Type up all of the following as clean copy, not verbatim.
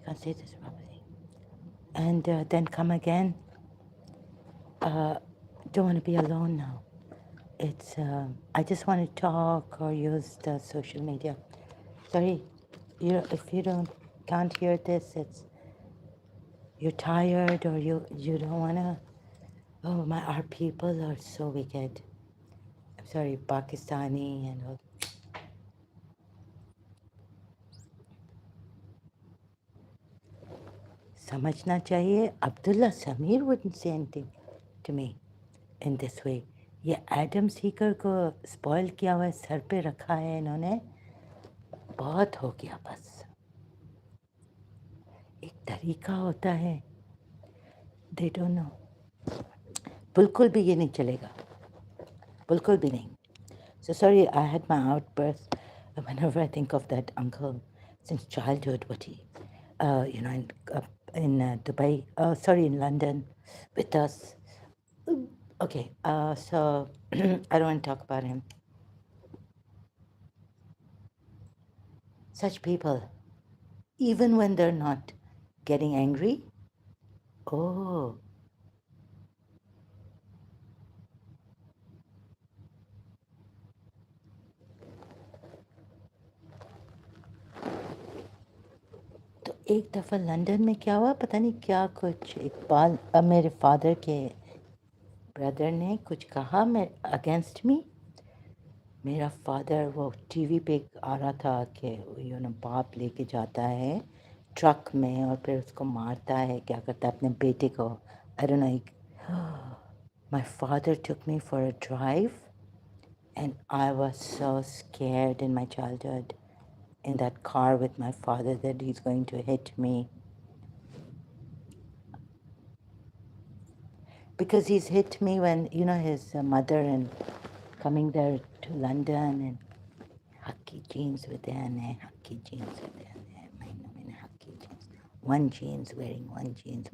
can't say this properly. And then come again. Don't want to be alone now. It's I just want to talk or use the social media. Sorry, if you can't hear this, it's you're tired or you don't wanna. Oh my, our people are so wicked. I'm sorry, Pakistani and all. समझना चाहिए. Abdullah Samir wouldn't say anything to me in this way. ये Adam Sikar को spoil किया हुआ है, sir पे रखा है इन्होंने. बहुत हो गया बस. एक तरीका होता है. They don't know. बिल्कुल भी ये नहीं चलेगा. बिल्कुल भी नहीं. So sorry, I had my outburst whenever I think of that uncle since childhood. What he, in Dubai. Sorry, in London, with us. Okay. So I don't want to talk about him. Such people, even when they're not getting angry. Oh, तो एक दफ़ा London में क्या हुआ पता नहीं क्या कुछ इकबाल मेरे फादर के ब्रदर ने कुछ कहा मैं अगेंस्ट मी. मेरा फादर वो टीवी पे आ रहा था कि बाप लेके जाता है ट्रक में और फिर उसको मारता है, क्या करता है अपने बेटे को. I don't know. My father took me for a drive and I was so scared in my childhood in that car with my father that he's going to hit me because he's hit me when his mother and coming there to London and Haki jeans with Haki jeans with Haki jeans. One jeans wearing one jeans.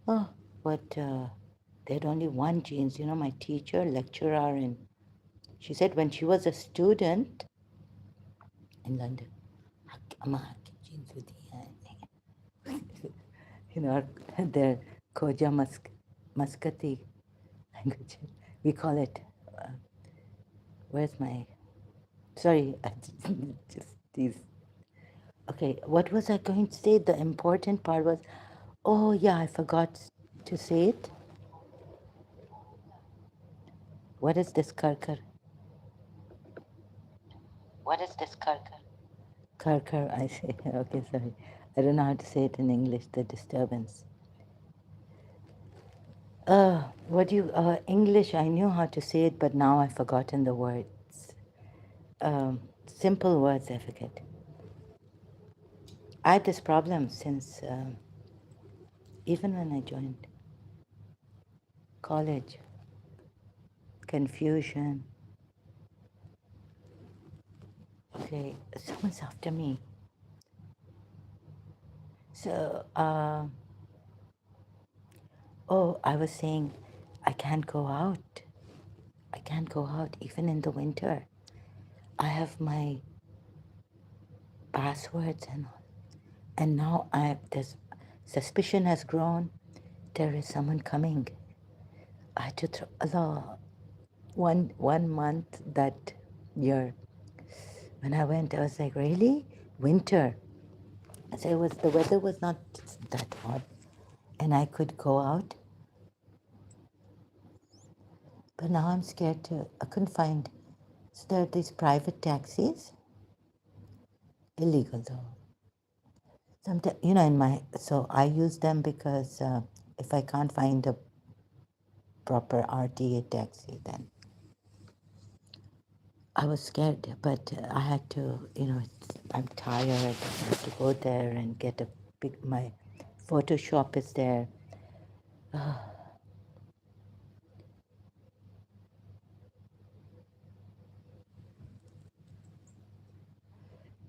Oh, but they had only one jeans. My teacher, lecturer, and she said when she was a student in London, Haki jeans with their Koja Muscati language. We call it. Where's my? Sorry, I just these. Okay, what was I going to say? The important part was, oh yeah, I forgot to say it. What is this karkar? What is this karkar? Karkar, I say. Okay, sorry. I don't know how to say it in English, the disturbance. English, I knew how to say it, but now I've forgotten the words. Simple words I forget. I had this problem since even when I joined college. Confusion. Okay, someone's after me. So, I was saying I can't go out. I can't go out even in the winter. I have my passwords and all. And now this suspicion has grown. There is someone coming. I had to throw Allah. One month that year, when I went, I was like, really? Winter. So the weather was not that hot, and I could go out. But now I'm scared I couldn't find. So there are these private taxis, illegal though. Sometimes, so I use them because if I can't find a proper RTA taxi, then I was scared. But I had to, I'm tired. I have to go there and get my Photoshop is there.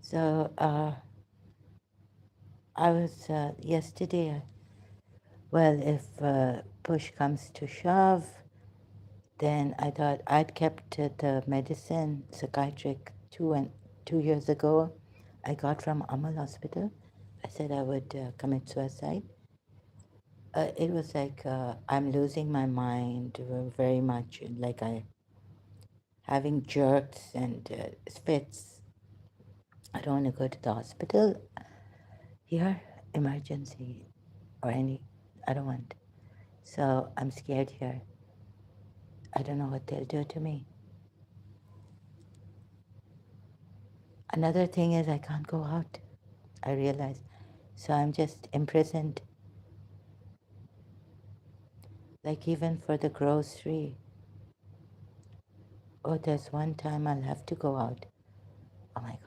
So I was yesterday. Well, if push comes to shove, then I thought I'd kept the medicine, psychiatric, 2 years ago. I got from Amal Hospital. I said I would commit suicide. It was like I'm losing my mind very much, like I having jerks and fits. I don't want to go to the hospital here, emergency or any. I don't want. So I'm scared here. I don't know what they'll do to me. Another thing is I can't go out. I realize. So I'm just imprisoned. Like even for the grocery. Oh, there's one time I'll have to go out. Oh my God.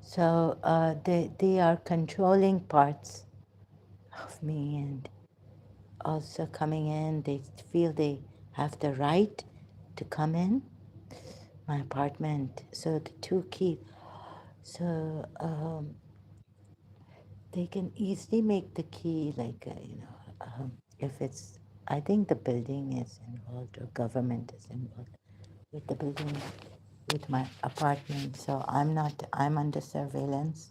So they are controlling parts of me and also coming in. They feel they have the right to come in my apartment. So the two keys. So they can easily make the key like if it's. I think the building is involved or government is involved with the building with my apartment. So I'm not. I'm under surveillance.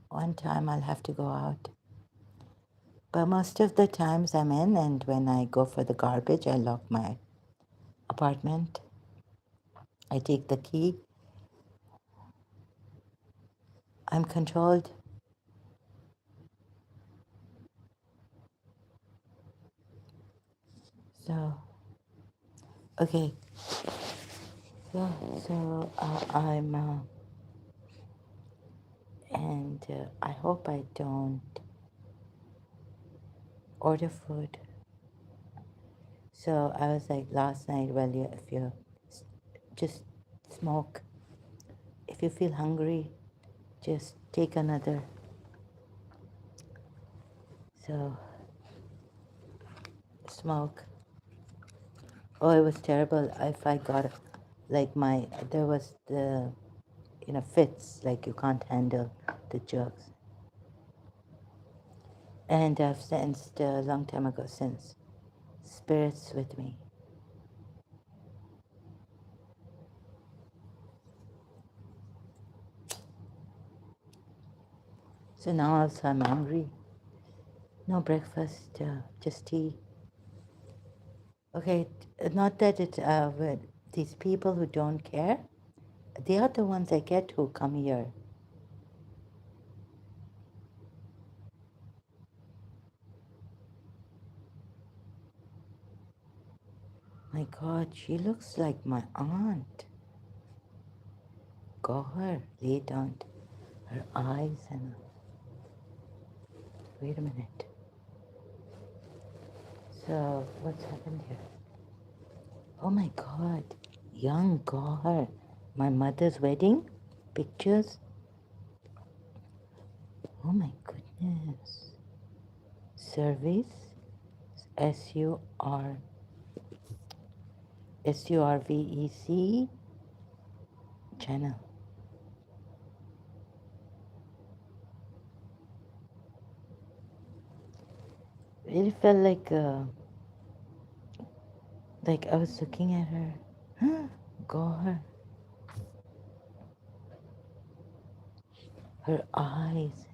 One time I'll have to go out. But most of the times I'm in, and when I go for the garbage, I lock my apartment. I take the key. I'm controlled. So, okay. I'm, and I hope I don't order food. So I was like last night, well, if you just smoke, if you feel hungry, just take another. So, smoke. Oh, it was terrible. If I got, like there was the, fits, like you can't handle the drugs. And I've sensed a long time ago since spirits with me. So now also I'm hungry. No breakfast, just tea. Okay, not that it, these people who don't care, they are the ones I get who come here. My God, she looks like my aunt. Go her, lay down. Her eyes and, wait a minute. So, what's happened here? Oh my God, young Gohar. My mother's wedding pictures. Oh my goodness. Service, SURVEC channel. It felt like I was looking at her. Gohar. Her eyes,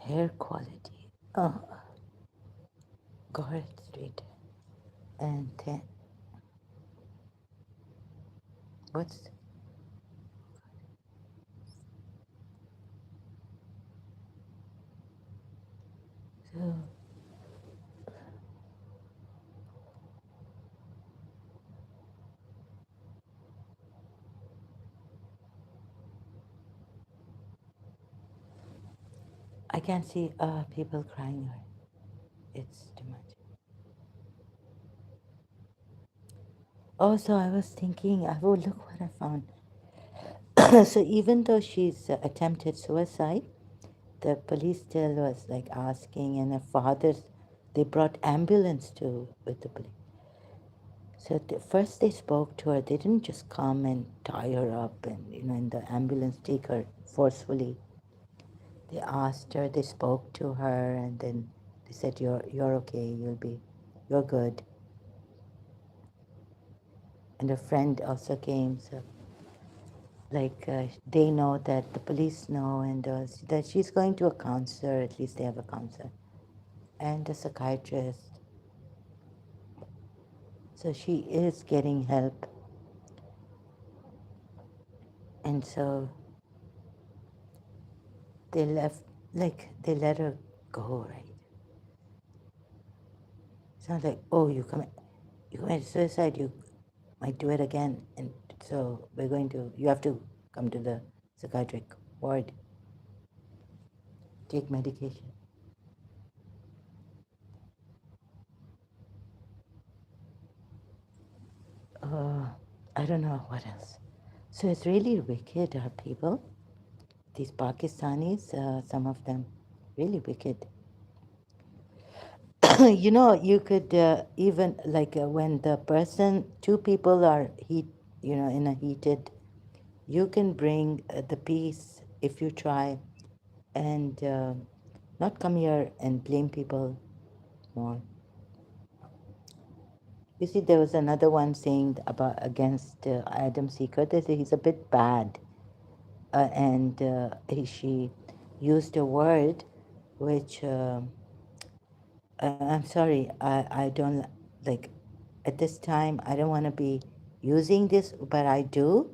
hair quality. Oh, Gohar straight. And then, what's, so, I can't see people crying. It's too much. Also, I was thinking, oh, look what I found. So even though she's attempted suicide, the police still was like asking, and her father's, they brought ambulance to with the police. So first they spoke to her. They didn't just come and tie her up and in the ambulance take her forcefully. They asked her, they spoke to her, and then they said, you're okay, you're good. And a friend also came, so they know that the police know, and that she's going to a counselor, at least they have a counselor, and a psychiatrist. So she is getting help. And so they left, they let her go, right? It's not like, oh, you committed suicide, you might do it again. And so you have to come to the psychiatric ward, take medication. Uh, I don't know what else. So it's really wicked, our people. These Pakistanis, some of them, really wicked. You could even when two people are in a heated, you can bring the peace if you try, and not come here and blame people more. You see, there was another one saying about against Adam Seeker. They say he's a bit bad, and she used a word which I'm sorry, I don't like at this time. I don't want to be using this, but I do.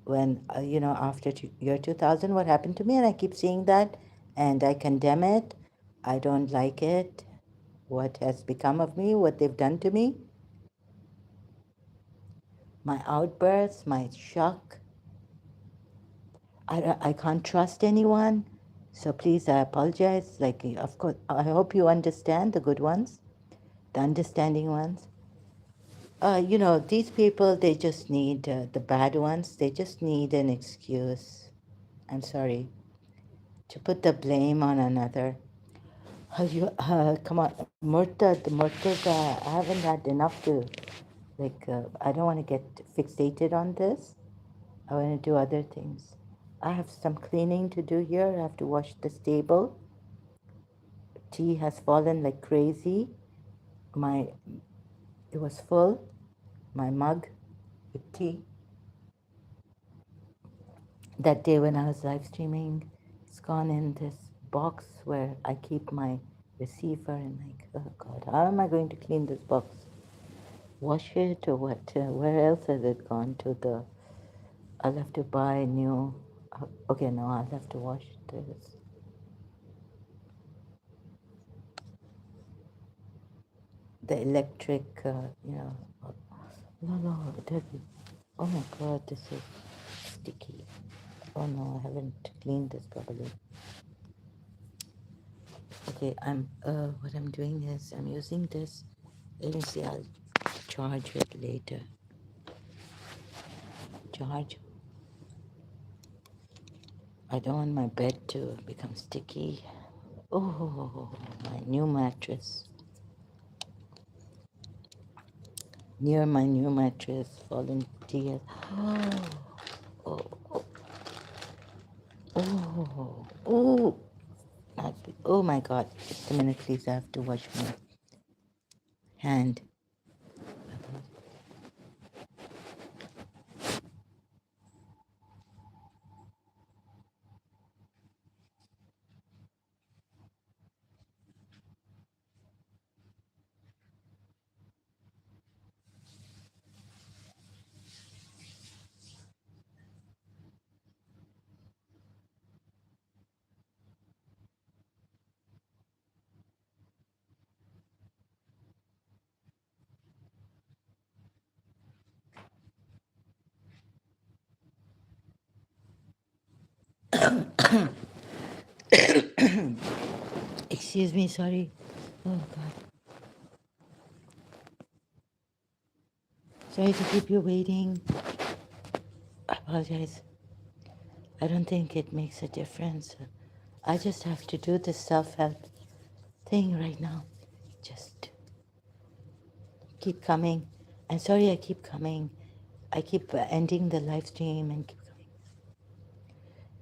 When after year 2000, what happened to me, and I keep seeing that, and I condemn it. I don't like it. What has become of me? What they've done to me? My outbursts, my shock. I can't trust anyone. So please, I apologize. Of course, I hope you understand the good ones, the understanding ones. These people, they just need, the bad ones, they just need an excuse. I'm sorry, to put the blame on another. Come on, Murtaza, I haven't had enough to, I don't want to get fixated on this. I want to do other things. I have some cleaning to do here. I have to wash the stable. Tea has fallen like crazy. My, it was full, my mug with tea. That day when I was live streaming, it's gone in this box where I keep my receiver, and oh God, how am I going to clean this box? Wash it or what? Where else has it gone to? I'll have to buy new. Okay, no, I'll have to wash this. The electric, no, it doesn't. Oh my God, this is sticky. Oh no, I haven't cleaned this properly. Okay, what I'm doing is I'm using this. Let me see, I'll charge it later. Charge. I don't want my bed to become sticky. Oh, my new mattress. Near my new mattress, fallen tears. Oh, oh, oh, oh. Oh my God. Just a minute, please. I have to wash my hand. Excuse me, sorry. Oh God. Sorry to keep you waiting. I apologize. I don't think it makes a difference. I just have to do the self-help thing right now. Just keep coming. And sorry I keep coming. I keep ending the live stream and keep coming.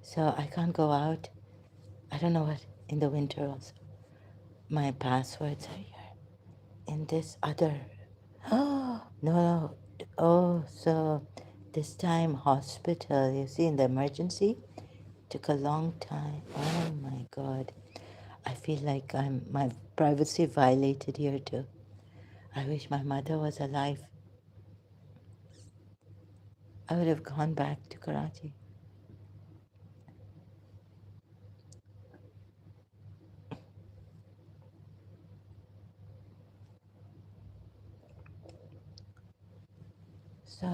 So I can't go out. I don't know what, in the winter also. My passwords are here. In this other. Oh, no, no. Oh, so this time hospital, you see, in the emergency, took a long time. Oh my God. I feel like I'm my privacy violated here too. I wish my mother was alive. I would have gone back to Karachi. So,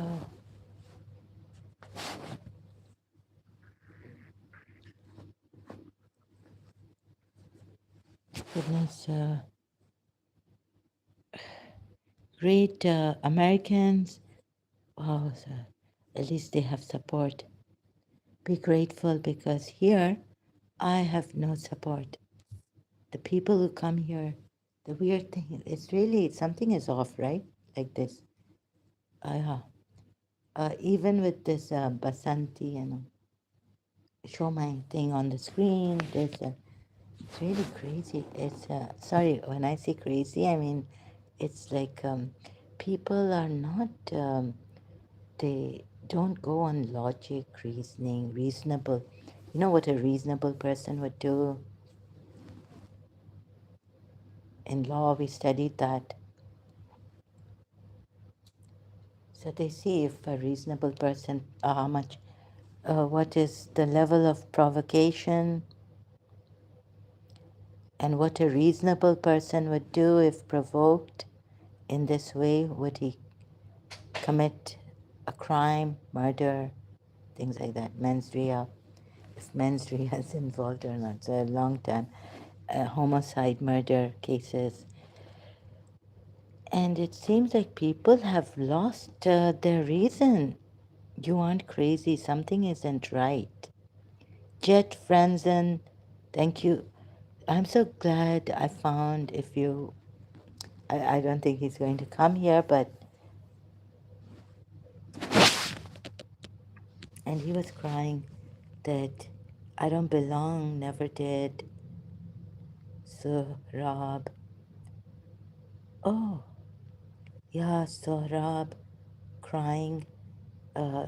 goodness, great Americans. Wow, so at least they have support. Be grateful because here I have no support. The people who come here, the weird thing, it's really something is off, right? Like this. Yeah. Even with this Basanti, show my thing on the screen. It's really crazy. It's sorry when I say crazy, I mean it's like people are not. They don't go on logic, reasoning, reasonable. You know what a reasonable person would do? In law, we studied that. So they see if a reasonable person, how much, what is the level of provocation, and what a reasonable person would do if provoked in this way. Would he commit a crime, murder, things like that? Mens rea, if mens rea is involved or not. So a long time, homicide, murder cases. And it seems like people have lost their reason. You aren't crazy, something isn't right. Jet Franzen, thank you. I'm so glad I found if you, I don't think he's going to come here, but, and he was crying that I don't belong, never did. Sohrab. Oh, yeah, Sohrab crying. Uh,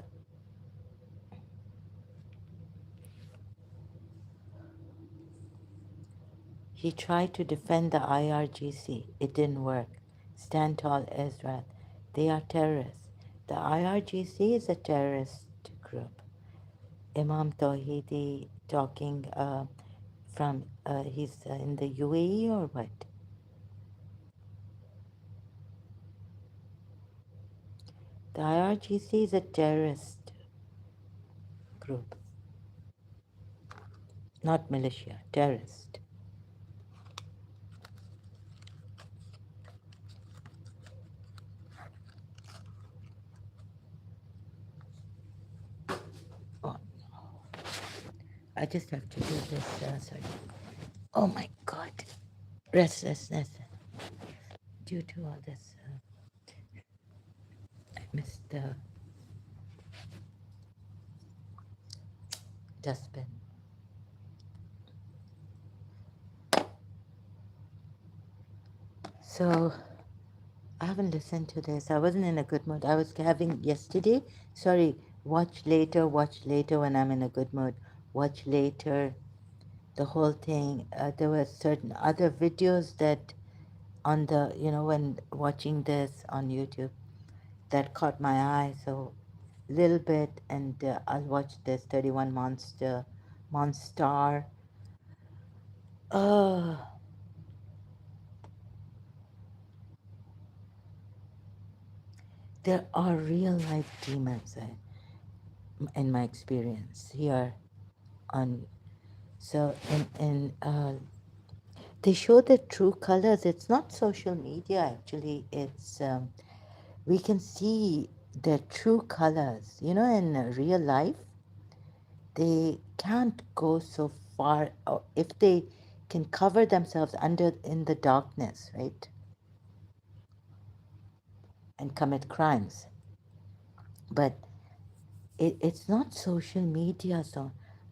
he tried to defend the IRGC. It didn't work. Stand tall, Israel. They are terrorists. The IRGC is a terrorist group. Imam Tawhidi talking from, he's in the UAE or what? The IRGC is a terrorist group, not militia, terrorist. Oh, I just have to do this, sorry. Oh my God, restlessness due to all this. I missed the dustbin. So I haven't listened to this. I wasn't in a good mood. I was having yesterday. Sorry, watch later when I'm in a good mood. Watch later, the whole thing. There were certain other videos that on the, when watching this on YouTube that caught my eye. So little bit, and I'll watch this 31 Monstar. Oh, there are real life demons in my experience here on. So they show the true colors. It's not social media actually. It's we can see their true colors. In real life, they can't go so far. Or if they can cover themselves under in the darkness, right, and commit crimes, but it's not social media.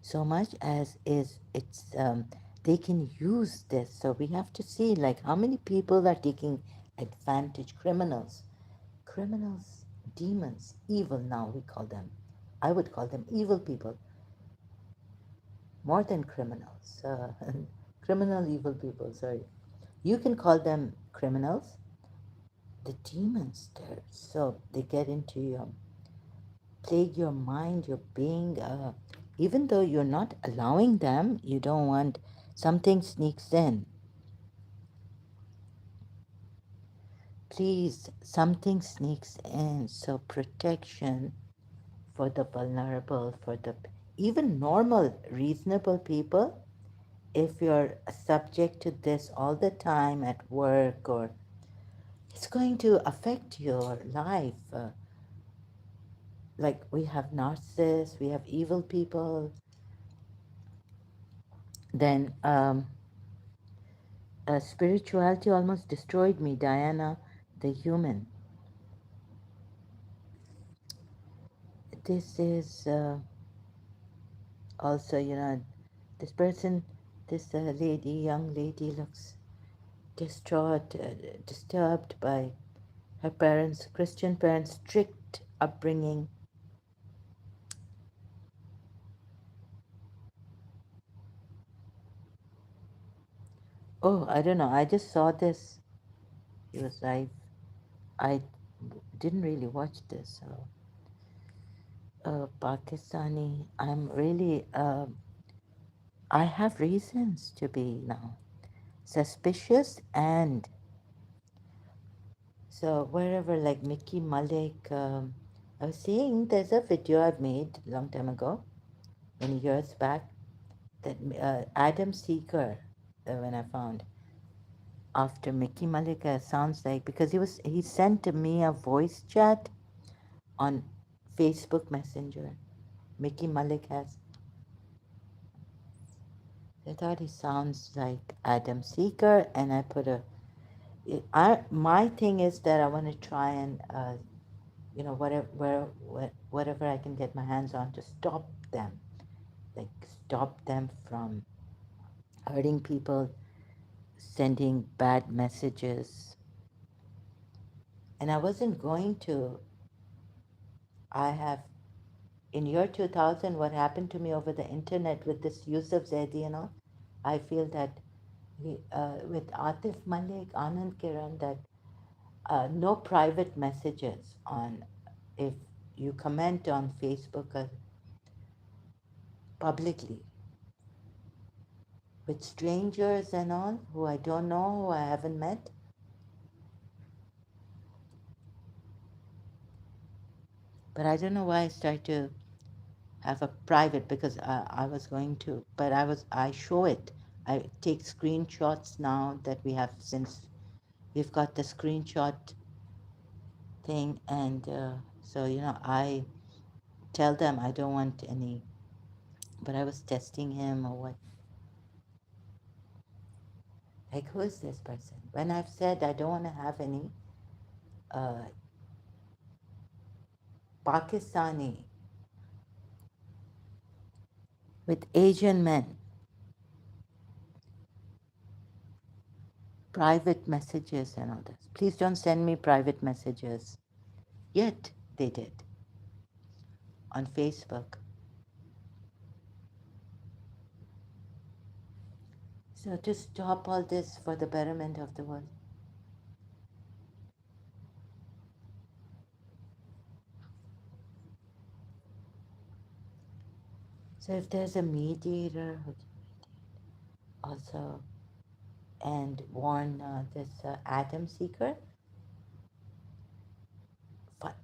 so much as is they can use this. So we have to see like how many people are taking advantage. Criminals, demons, evil. Now we call them. I would call them evil people more than criminals. Criminal evil people. Sorry, you can call them criminals. The demons there, so they get into your plague your mind, your being. Even though you're not allowing them, you don't want something sneaks in. Please, something sneaks in. So protection for the vulnerable, for the even normal, reasonable people. If you're subject to this all the time at work, or it's going to affect your life. Like we have narcissists, we have evil people. Then spirituality almost destroyed me, Diana, the human. This is also, this person, this lady, young lady, looks distraught, disturbed by her parents, Christian parents, strict upbringing. Oh, I don't know. I just saw this. It was live. I didn't really watch this. So, Pakistani. I'm really. I have reasons to be now suspicious, and so wherever, like Mickey Malik, I was seeing there's a video I've made a long time ago, many years back, that Adam Seeger, when I found after Mickey Malik, sounds like because he sent me a voice chat on Facebook Messenger. Mickey Malik has. I thought he sounds like Adam Seeger, and I put a. My thing is that I want to try and whatever I can get my hands on to stop them, like stop them from hurting people, sending bad messages. And I wasn't going to. I have in year 2000, what happened to me over the internet with this Yusuf Zaidi and all, I feel that with Atif Malik, Anand Kiran, that no private messages on if you comment on Facebook publicly with strangers and all who I don't know, who I haven't met. But I don't know why I started to have a private because I was going to, but I show it. I take screenshots now that we have since we've got the screenshot thing, and so I tell them I don't want any, but I was testing him or what. Like, who is this person? When I've said I don't want to have any uh, Pakistani with Asian men, private messages and all this. Please don't send me private messages. Yet they did on Facebook. So to stop all this for the betterment of the world. So if there's a mediator who also and warn this Adam Seeker.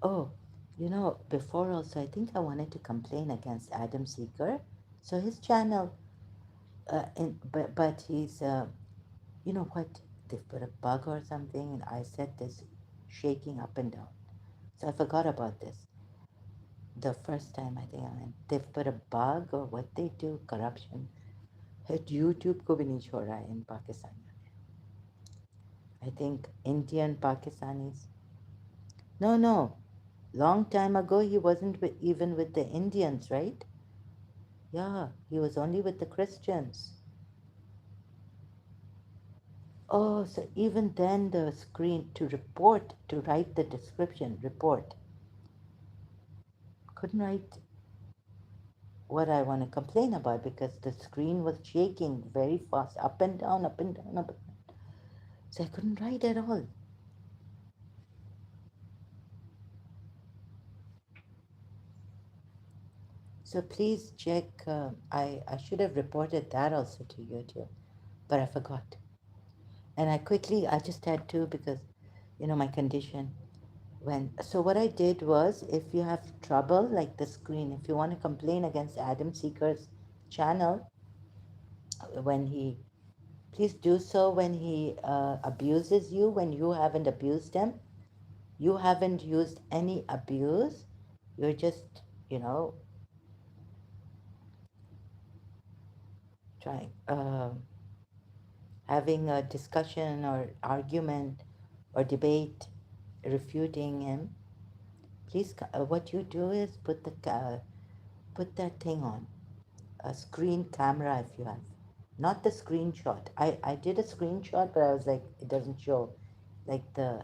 Oh, before also, I think I wanted to complain against Adam Seeker. So his channel, but he's, you know what? They put a bug or something, and I said this shaking up and down. So I forgot about this. The first time I think I went, they've put a bug or what they do, corruption. YouTube को भी नहीं छोड़ा है in Pakistan. I think Indian Pakistanis. No, no. Long time ago, he wasn't even with the Indians, right? Yeah, he was only with the Christians. Oh, so even then the screen to report, to write the description, report, couldn't write what I want to complain about because the screen was shaking very fast, up and down, up and down, up and down. So I couldn't write at all. So please check. I should have reported that also to YouTube, but I forgot. And I just had to because, my condition. So what I did was, if you have trouble like the screen, if you want to complain against Adam Seeker's channel, when he, please do so when he abuses you, when you haven't abused him. You haven't used any abuse. You're just, you know, trying, having a discussion or argument or debate, refuting him. Please, what you do is put that thing on, a screen camera if you have, not the screenshot. I did a screenshot, but I was like, it doesn't show, like uh,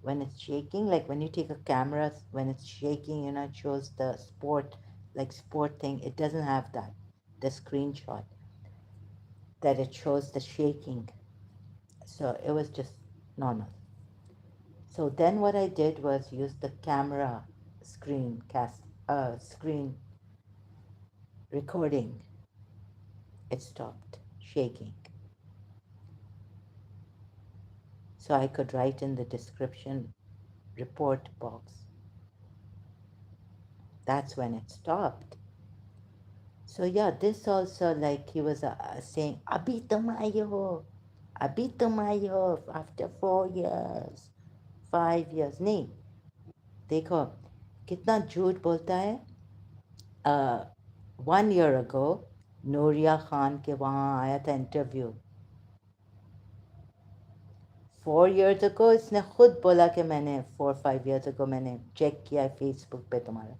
when it's shaking, like when you take a camera, when it's shaking, it shows the sport thing. It doesn't have that, the screenshot, that it shows the shaking. So it was just normal. So then what I did was use the camera screen recording. It stopped shaking. So I could write in the description report box. That's when it stopped. So yeah, this also, like he was saying, Abhi tum aaye ho, Abhi tum aaye ho, after 4 years, 5 years. नहीं, देखो कितना झूठ बोलता है. 1 year ago, Nooria Khan के वहाँ आया था इंटरव्यू. 4 years ago, इसने खुद बोला कि मैंने 4 5 years ago मैंने चेक किया फेसबुक पे तुम्हारा.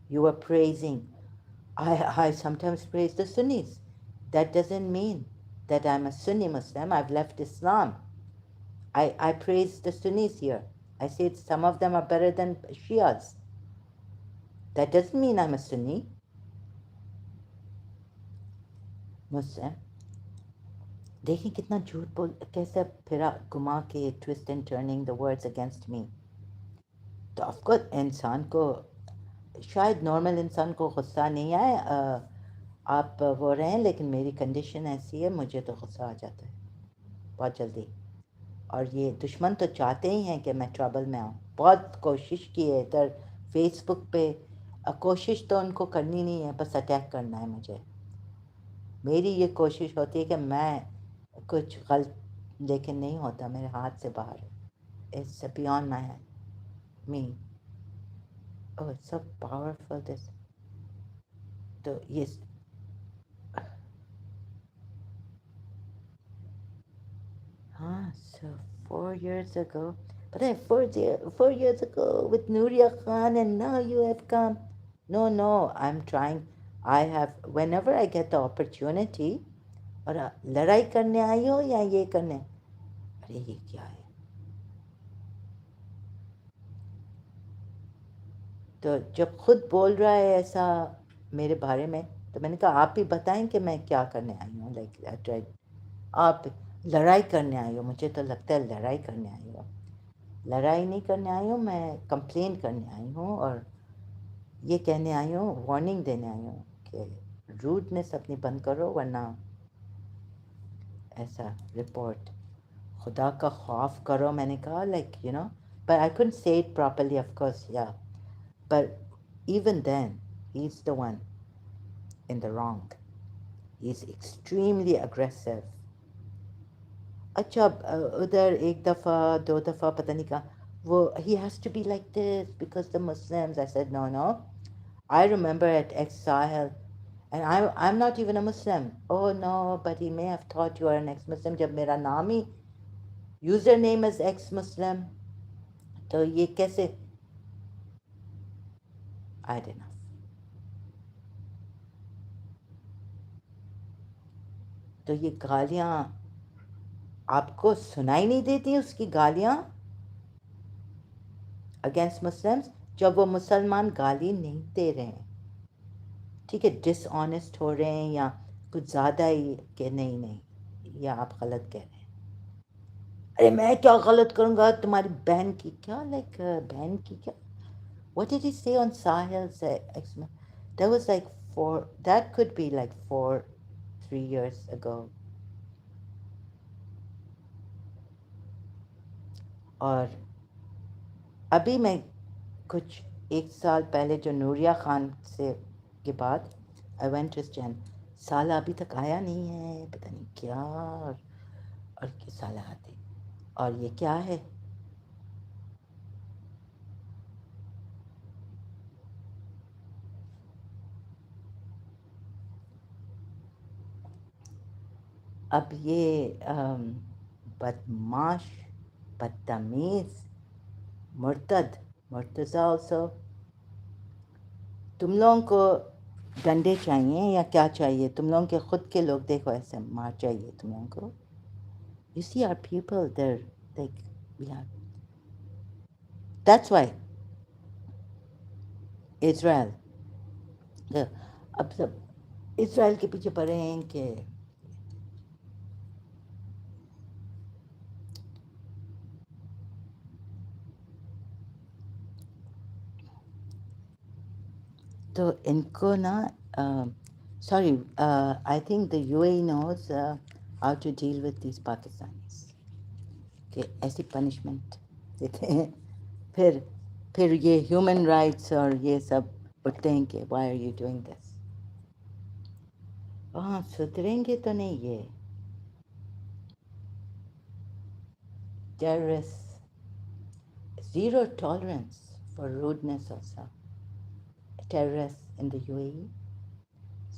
You were praising. I sometimes praise the Sunnis. That doesn't mean that I'm a Sunni Muslim. I've left Islam. I praise the Sunnis here. I said some of them are better than Shias. That doesn't mean I'm a Sunni Muslim. देखें कितना झूठ बोल, कैसे फिरा घुमा के twist and turning the words against me. तो of course इंसान को, शायद नॉर्मल इंसान को गुस्सा नहीं आए, आप वो रहें, लेकिन मेरी कंडीशन ऐसी है, मुझे तो गुस्सा आ जाता है बहुत जल्दी. और ये दुश्मन तो चाहते ही हैं कि मैं ट्रबल में आऊँ. बहुत कोशिश की है इधर फेसबुक पे. कोशिश तो उनको करनी नहीं है, बस अटैक करना है मुझे. मेरी ये कोशिश होती है कि मैं कुछ गलत, लेकिन नहीं होता, मेरे हाथ से बाहर है. It's beyond my me. Oh it's so powerful this. तो ये, हाँ, so 4 years ago, but then 4 years ago with Nuria Khan, and now you have come. No, I'm trying. I have, whenever I get the opportunity, और लड़ाई करने आई हो या ये करने, अरे ये क्या है. तो जब खुद बोल रहा है ऐसा मेरे बारे में, तो मैंने कहा आप ही बताएं कि मैं क्या करने आई हूँ. लाइक आप लड़ाई करने आई हो, मुझे तो लगता है लड़ाई करने आई हो. लड़ाई नहीं करने आई हूँ, मैं कंप्लेन करने आई हूँ, और ये कहने आई हूँ, वार्निंग देने आई हूँ कि रूडनेस अपनी बंद करो, वरना ऐसा रिपोर्ट. खुदा का खौफ करो, मैंने कहा, like but I couldn't say it properly, of course, yeah. But even then, he's the one in the wrong. He's extremely aggressive. अच्छा, उधर एक दफ़ा दो दफ़ा पता नहीं कहा, वो he has to be like this because the Muslims. I said no. I remember at Ex-Shia, and I'm not even a Muslim. Oh no, but he may have thought you are an ex-Muslim. जब मेरा नाम ही username is ex-Muslim, तो ये कैसे? I had enough. तो ये गालियाँ आपको सुनाई नहीं देती, उसकी गालियाँ अगेंस्ट मुस्लिम्स, जब वो मुसलमान गाली नहीं दे रहे हैं, ठीक है, डिसऑनेस्ट हो रहे हैं या कुछ ज़्यादा ही कि नहीं नहीं, या आप गलत कह रहे हैं, अरे मैं क्या गलत करूँगा, तुम्हारी बहन की क्या, लाइक बहन की क्या, what did he say on Sahil's ex, that was like that could be like 3 years ago. और अभी मैं कुछ 1 साल पहले जो नूरिया खान से के बाद आई वेंट टू चैन, साला अभी तक आया नहीं है, पता नहीं क्या, और साला आते, और ये क्या है, अब ये बदमाश, बदतमीज, मुर्तद, मुर्तज़ा ऑल्सो, तुम लोगों को डंडे चाहिए या क्या चाहिए, तुम लोगों के खुद के लोग देखो ऐसे मार चाहिए तुम लोगों को, you see our people, they're like, yeah, that's why Israel, अब सब इसराइल के पीछे पड़े हैं कि तो इनको ना, sorry, I think the UAE knows how to deal with these Pakistanis, कि ऐसी पनिशमेंट देते हैं, फिर फिर ये ह्यूमन राइट्स और ये सब उठते हैं कि why are you doing this, हाँ सुधरेंगे तो नहीं ये terrorists, zero tolerance for rudeness also, terrorists in the UAE,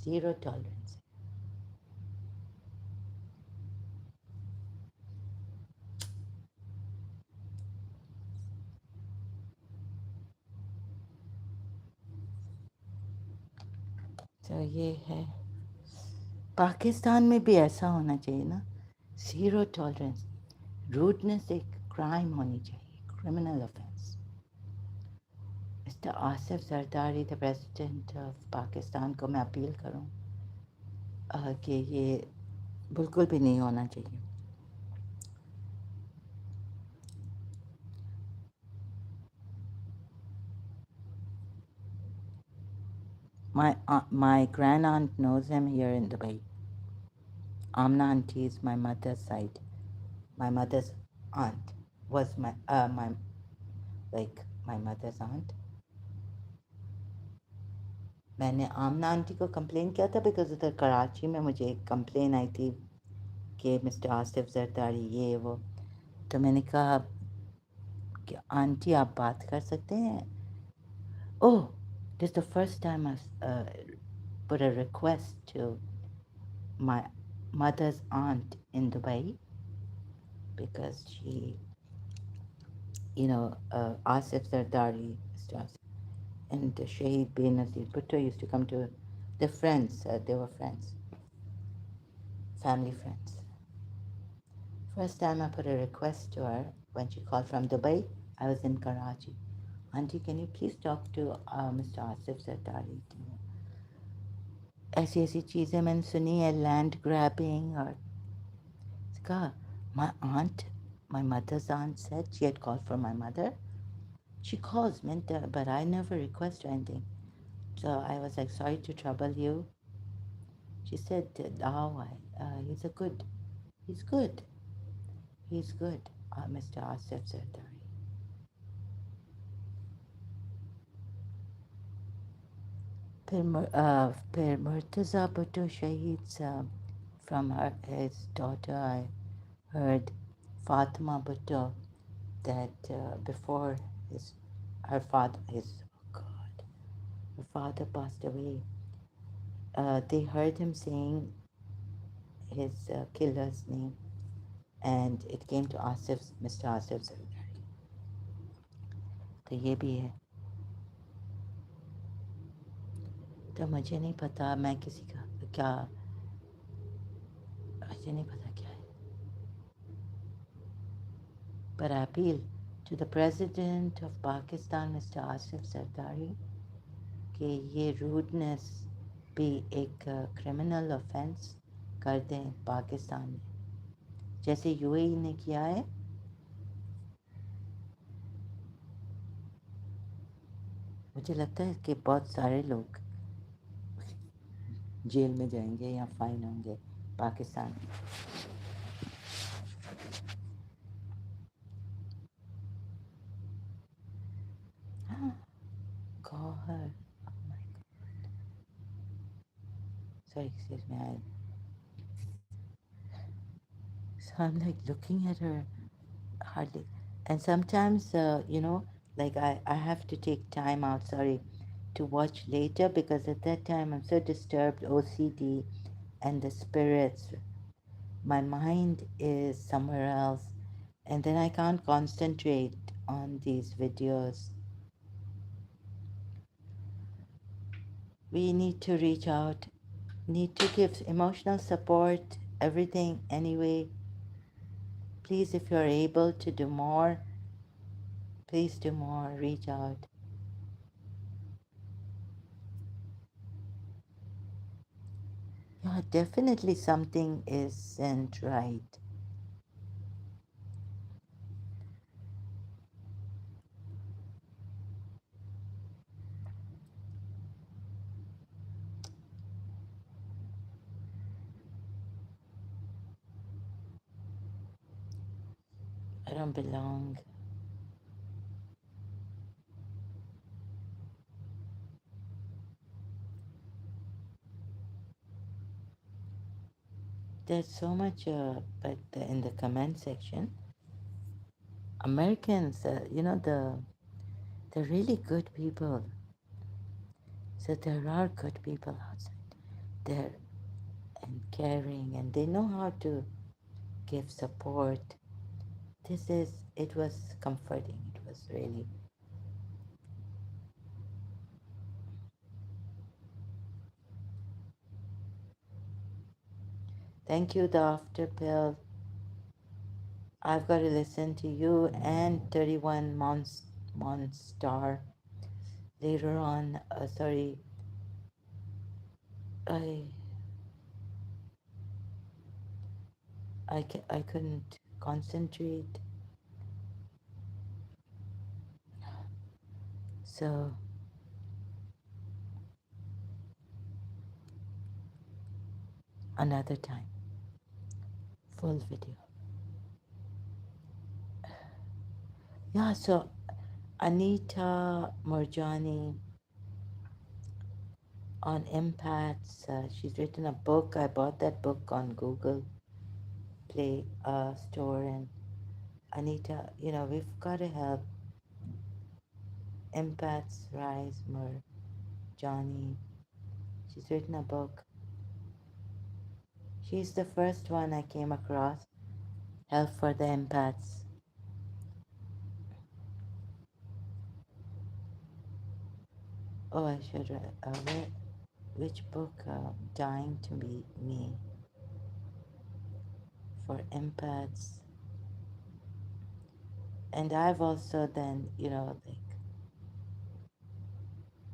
zero tolerance. तो ये है, पाकिस्तान में भी ऐसा होना चाहिए ना, ज़ीरो टॉलरेंस, रूडनेस एक क्राइम होनी चाहिए, criminal offence. Mister Asif Zardari, the president of Pakistan को मैं अपील करूं कि ये बिल्कुल भी नहीं होना चाहिए। My grand aunt knows him here in Dubai. Amna auntie is my mother's side. My mother's aunt was my like my mother's aunt. मैंने आमना आंटी को कंप्लेन किया था बिकॉज उधर कराची में मुझे एक कंप्लेन आई थी कि मिस्टर आसिफ जरदारी ये वो, तो मैंने कहा कि आंटी आप बात कर सकते हैं, oh this the first time I put a request to my mother's aunt in Dubai because she, Asif Zardari, Mr. Asif, and Shahid Benazir Bhutto used to come to, the friends, they were friends, family friends. First time I put a request to her when she called from Dubai, I was in Karachi. Auntie, can you please talk to Mr. Asif Zardari? ऐसी ऐसी चीज़ें मैंने सुनी है, land grabbing, और कहा my aunt, my mother's aunt said she had called for my mother. She calls, but I never request or anything. So I was like, sorry to trouble you. She said, oh, he's he's good, he's good, Mr. Asif Zardari. फिर Murtaza Bhutto Shahid's, from his daughter, I heard Fatima Bhutto that before her father, her father passed away, they heard him saying his killer's name, and it came to Mr. Asif Zardari. तो ये भी है, तो मुझे नहीं पता मैं किसी का क्या मुझे नहीं पता क्या है. But I appeal to the President of Pakistan, Mr. Asif Zardari, कि ये रूडनेस भी एक क्रिमिनल ऑफेंस कर दें पाकिस्तान में, जैसे यूएई ने किया है. मुझे लगता है कि बहुत सारे लोग जेल में जाएंगे या फाइन होंगे पाकिस्तान में. God, oh my God. Sorry, excuse me. So I'm like looking at her hardly. And sometimes, like I have to take time out, sorry, to watch later because at that time I'm so disturbed, OCD, and the spirits. My mind is somewhere else. And then I can't concentrate on these videos. We need to reach out, need to give emotional support, everything anyway. Please, if you're able to do more, please do more, reach out. Yeah, definitely something isn't right. I don't belong. There's so much, but in the comment section, Americans, they're really good people. So there are good people outside there and caring, and they know how to give support. It was comforting. It was really. Thank you, the after pill. I've got to listen to you and 31 Monstar later on. Sorry, I I couldn't concentrate. So another time, full video. Yeah. So Anita Morjani on empaths. She's written a book. I bought that book on Google Play Store. And Anita, we've got to help empaths rise more. Johnny, she's written a book. She's the first one I came across. Help for the empaths. Oh, I should. Which book? Dying to be me for empaths. And I've also then, like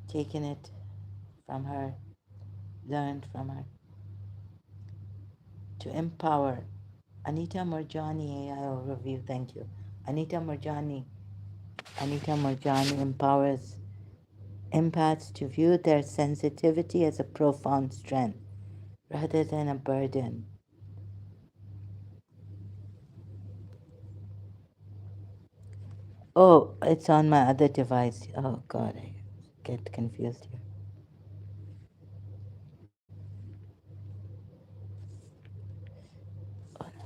taken it from her, learned from her to empower. Anita Morjani, AI overview. Thank you. Anita Morjani. Anita Morjani empowers empaths to view their sensitivity as a profound strength rather than a burden. Oh, it's on my other device. Oh, God, I get confused here. Oh, no.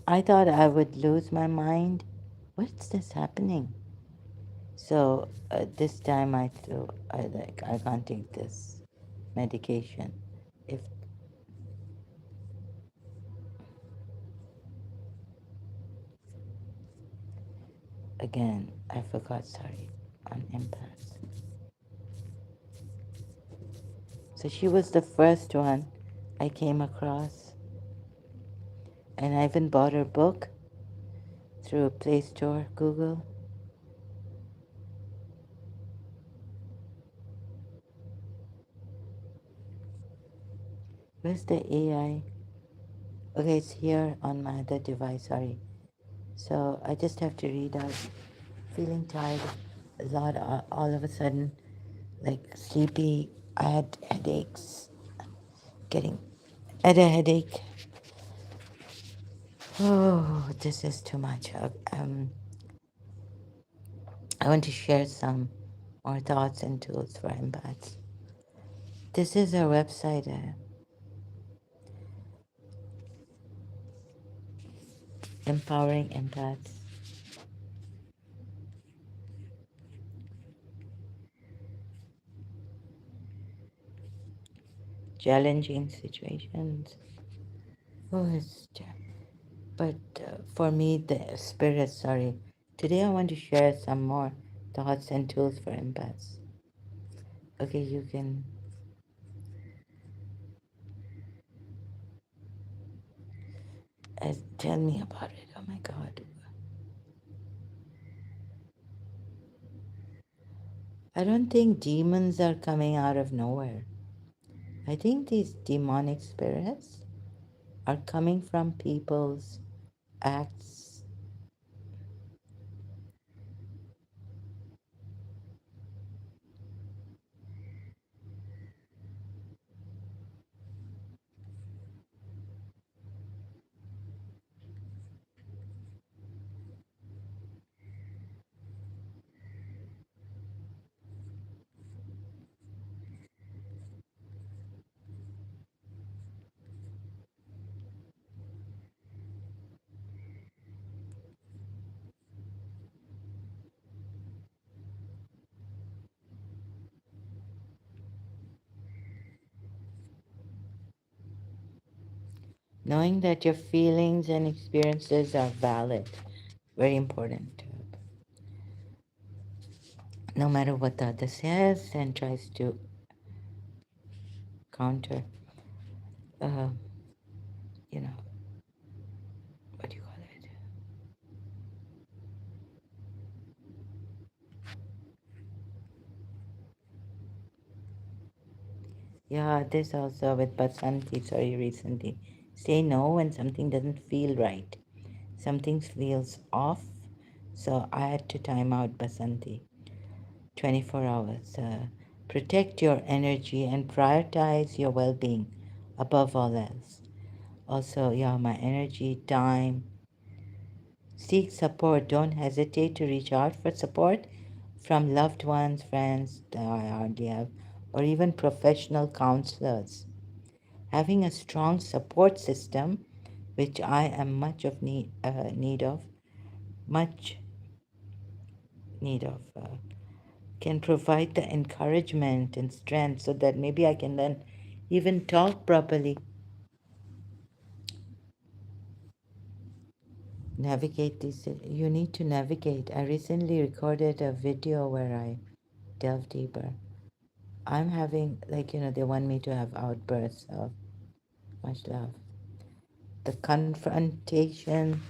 I thought I would lose my mind. What's this happening? So this time I can't take this medication. If again I forgot. Sorry, on empaths. So she was the first one I came across, and I even bought her book through Play Store, Google. Where's the AI? Okay, it's here on my other device, sorry. So I just have to read out. Feeling tired a lot all of a sudden, like sleepy. I had headaches, getting had a headache. Oh, this is too much. I want to share some more thoughts and tools for empaths. This is our website, Empowering Empaths. Challenging situations. Oh, but for me, the spirit, sorry. Today I want to share some more thoughts and tools for empaths. Okay, you can tell me about it. Oh my God. I don't think demons are coming out of nowhere. I think these demonic spirits are coming from people's acts. Knowing that your feelings and experiences are valid, very important. No matter what the other says and tries to counter, uh, you know, what do you call it? Yeah, this also with Basanti, sorry, recently. Say no when something doesn't feel right. Something feels off, so I had to time out Basanti. 24 hours. Protect your energy and prioritize your well being above all else. Also, yeah, my energy, time. Seek support. Don't hesitate to reach out for support from loved ones, friends that I hardly have, or even professional counselors. Having a strong support system, which I am much of need of, much need of, can provide the encouragement and strength so that maybe I can then even talk properly, navigate these. You need to navigate. I recently recorded a video where I delve deeper. I'm having, like, they want me to have outbursts of much love. The confrontation.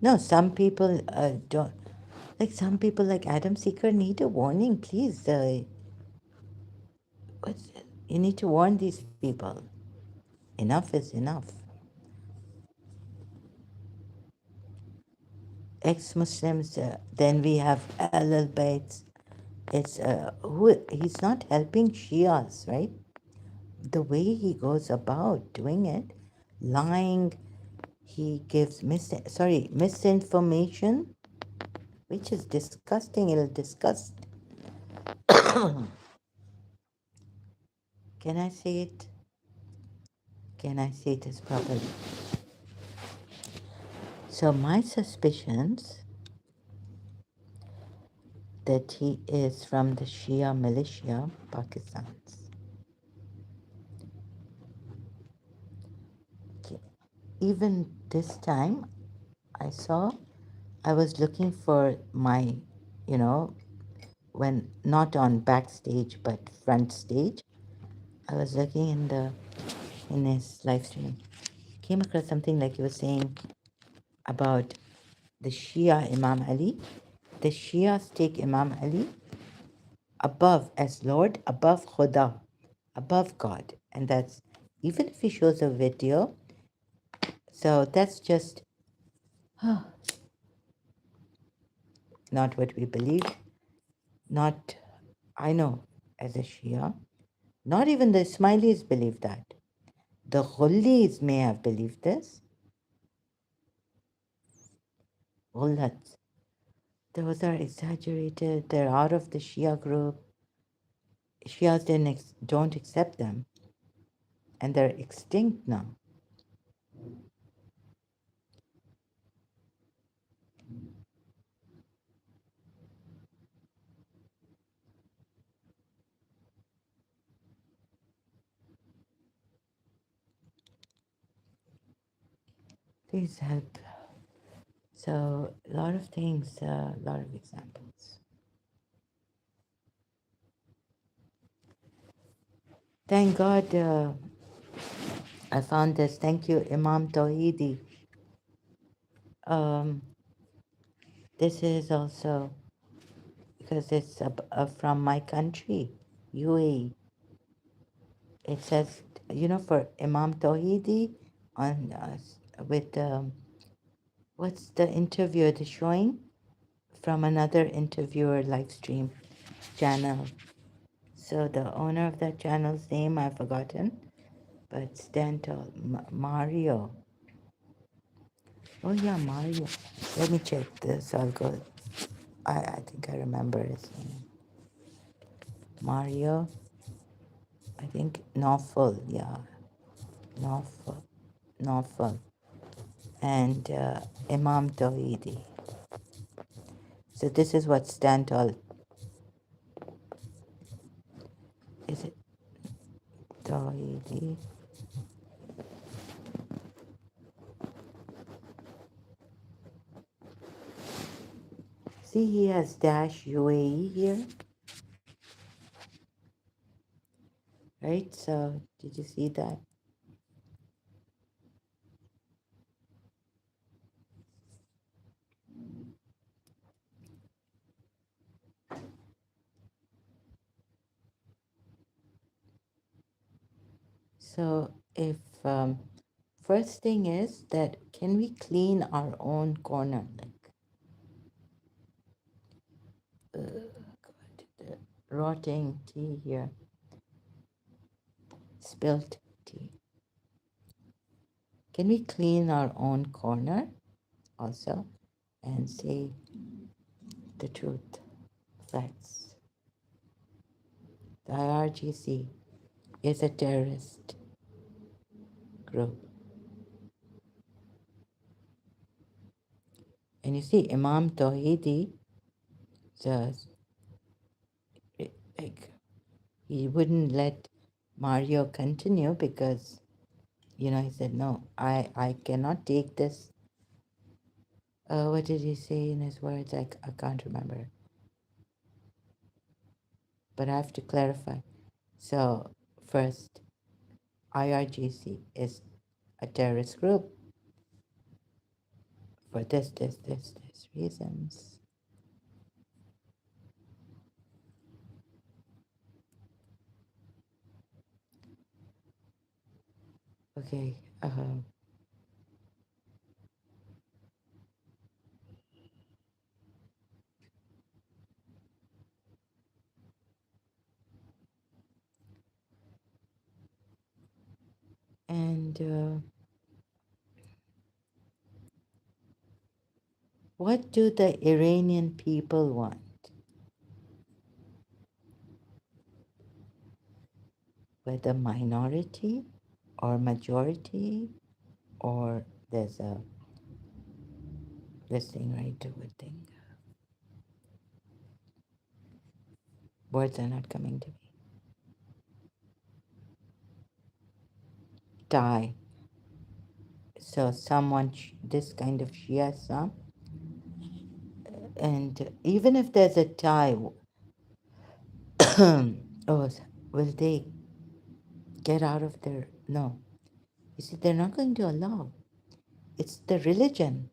No, some people don't. Like, some people, like Adam Seeker, need a warning. Please, you need to warn these people. Enough is enough. Ex-Muslims. Then we have Al Baits. It's he's not helping Shias, right? The way he goes about doing it, lying. He gives misinformation, which is disgusting. It'll disgust. Can I say it? Can I say this properly? So my suspicions that he is from the Shia militia, Pakistan's. Okay. Even this time, I saw, I was looking for my, when not on backstage but front stage. I was looking in his live stream, came across something like he was saying about the Shia Imam Ali. The Shias take Imam Ali above as Lord, above Khuda, above God. And that's even if he shows a video. So that's just not what we believe. Not, I know, as a Shia, not even the Ismailis believe that. The Ghulis may have believed this. Ghulats. Those are exaggerated. They're out of the Shia group. Shias don't accept them. And they're extinct now. Please help. So, a lot of things, a lot of examples. Thank God I found this. Thank you, Imam Tawhidi. Um, this is also because it's from my country, UAE. It says, for Imam Tawhidi on with what's the interviewer, the showing from another interviewer live stream channel. So the owner of that channel's name I've forgotten, but Stanton Mario. Oh yeah, Mario. Let me check this. I'll go. I think I remember his name. Mario. I think Nawfal. Yeah, Nawfal. Nawfal. And Imam Tawhidi. So this is what Stanton. Is it Tawhidi? See, he has dash UAE here, right? So did you see that? So if first thing is that can we clean our own corner? Like, God, the rotting tea here, spilt tea. Can we clean our own corner also and say the truth, facts? The IRGC is a terrorist group. And you see, Imam Tawhidi just like he wouldn't let Mario continue because he said no, I cannot take this. What did he say in his words? I can't remember, but I have to clarify. So first, IRGC is a terrorist group for this reasons. Okay. And what do the Iranian people want? Whether minority or majority, or there's this thing, right? To a thing. Words are not coming to me. Die. So someone, this kind of Shia Islam, and even if there's a tie, oh, will they get out of their. No. You see, they're not going to allow. It's the religion.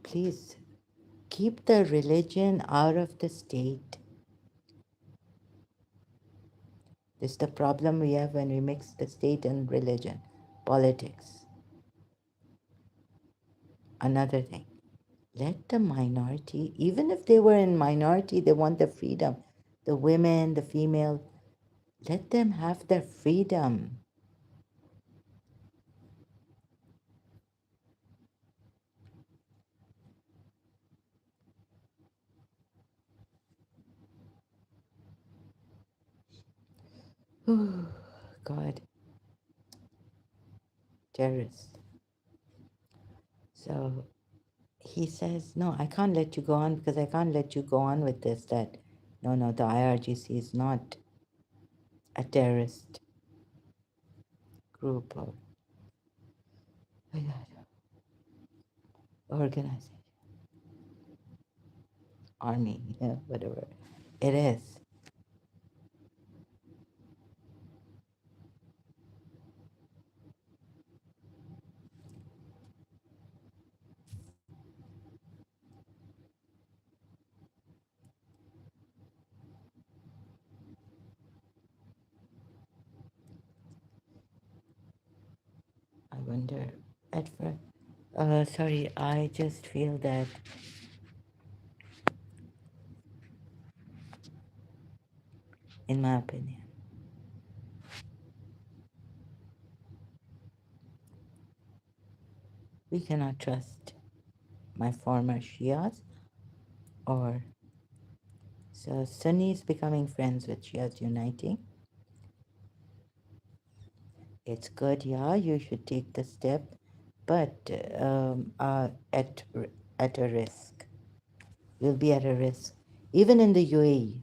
Please keep the religion out of the state. This is the problem we have when we mix the state and religion, politics. Another thing, let the minority, even if they were in minority, they want the freedom. The women, the female, let them have their freedom. God, terrorists. So he says, no, I can't let you go on because I can't let you go on with this, that no, the IRGC is not a terrorist group or organization, army, yeah, whatever it is. I wonder, at first, sorry, I just feel that, in my opinion, we cannot trust my former Shias or so Sunnis becoming friends with Shias uniting. It's good, yeah, you should take the step, but at a risk. You'll be at a risk. Even in the UAE,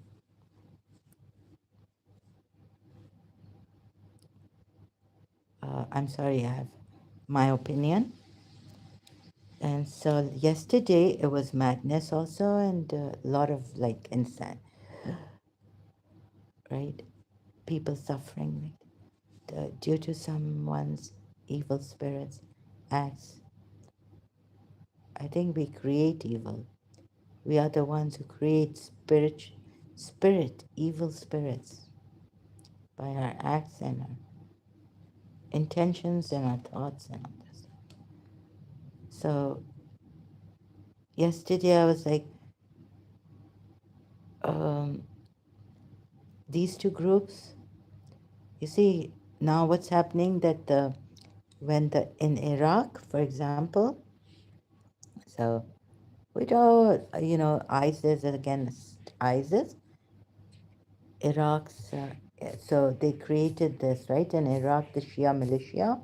I'm sorry, I have my opinion. And so yesterday it was madness also, and a lot of like insane, right? People suffering due to someone's evil spirits acts. I think we create evil. We are the ones who create evil spirits by our acts and our intentions and our thoughts and all this. So yesterday I was like, um, these two groups, you see now what's happening, that when the in Iraq, for example, so we know, ISIS against ISIS, Iraq's, so they created this, right, in Iraq, the Shia militia,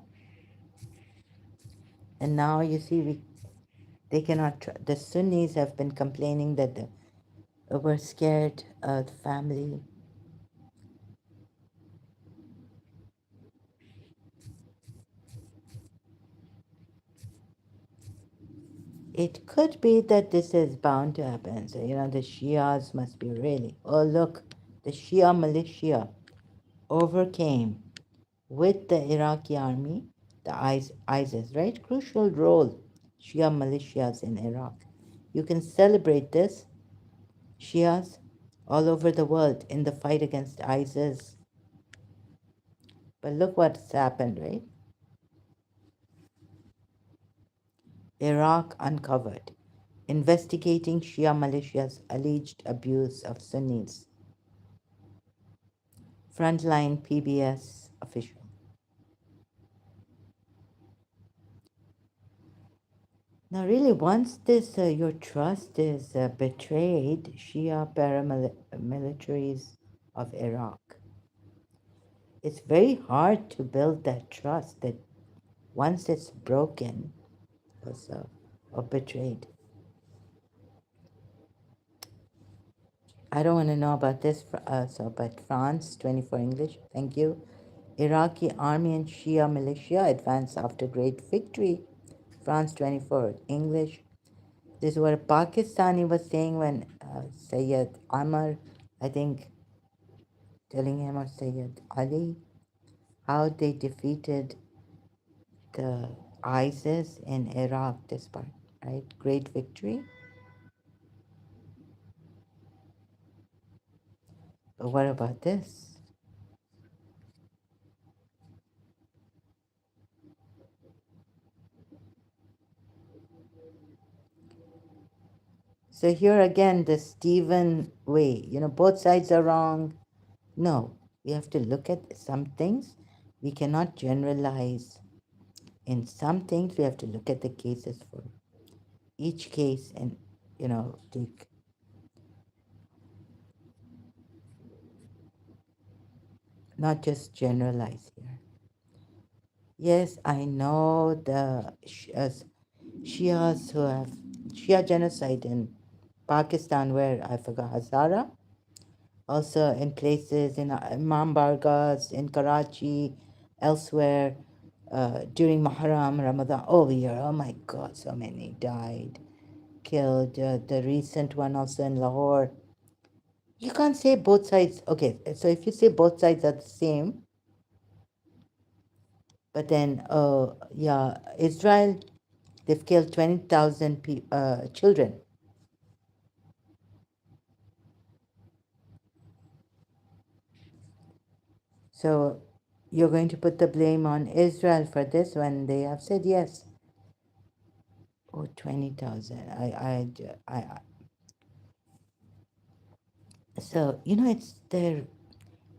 and now you see they cannot, the Sunnis have been complaining that we're scared of the family. It could be that this is bound to happen. So, the Shias must be really, oh, look, the Shia militia overcame with the Iraqi army, the ISIS, right? Crucial role, Shia militias in Iraq. You can celebrate this, Shias all over the world in the fight against ISIS. But look what's happened, right? Iraq uncovered, investigating Shia militias' alleged abuse of Sunnis. Frontline PBS official. Now, really, once this your trust is betrayed, Shia paramilitaries of Iraq, it's very hard to build that trust. That once it's broken, or betrayed. I don't want to know about this. But France, 24 English. Thank you. Iraqi army and Shia militia advance after great victory. France 24 English. This is what a Pakistani was saying when Sayyid Amr, I think, telling him, or Sayyid Ali, how they defeated the ISIS in Iraq this part, right? Great victory. But what about this? So here again, the Stephen way, both sides are wrong. No, we have to look at some things. We cannot generalize. In some things, we have to look at the cases for each case and, take, not just generalize here. Yes, I know the Shias who have Shia genocide in Pakistan, where I forgot Hazara, also in places in Imam Bargas, in Karachi, elsewhere, during Muharram, Ramadan, over here. Oh my God, so many died, killed. The recent one also in Lahore. You can't say both sides. Okay, so if you say both sides are the same, but then, yeah, Israel, they've killed 20,000 children. So you're going to put the blame on Israel for this when they have said yes. Oh, 20,000. So, it's their,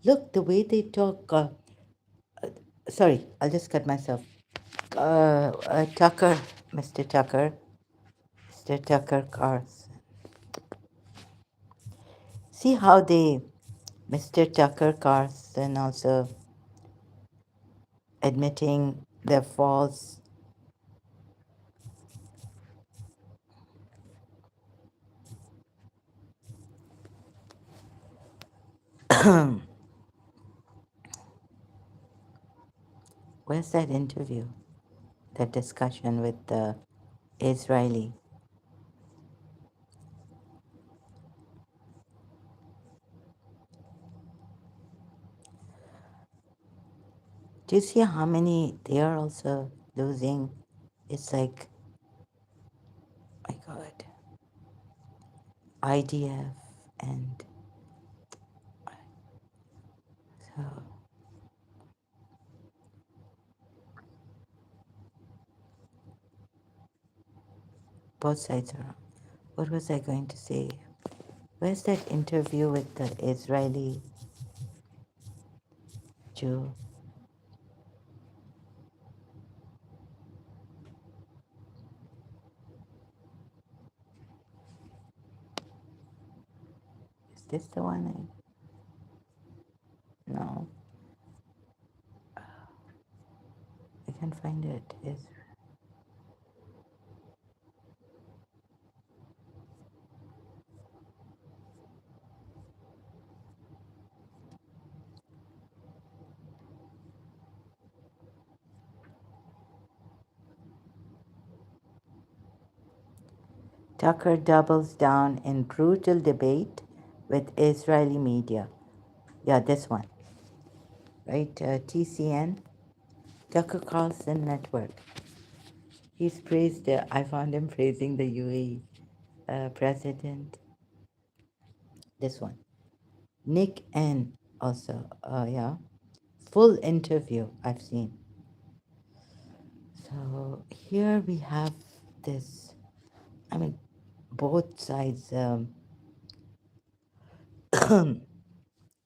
look, the way they talk. Sorry, I'll just cut myself. Tucker, Mr. Tucker, Mr. Tucker Carlson. See how they, Mr. Tucker Carlson also admitting their faults. Where's that interview? That discussion with the Israeli. Do you see how many they are also losing? It's like, my God, IDF, and so both sides are. What was I going to say? Where's that interview with the Israeli Jew? Is this the one? No, I can't find it. Is Tucker doubles down in brutal debate with Israeli media. Yeah, this one, right? TCN, Tucker Carlson Network. He's praised, I found him praising the UAE president. This one. Nick N. also, yeah. Full interview I've seen. So here we have this, I mean, both sides,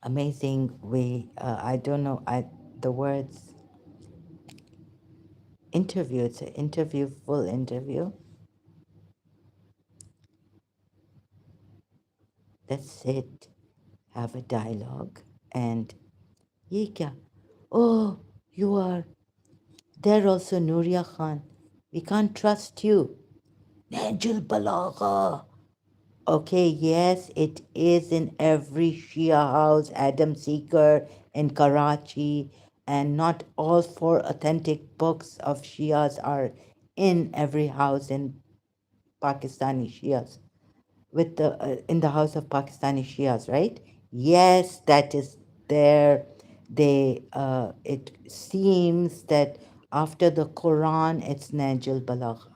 amazing way. I don't know, the words interview, it's an interview, full interview. Let's sit, have a dialogue, and ye kya? Oh, you are there also, Nuria Khan. We can't trust you. Najil Balagha. Okay, yes, it is in every Shia house, Adam Seeker in Karachi, and not all four authentic books of Shias are in every house in Pakistani Shias. with the in the house of Pakistani Shias, right? Yes, that is there. It seems that after the Quran, it's Najil Balagha,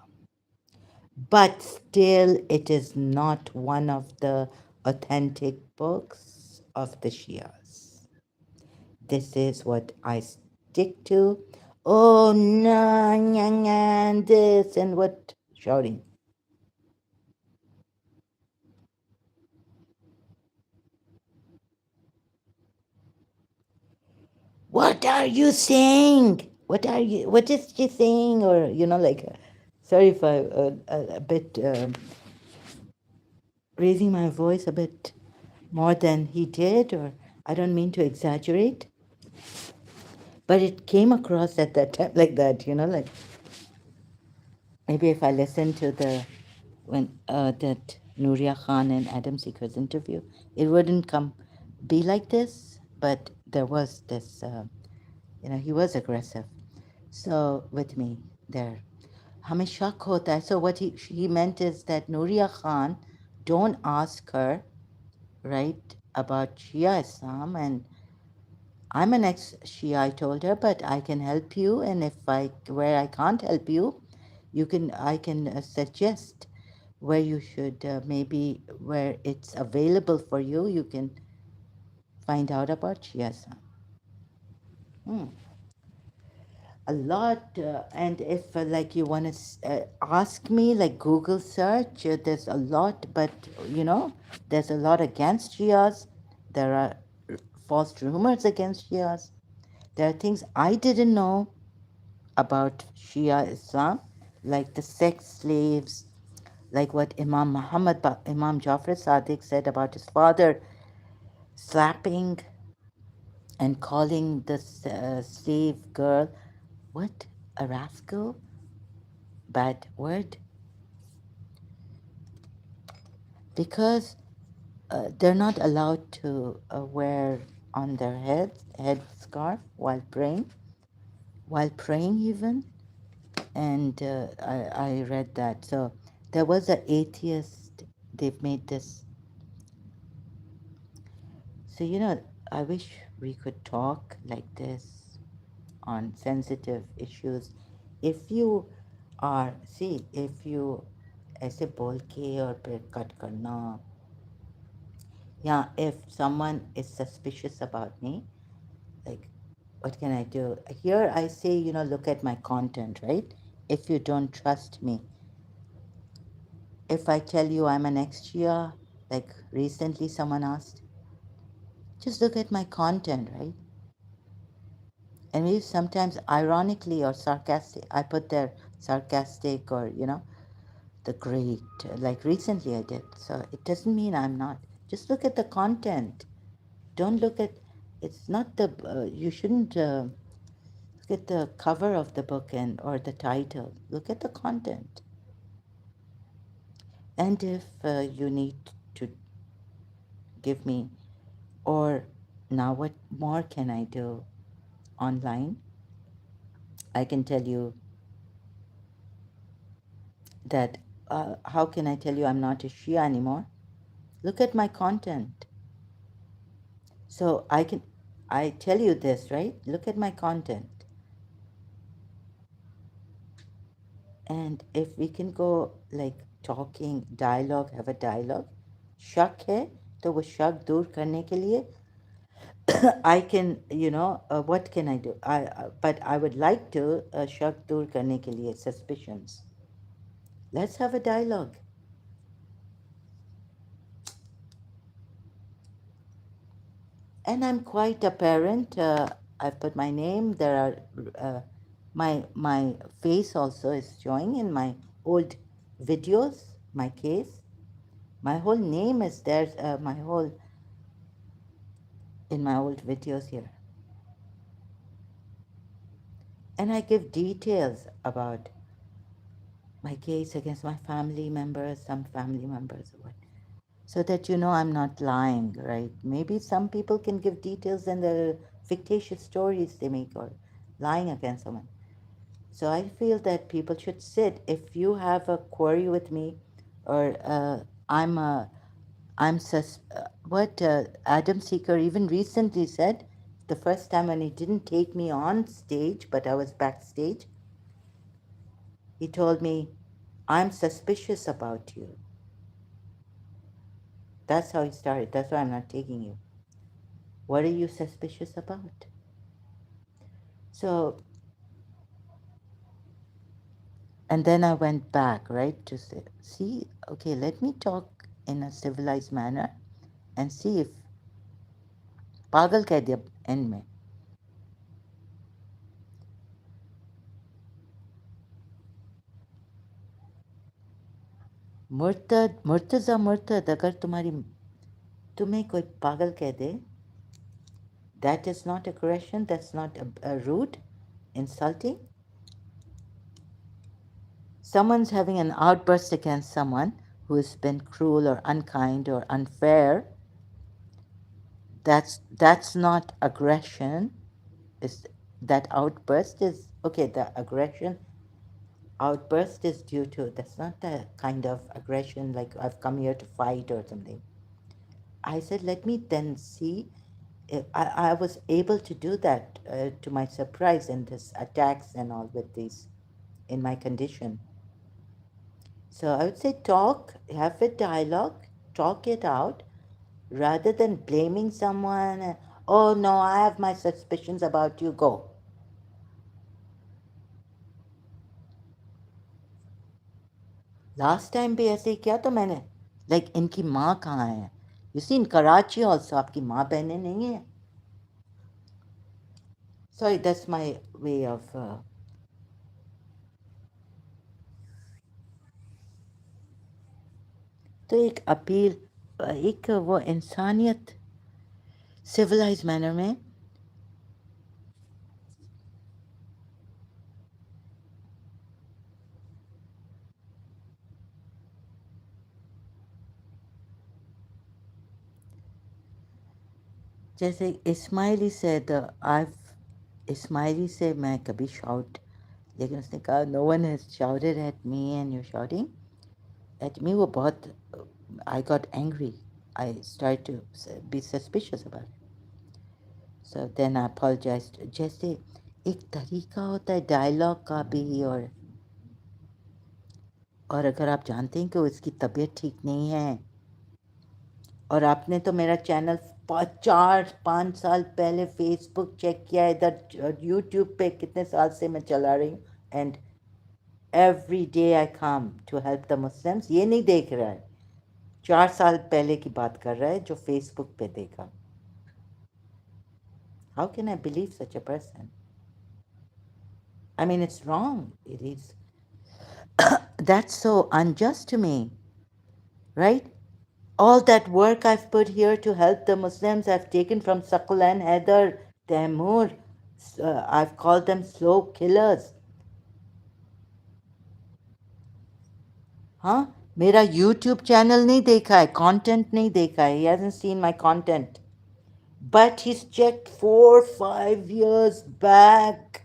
but still, it is not one of the authentic books of the Shias. This is what I stick to. Oh, no, and this and what shouting. What are you saying? What is she saying? Or, like, sorry if I, a bit, raising my voice a bit more than he did, or I don't mean to exaggerate, but it came across at that time like that, like maybe if I listened to when that Nuria Khan and Adam Seeker's interview, it wouldn't be like this, but there was this, he was aggressive. So with me there. हमें शक होता है. So what he meant is that Nuria Khan, don't ask her, right, about Shia Islam. And I'm an ex-Shia, I told her, but I can help you. And where I can't help you, I can suggest where you should, maybe where it's available for you, you can find out about Shia Islam. Hmm. A lot, and if like you want to ask me, like Google search, there's a lot, but there's a lot against Shias. There are false rumors against Shias. There are things I didn't know about Shia Islam, like the sex slaves, like what Imam Jafar Sadiq said about his father slapping and calling the slave girl, what, a rascal, bad word, because they're not allowed to wear on their head scarf while praying even. And I read that. So there was an atheist. They've made this. So I wish we could talk like this on sensitive issues. If you if you ऐसे बोल के और फिर cut करना. Yeah, if someone is suspicious about me, like, what can I do? Here I say, look at my content, right? If you don't trust me, if I tell you I'm an ex-Shia, like recently someone asked, just look at my content, right? And maybe sometimes ironically or sarcastic, I put there sarcastic or, the great, like recently I did. So it doesn't mean I'm not. Just look at the content. Don't look at, it's not you shouldn't look at the cover of the book or the title. Look at the content. And if you need to give me, or now what more can I do online? I can tell you that, how can I tell you I'm not a Shia anymore? Look at my content. So I tell you this, right? Look at my content. And if we can go like talking, dialogue, have a dialogue, शक है तो वो शक दूर करने के लिए I can, what can I do? But I would like to शक दूर करने के लिए suspicions. Let's have a dialogue. And I'm quite apparent. I put my name. There are my face also is showing in my old videos. My case, my whole name is there. My whole in my old videos here, and I give details about my case against my family members, some family members, or what, so that I'm not lying, right? Maybe some people can give details and the fictitious stories they make or lying against someone. So I feel that people should sit. If you have a query with me, or I'm a, what Adam Seeker even recently said, the first time when he didn't take me on stage, but I was backstage, he told me, I'm suspicious about you. That's how he started. That's why I'm not taking you. What are you suspicious about? So, and then I went back, right, to say, see, okay, let me talk in a civilized manner and see if पागल कह दिया and में मुर्तद मुर्तज़ा मुर्तद अगर तुम्हें कोई पागल कह दे that is not aggression, that's not rude, insulting. Someone's having an outburst against someone who has been cruel or unkind or unfair. That's not aggression. Is that outburst is okay? The aggression outburst is due to, that's not the kind of aggression like I've come here to fight or something. I said, let me then see. I was able to do that to my surprise in this attacks and all with these in my condition. So I would say talk, have a dialogue, talk it out rather than blaming someone. Oh no, I have my suspicions about you, go. Last time भी ऐसे ही किया तो मैंने like इनकी माँ कहाँ है you see in Karachi also आपकी माँ बहनें नहीं हैं sorry that's my way of तो एक अपील एक वो इंसानियत सिविलाइज मैनर में जैसे इस्माइली से इस्माइली से मैं कभी शाउट लेकिन उसने कहा no one has shouted at me and you shouting at me वो बहुत I got angry I start to be suspicious about so then I apologized जैसे एक तरीका होता है डायलॉग का भी और अगर आप जानते हैं कि उसकी तबीयत ठीक नहीं है और आपने तो मेरा चैनल 4-5 साल पहले फेसबुक चेक किया इधर यूट्यूब पे कितने साल से मैं चला रही हूँ and every day I come to help the Muslims ये नहीं देख रहा है 4 साल पहले की बात कर रहा है जो फेसबुक पे देखा how can I believe such a person I mean it's wrong it is that's so unjust to me right all that work I've put here to help the Muslims, I've taken from Sakulan, Heather, Taimur. I've called them slow killers. हाँ मेरा YouTube channel नहीं देखा है content नहीं देखा है he hasn't seen my content but he's checked 4-5 years back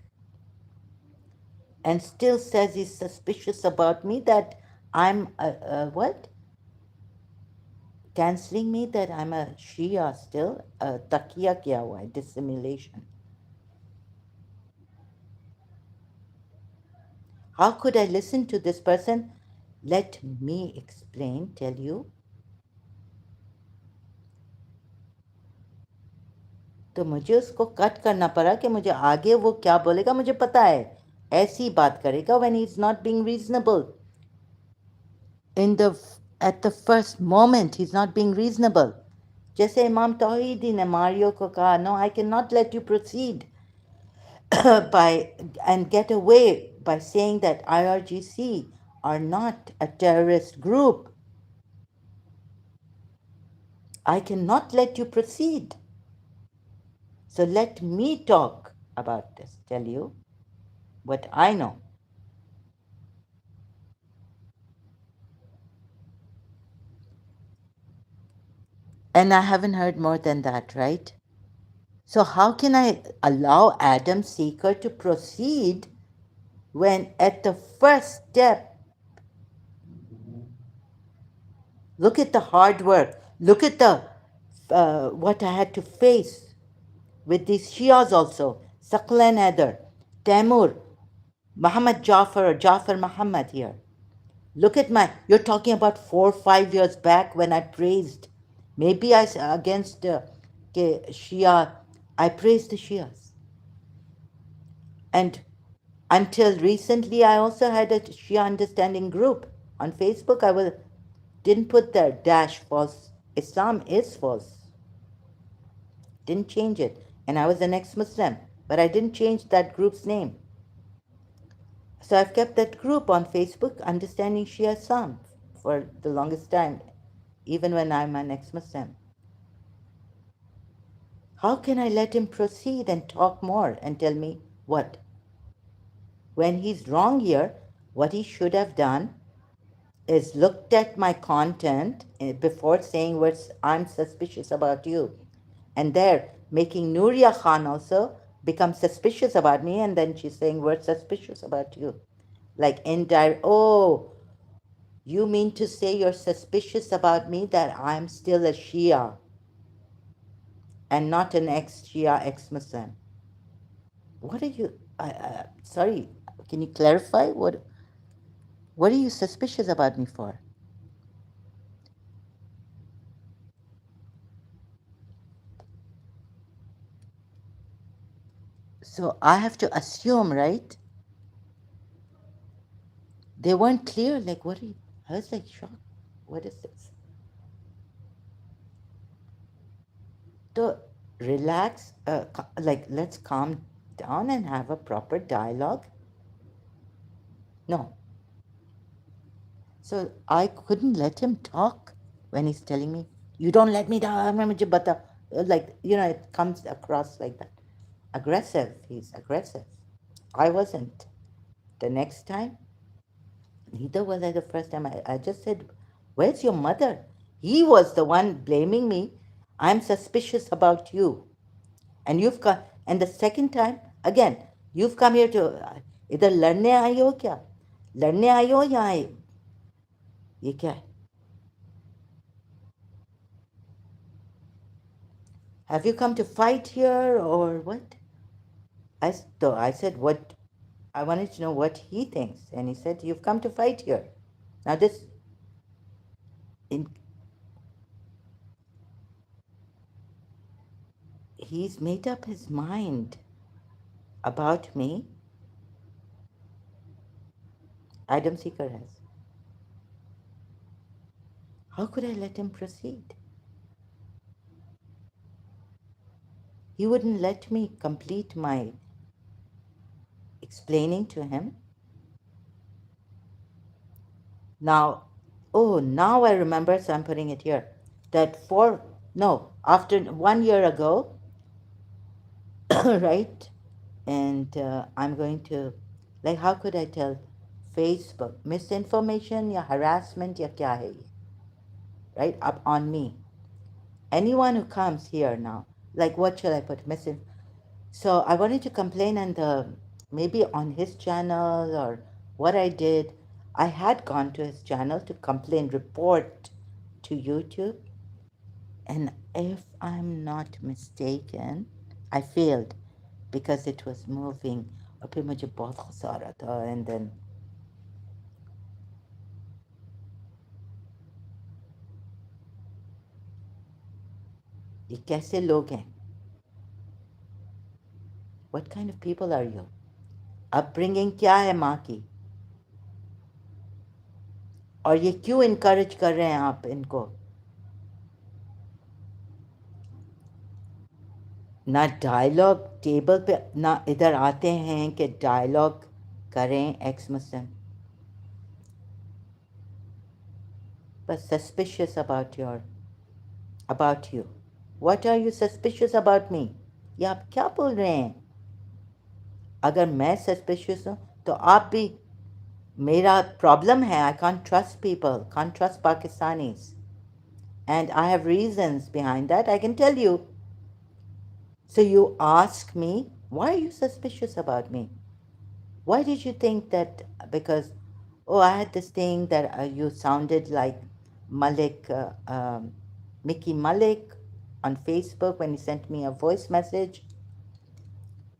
and still says he's suspicious about me that I'm what cancelling me that I'm a Shia still takiya किया हुआ है dissimulation. How could I listen to this person? Let me explain, tell you. तो मुझे उसको cut करना पड़ा कि मुझे आगे वो क्या बोलेगा मुझे पता है ऐसी बात करेगा when he's not being reasonable in the at the first moment he's not being reasonable जैसे इमाम तौहीदी ने मारियो को कहा no I cannot let you proceed by and get away by saying that IRGC are not a terrorist group I cannot let you proceed. So let me talk about this, tell you what I know. And I haven't heard more than that, right? So how can I allow Adam Seeker to proceed when at the first step, Look at the hard work. Look at the what I had to face with these Shias also. Saqlan Haider, Taimur, Muhammad Jafar or Jafar Muhammad here. Look at my, you're talking about 4 or 5 years back when I praised. Maybe against Shia, I praised the Shias. And until recently, I also had a Shia understanding group on Facebook. Didn't put the dash false. Islam is false. Didn't change it. And I was an ex-Muslim, but I didn't change that group's name. So I've kept that group on Facebook, Understanding Shia Islam, for the longest time, even when I'm an ex-Muslim. How can I let him proceed and talk more and tell me what? When he's wrong here, what he should have done is looked at my content before saying words, I'm suspicious about you. And there, making Nuria Khan also become suspicious about me, and then she's saying we're suspicious about you. Like indirect, oh, you mean to say you're suspicious about me that I'm still a Shia and not an ex-Shia, ex-Muslim? What are you, sorry, can you clarify? What are you suspicious about me for? So I have to assume, right? They weren't clear. Like, what are you? I was like shocked. What is this? So relax, like, let's calm down and have a proper dialogue. No. So I couldn't let him talk when he's telling me, you don't let me down, like, it comes across like that. Aggressive. He's aggressive. I wasn't. The next time, neither was I the first time. I just said, where's your mother? He was the one blaming me. I'm suspicious about you. And you've come, and the second time, again, you've come here to, इधर लड़ने आई हो क्या? लड़ने आई हो या ये क्या है? Have you come to fight here or what? I said, what? I wanted to know what he thinks. And he said, you've come to fight here. Now this, in, he's made up his mind about me. Adam Seeker has. How could I let him proceed? He wouldn't let me complete my explaining to him. Now, oh, now I remember, so I'm putting it here. That after 1 year ago, right? And I'm going to, like, how could I tell Facebook misinformation, ya harassment, ya kya hai, right? Up on me. Anyone who comes here now, like, what should I put? So I wanted to complain on maybe on his channel or what I did. I had gone to his channel to complain, report to YouTube. And if I'm not mistaken, I failed because it was moving. और फिर मुझे बहुत गुस्सा आ रहा था. And then ये कैसे लोग हैं? What kind of people are you? Upbringing क्या है माँ की? और ये क्यों encourage कर रहे हैं आप इनको? ना डायलॉग टेबल पे, ना इधर आते हैं कि डायलॉग करें x Muslim. But suspicious about you. What are you suspicious about me? ये आप क्या बोल रहे हैं? अगर मैं suspicious हूँ तो आप भी, मेरा प्रॉब्लम है. I can't trust people, can't trust Pakistanis, and I have reasons behind that. I can tell you. So you ask me, why are you suspicious about me? Why did you think that because, oh, I had this thing that you sounded like Malik, Mickey Malik on Facebook when he sent me a voice message,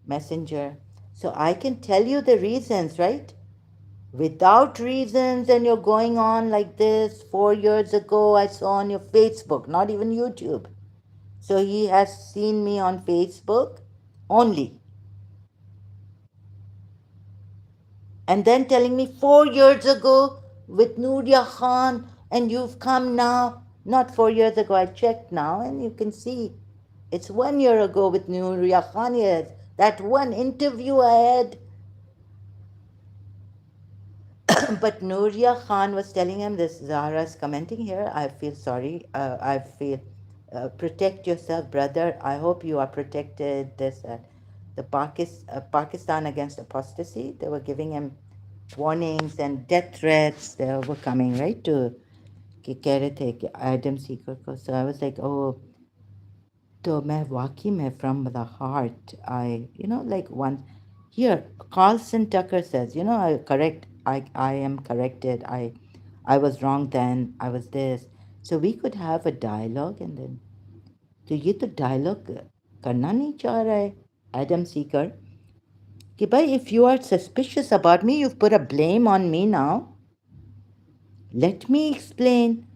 messenger. So I can tell you the reasons, right? Without reasons, and you're going on like this. 4 years ago, I saw on your Facebook, not even YouTube. So he has seen me on Facebook only. And then telling me 4 years ago with Nuria Khan, and you've come now. Not 4 years ago, I checked now, and you can see it's 1 year ago with Nuria Khan. Yes, that one interview I had. But Nuria Khan was telling him this. Zahra's commenting here. I feel sorry. I feel protect yourself, brother. I hope you are protected. This the Pakistan against apostasy. They were giving him warnings and death threats. They were coming right to कि कह रहे थे कि Adam Seeker को. So I was like, oh, तो मैं वाकई में from the heart, like one here, Carlson Tucker says, I am corrected. I was wrong then. I was this. So we could have a dialogue and then. तो ये तो dialogue करना नहीं चाह रहा है Adam Seeker कि भाई, if you are suspicious about me, you've put a blame on me now. Let me explain.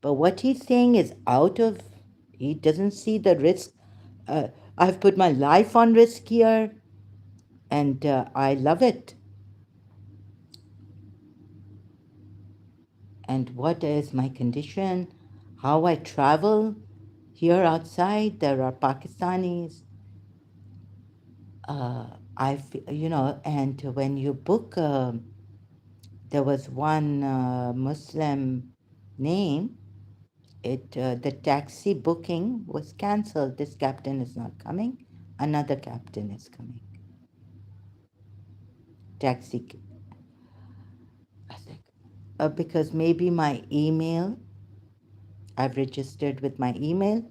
But what he's saying is he doesn't see the risk. Uh, I've put my life on risk here, and I love it. And what is my condition? How I travel here outside? There are Pakistanis. Uh, and when you book, there was one Muslim name. The taxi booking was cancelled. This captain is not coming. Another captain is coming. Taxi. I think because maybe my email. I've registered with my email.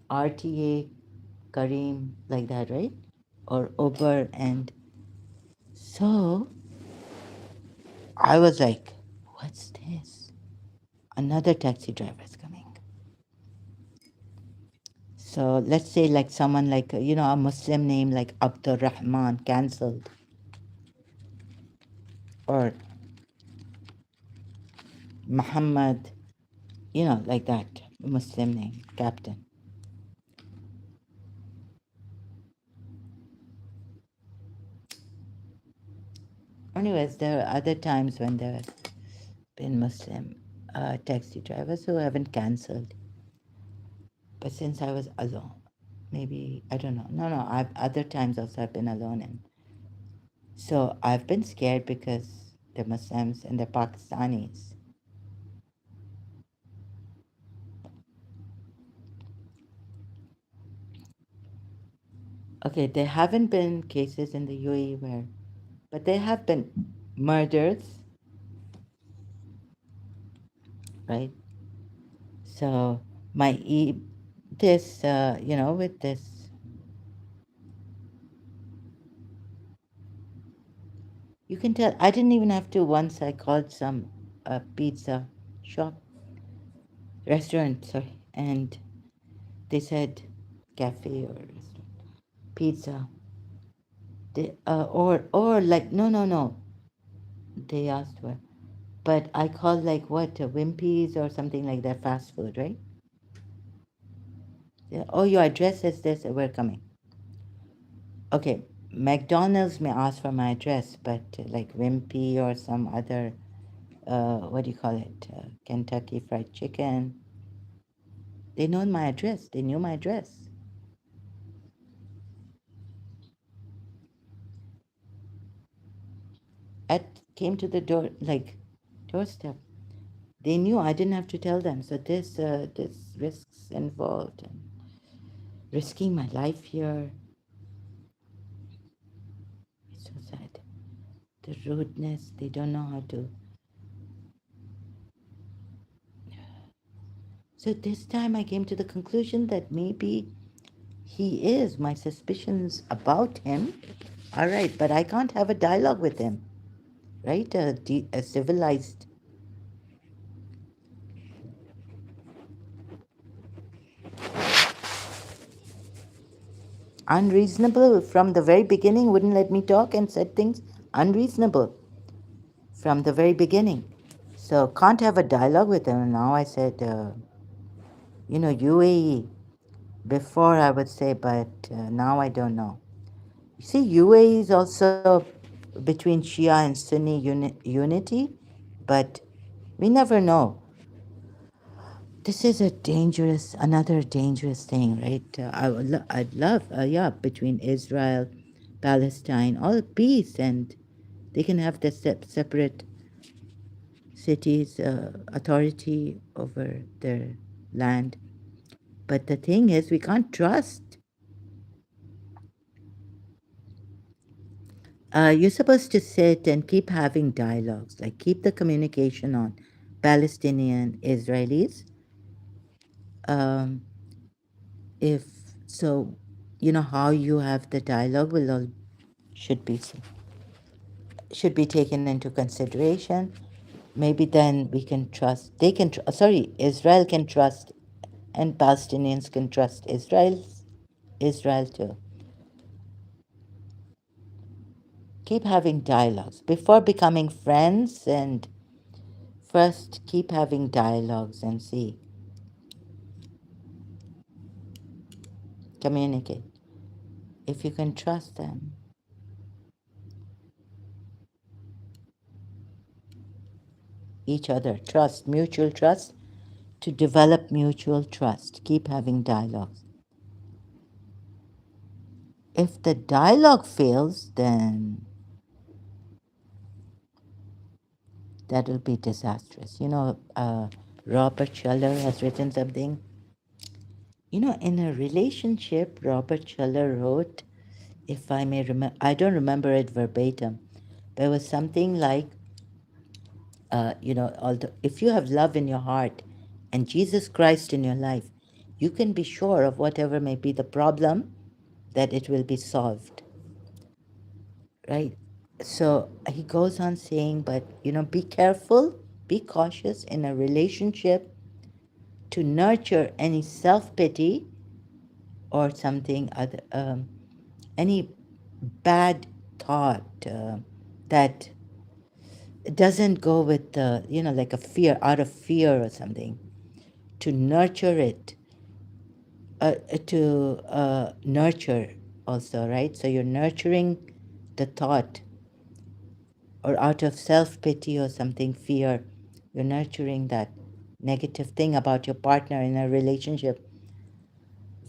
RTA Kareem, like that, right? Or Uber, and so I was like, "What's this?" Another taxi driver is coming. So let's say like someone like a Muslim name like Abdur Rahman cancelled, or Muhammad, like that Muslim name captain. Anyways, there are other times when there have been Muslim taxi drivers who haven't cancelled, but since I was alone, maybe I don't know. No, I've other times also I've been alone, and so I've been scared because the Muslims and the Pakistanis. Okay, there haven't been cases in the UAE where, but there have been murders, right? So my this with this, you can tell I didn't even have to. Once I called some pizza shop restaurant, sorry, and they said cafe or restaurant, pizza. Or like no, they asked where, but I called like what Wimpy's or something like that, fast food, right? Yeah, oh, your address is this. We're coming. Okay, McDonald's may ask for my address, but like Wimpy or some other, what do you call it? Kentucky Fried Chicken. They know my address. They knew my address. At came to the door, like doorstep. They knew I didn't have to tell them. So this risks involved and risking my life here. It's so sad. The rudeness. They don't know how to. So this time I came to the conclusion that maybe he is. My suspicions about him. All right, but I can't have a dialogue with him, right? A civilized Unreasonable from the very beginning, wouldn't let me talk and said things unreasonable from the very beginning. So can't have a dialogue with him. And now I said, UAE. Before I would say, but now I don't know. You see, UAE is also between Shia and Sunni unity, but we never know. This is another dangerous thing, right? I'd love, yeah, between Israel, Palestine, all peace, and they can have the separate cities, authority over their land. But the thing is, we can't trust. You're supposed to sit and keep having dialogues, like keep the communication on Palestinian Israelis. Um, if so, how you have the dialogue will all should be should be taken into consideration. Maybe then we can trust. They can. Sorry, Israel can trust, and Palestinians can trust Israel too. Keep having dialogues before becoming friends, and first keep having dialogues and see. Communicate. If you can trust them, each other, trust, mutual trust, to develop mutual trust. Keep having dialogues. If the dialogue fails, then that will be disastrous. Robert Schuller has written something. In a relationship, Robert Schuller wrote, if I may remember, I don't remember it verbatim, there was something like, if you have love in your heart and Jesus Christ in your life, you can be sure of whatever may be the problem, that it will be solved, right? So he goes on saying, but be careful, be cautious in a relationship to nurture any self-pity or something other, any bad thought that doesn't go with the, like a fear, out of fear or something, to nurture it, to nurture also, right? So you're nurturing the thought, or out of self pity or something, fear, you're nurturing that negative thing about your partner in a relationship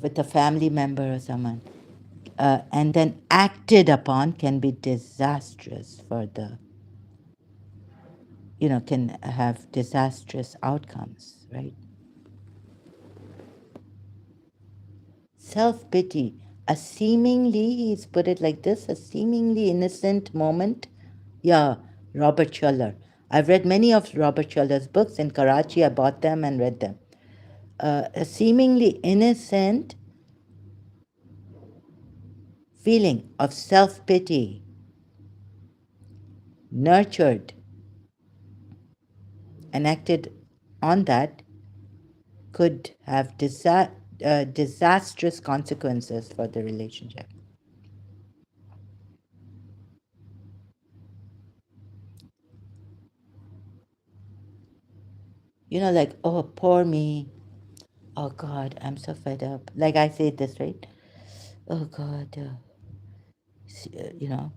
with a family member or someone, and then acted upon, can be disastrous for the, can have disastrous outcomes, right? Self pity, a seemingly, he's put it like this, a seemingly innocent moment. Yeah, Robert Schuller. I've read many of Robert Schuller's books. In Karachi, I bought them and read them. A seemingly innocent feeling of self pity, nurtured and acted on that, could have disastrous consequences for the relationship. Like, oh, poor me. Oh God, I'm so fed up. Like I say this, right? Oh God, you know,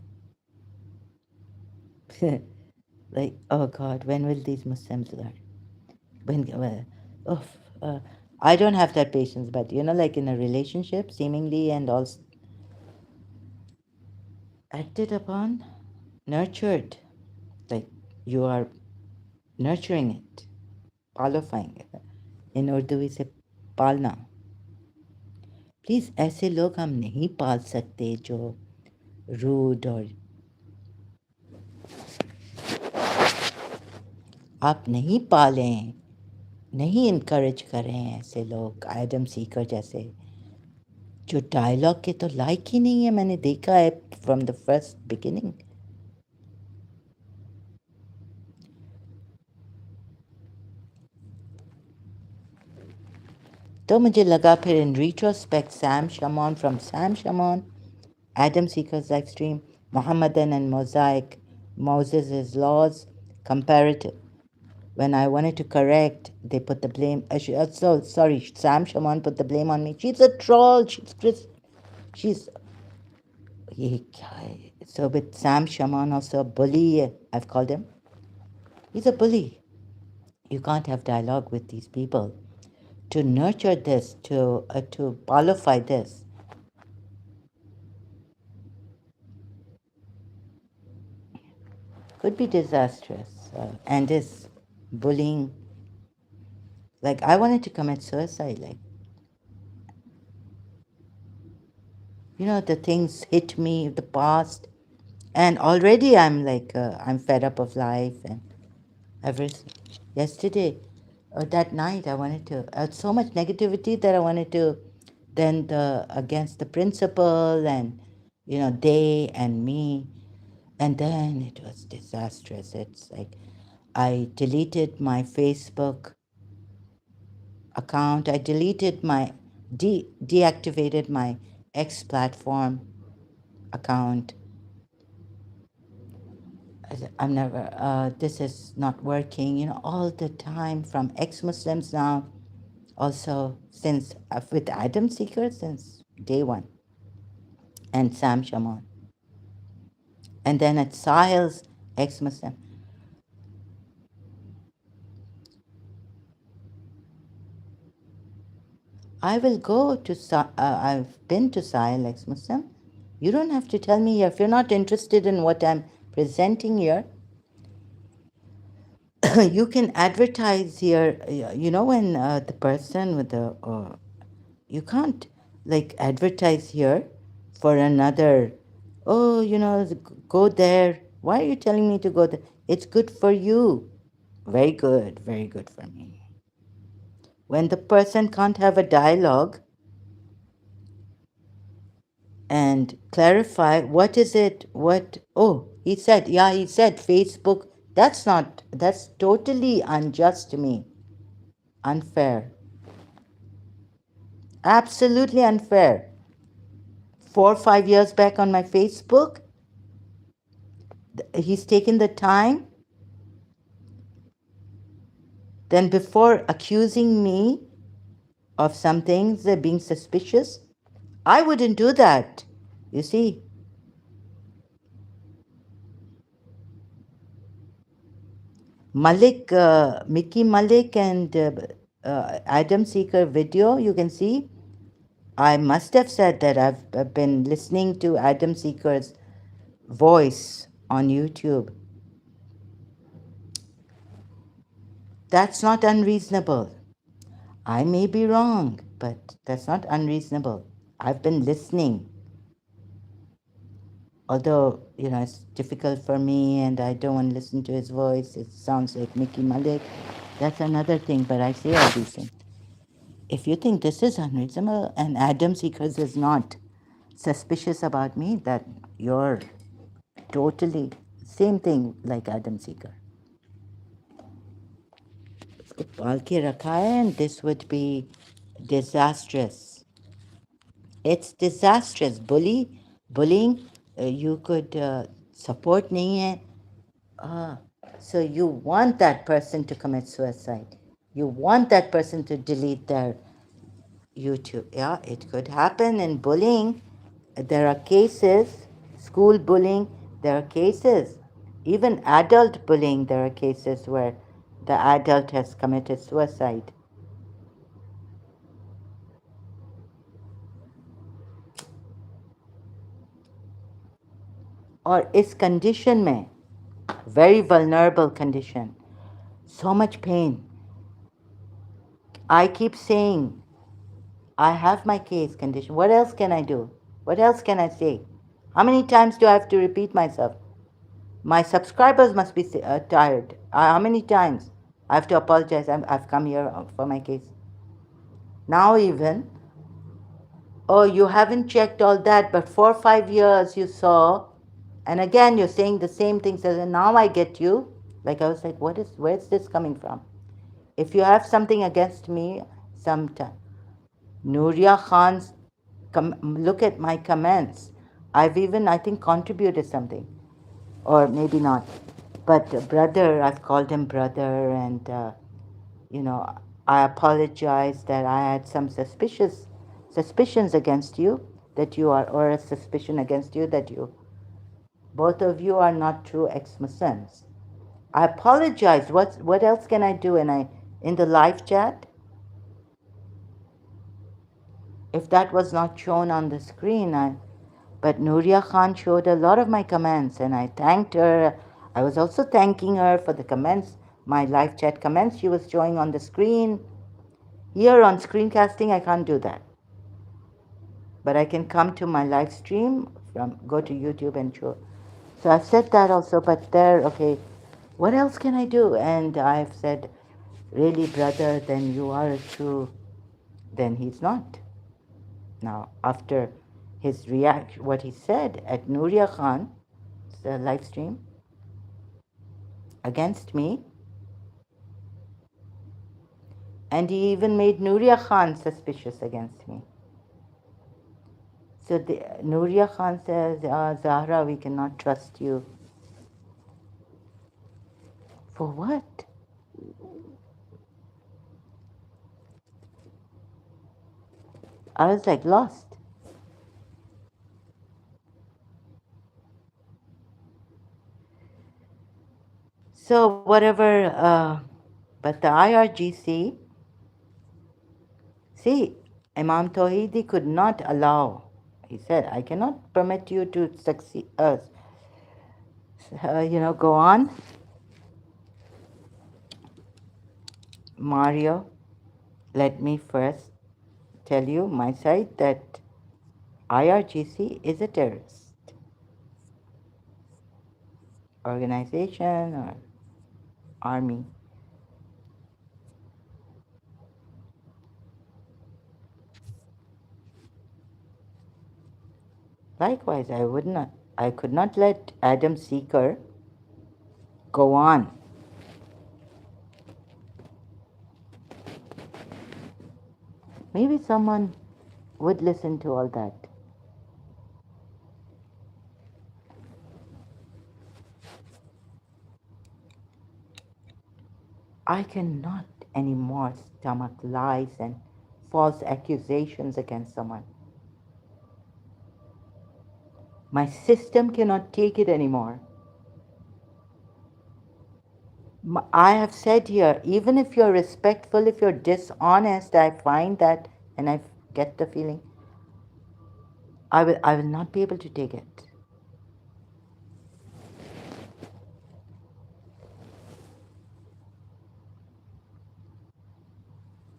like, oh God, when will these Muslims learn? Oh, uh, I don't have that patience, but like in a relationship, seemingly and also acted upon, nurtured, like you are nurturing it, qualifying it. In Urdu we say पालना. Please ऐसे लोग हम नहीं पाल सकते जो rude, और आप नहीं पालें, नहीं इनकरेज करें ऐसे लोग एडम सीकर जैसे, जो डायलॉग के तो लायक ही नहीं है. मैंने देखा है फ्रॉम द फर्स्ट बिगिनिंग. तो मुझे लगा फिर in retrospect, Sam Shamoun from Sam Shamoun, Adam Seeker's live stream, Mohammedan and Mosaic, Moses' laws, comparative. When I wanted to correct, they put the blame. So sorry, Sam Shamoun put the blame on me. She's a troll. She's he, so with Sam Shamoun also a bully. I've called him. He's a bully. You can't have dialogue with these people. To nurture this, to qualify this, could be disastrous. And this bullying, like I wanted to commit suicide. Like, the things hit me, the past, and already I'm like, I'm fed up of life. And ever yesterday, or that night, I wanted to, so much negativity that I wanted to, then against the principal and, they and me. And then it was disastrous. It's like I deleted my Facebook account. I deleted my, deactivated my X platform account. I'm never, this is not working, all the time from ex-Muslims now. Also, since, with Adam Seeker, since day one, and Sam Shamoun. And then at Sahil's ex-Muslim. I will go to, I've been to Sahil ex-Muslim. You don't have to tell me if you're not interested in what I'm presenting here. You can advertise here, when the person with the, you can't like advertise here for another, oh, go there. Why are you telling me to go there? It's good for you. Very good for me. When the person can't have a dialogue and clarify what is it, he said, Facebook. That's totally unjust to me. Unfair. Absolutely unfair. 4 or 5 years back on my Facebook, he's taken the time. Then before accusing me of some things, being suspicious, I wouldn't do that. You see, Mickey Malik and Adam Seeker video, you can see, I must have said that I've been listening to Adam Seeker's voice on YouTube. That's not unreasonable. I may be wrong, but that's not unreasonable. I've been listening. Although, it's difficult for me and I don't want to listen to his voice. It sounds like Mickey Malik. That's another thing, but I say all these things. If you think this is unreasonable and Adam Seekers is not suspicious about me, that you're totally same thing like Adam Seeker. इसको पाल के रखा है, and this would be disastrous. It's disastrous. Bullying, you could support नहीं है. So you want that person to commit suicide. You want that person to delete their YouTube. Yeah, it could happen in bullying. There are cases, school bullying, there are cases. Even adult bullying, there are cases where the adult has committed suicide. Or is condition में, very vulnerable condition, so much pain. I keep saying, I have my case condition. What else can I do? What else can I say? How many times do I have to repeat myself? My subscribers must be tired. How many times I have to apologize? I've come here for my case. Now even, oh, you haven't checked all that, but 4 or 5 years you saw, and again you're saying the same things, and now I get you. Like I was like, where's this coming from? If you have something against me, sometime, Nuria Khan's, look at my comments. I've even, I think, contributed something, or maybe not. But brother, I've called him brother, and you know, I apologize that I had some suspicions against you, that you are, or a suspicion against you that you, both of you are not true ex-Muslims. I apologize. What else can I do? And I, in the live chat, if that was not shown on the screen, but Nuria Khan showed a lot of my comments, and I thanked her. I was also thanking her for the comments, my live chat comments she was showing on the screen. Here on screencasting, I can't do that. But I can come to my live stream, go to YouTube and show. So I've said that also, but there, okay, what else can I do? And I've said, really, brother, then you are a true, then he's not. Now, after his reaction, what he said at Nuria Khan's live stream against me, and he even made Nuria Khan suspicious against me. So Nuria Khan says, Zahra, we cannot trust you. For what? I was like lost. So whatever, but the IRGC, see, Imam Tawhidi could not allow. He said, I cannot permit you to succeed, go on. Mario, let me first tell you my side that IRGC is a terrorist organization or army. Likewise, I could not let Adam Seeker go on. Maybe someone would listen to all that. I cannot anymore stomach lies and false accusations against someone. My system cannot take it anymore. I have said here, even if you're respectful, if you're dishonest, I find that, and I get the feeling, I will not be able to take it.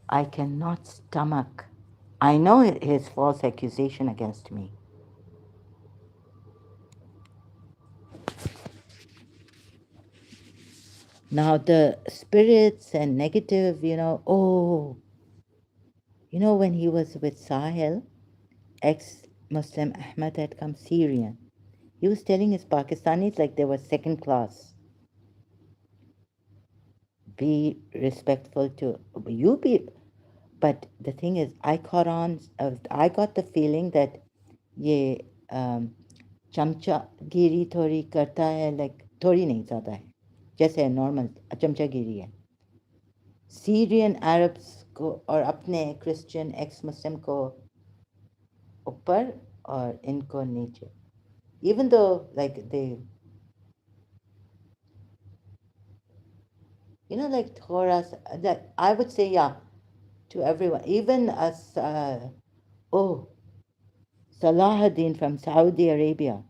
I cannot stomach. I know his false accusation against me. Now the spirits and negative, when he was with Sahil, ex-Muslim Ahmed had come Syrian. He was telling his Pakistanis like they were second class. Be respectful to you. But the thing is, I caught on. I got the feeling that ये चमचागिरी थोड़ी करता है, like थोड़ी नहीं ज़्यादा है, जैसे normal चमचागिरी है सीरियन अरब्स को और अपने क्रिश्चियन एक्स मुस्लिम को ऊपर और इनको नीचे, even though like they, like थोड़ा that I would say, yeah, to everyone, even as oh, Salahuddin from Saudi Arabia.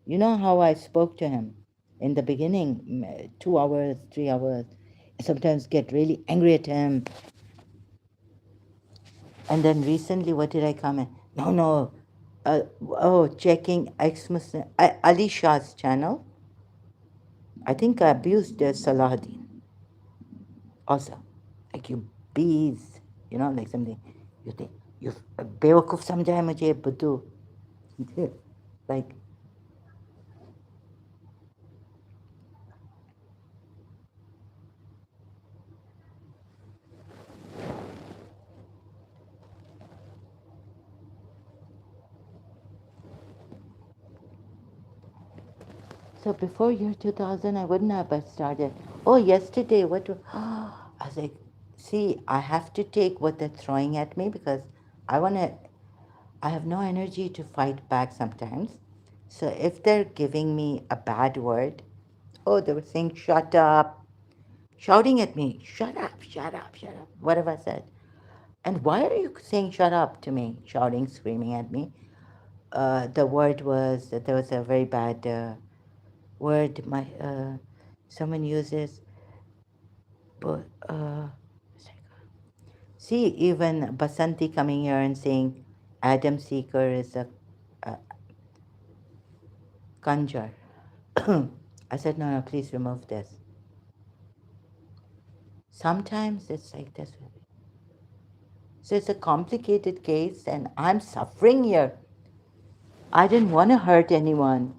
You know how I spoke to him in the beginning, 2 hours, 3 hours, sometimes get really angry at him. And then recently, what did I comment? No, no. Checking ex-Muslim, Ali Shah's channel. I think I abused Salahuddin also. Like you bees, like something. You think, you बेवकूफ़ समझा है मुझे बुद्धू. Like, So before year 2000, I wouldn't have started. Oh, yesterday, what? I was like, see, I have to take what they're throwing at me because I want to, I have no energy to fight back sometimes. So if they're giving me a bad word, oh, they were saying, shut up, shouting at me, shut up, shut up, shut up, whatever I said. And why are you saying shut up to me, shouting, screaming at me? The word was, there was a very bad word someone uses, but see, even Basanti coming here and saying Adam Seeker is a conjure. I said, no, no, please remove this. Sometimes it's like this. So it's a complicated case, and I'm suffering here. I didn't want to hurt anyone.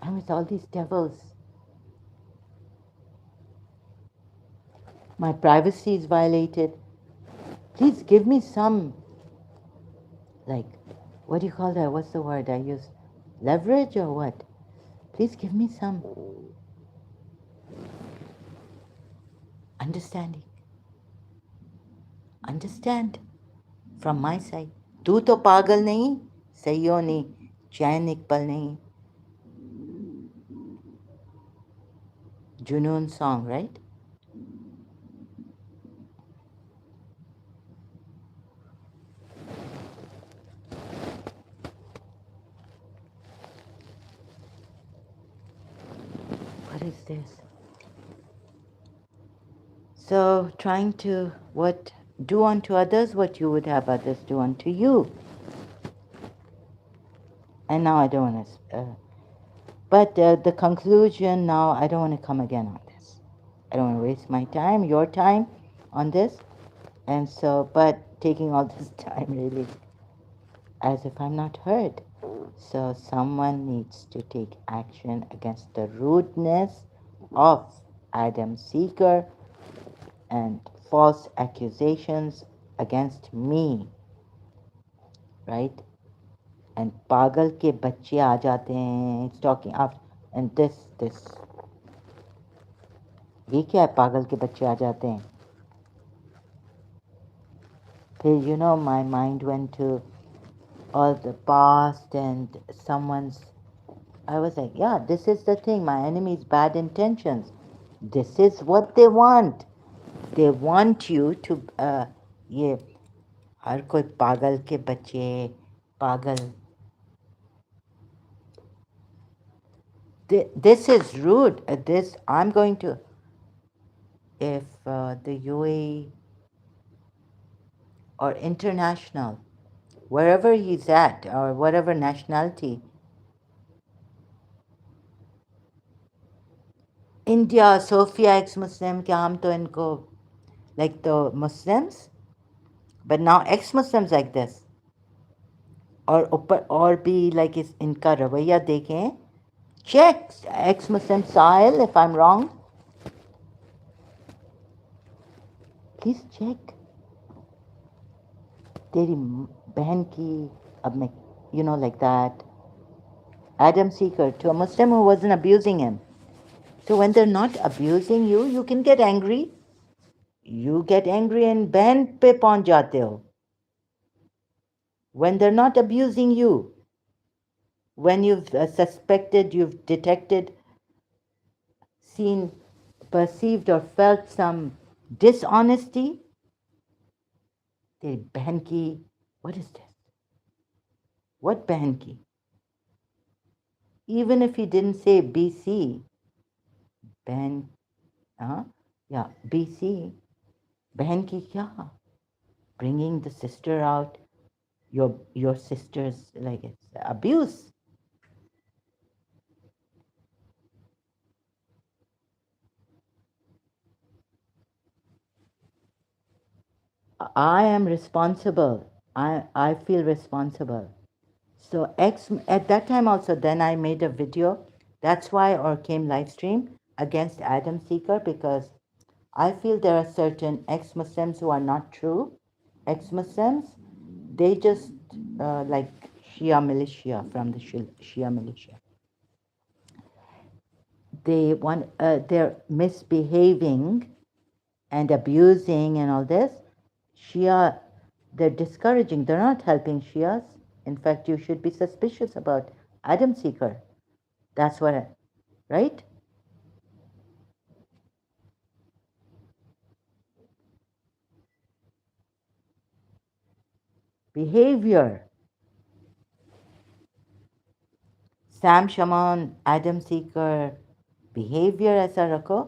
I'm with all these devils. My privacy is violated. Please give me some, like, what do you call that? What's the word I use? Leverage or what? Please give me some understanding. Understand from my side. तू तो पागल नहीं, सही नहीं, चैन एक पल नहीं. Junoon song, right? What is this? So trying to what do unto others what you would have others do unto you. And now I don't want to. But the conclusion now, I don't want to come again on this. I don't want to waste my time, your time, on this. And so, but taking all this time really as if I'm not heard. So someone needs to take action against the rudeness of Adam Seeker and false accusations against me, right? And पागल के बच्चे आ जाते हैं, it's talking after, and this, ये क्या है पागल के बच्चे आ जाते हैं? फिर you know my mind went to all the past and someone's, I was like, yeah, this is the thing, my enemy's bad intentions. This is what they want. They want you to ये हर कोई पागल के बच्चे पागल. This is rude. This I'm going to, if the UAE or international, wherever he's at or whatever nationality, India, Sophia ex-Muslim, क्या हम तो इनको like the Muslims, but now ex-Muslims like this. और ऊपर और भी like इस इनका रवैया देखें. Check ex-Muslim Sahil, if I'm wrong. Please check. तेरी बहन की अब मैं, you know, like that. Adam Seeker to a Muslim who wasn't abusing him. So when they're not abusing you, you can get angry. You get angry and बहन पे पहुंच जाते हो. When they're not abusing you, when you've suspected, you've detected, seen, perceived or felt some dishonesty, तेरी बहन की, what is this? What बहन की? Even if he didn't say BC, बहन, yeah, BC, बहन की क्या? Bringing the sister out, your sister's, like, it's abuse. I am responsible. I feel responsible. So at that time also, then I made a video. That's why or came live stream against Adam Seeker, because I feel there are certain ex-Muslims who are not true ex-Muslims. They just like Shia militia, from the Shia militia. They're misbehaving and abusing and all this. Shia, they're discouraging. They're not helping Shias. In fact, you should be suspicious about Adam Seeker. That's what, right? Behavior. Sam शमॉन Adam सीकर behaviour ऐसा रखो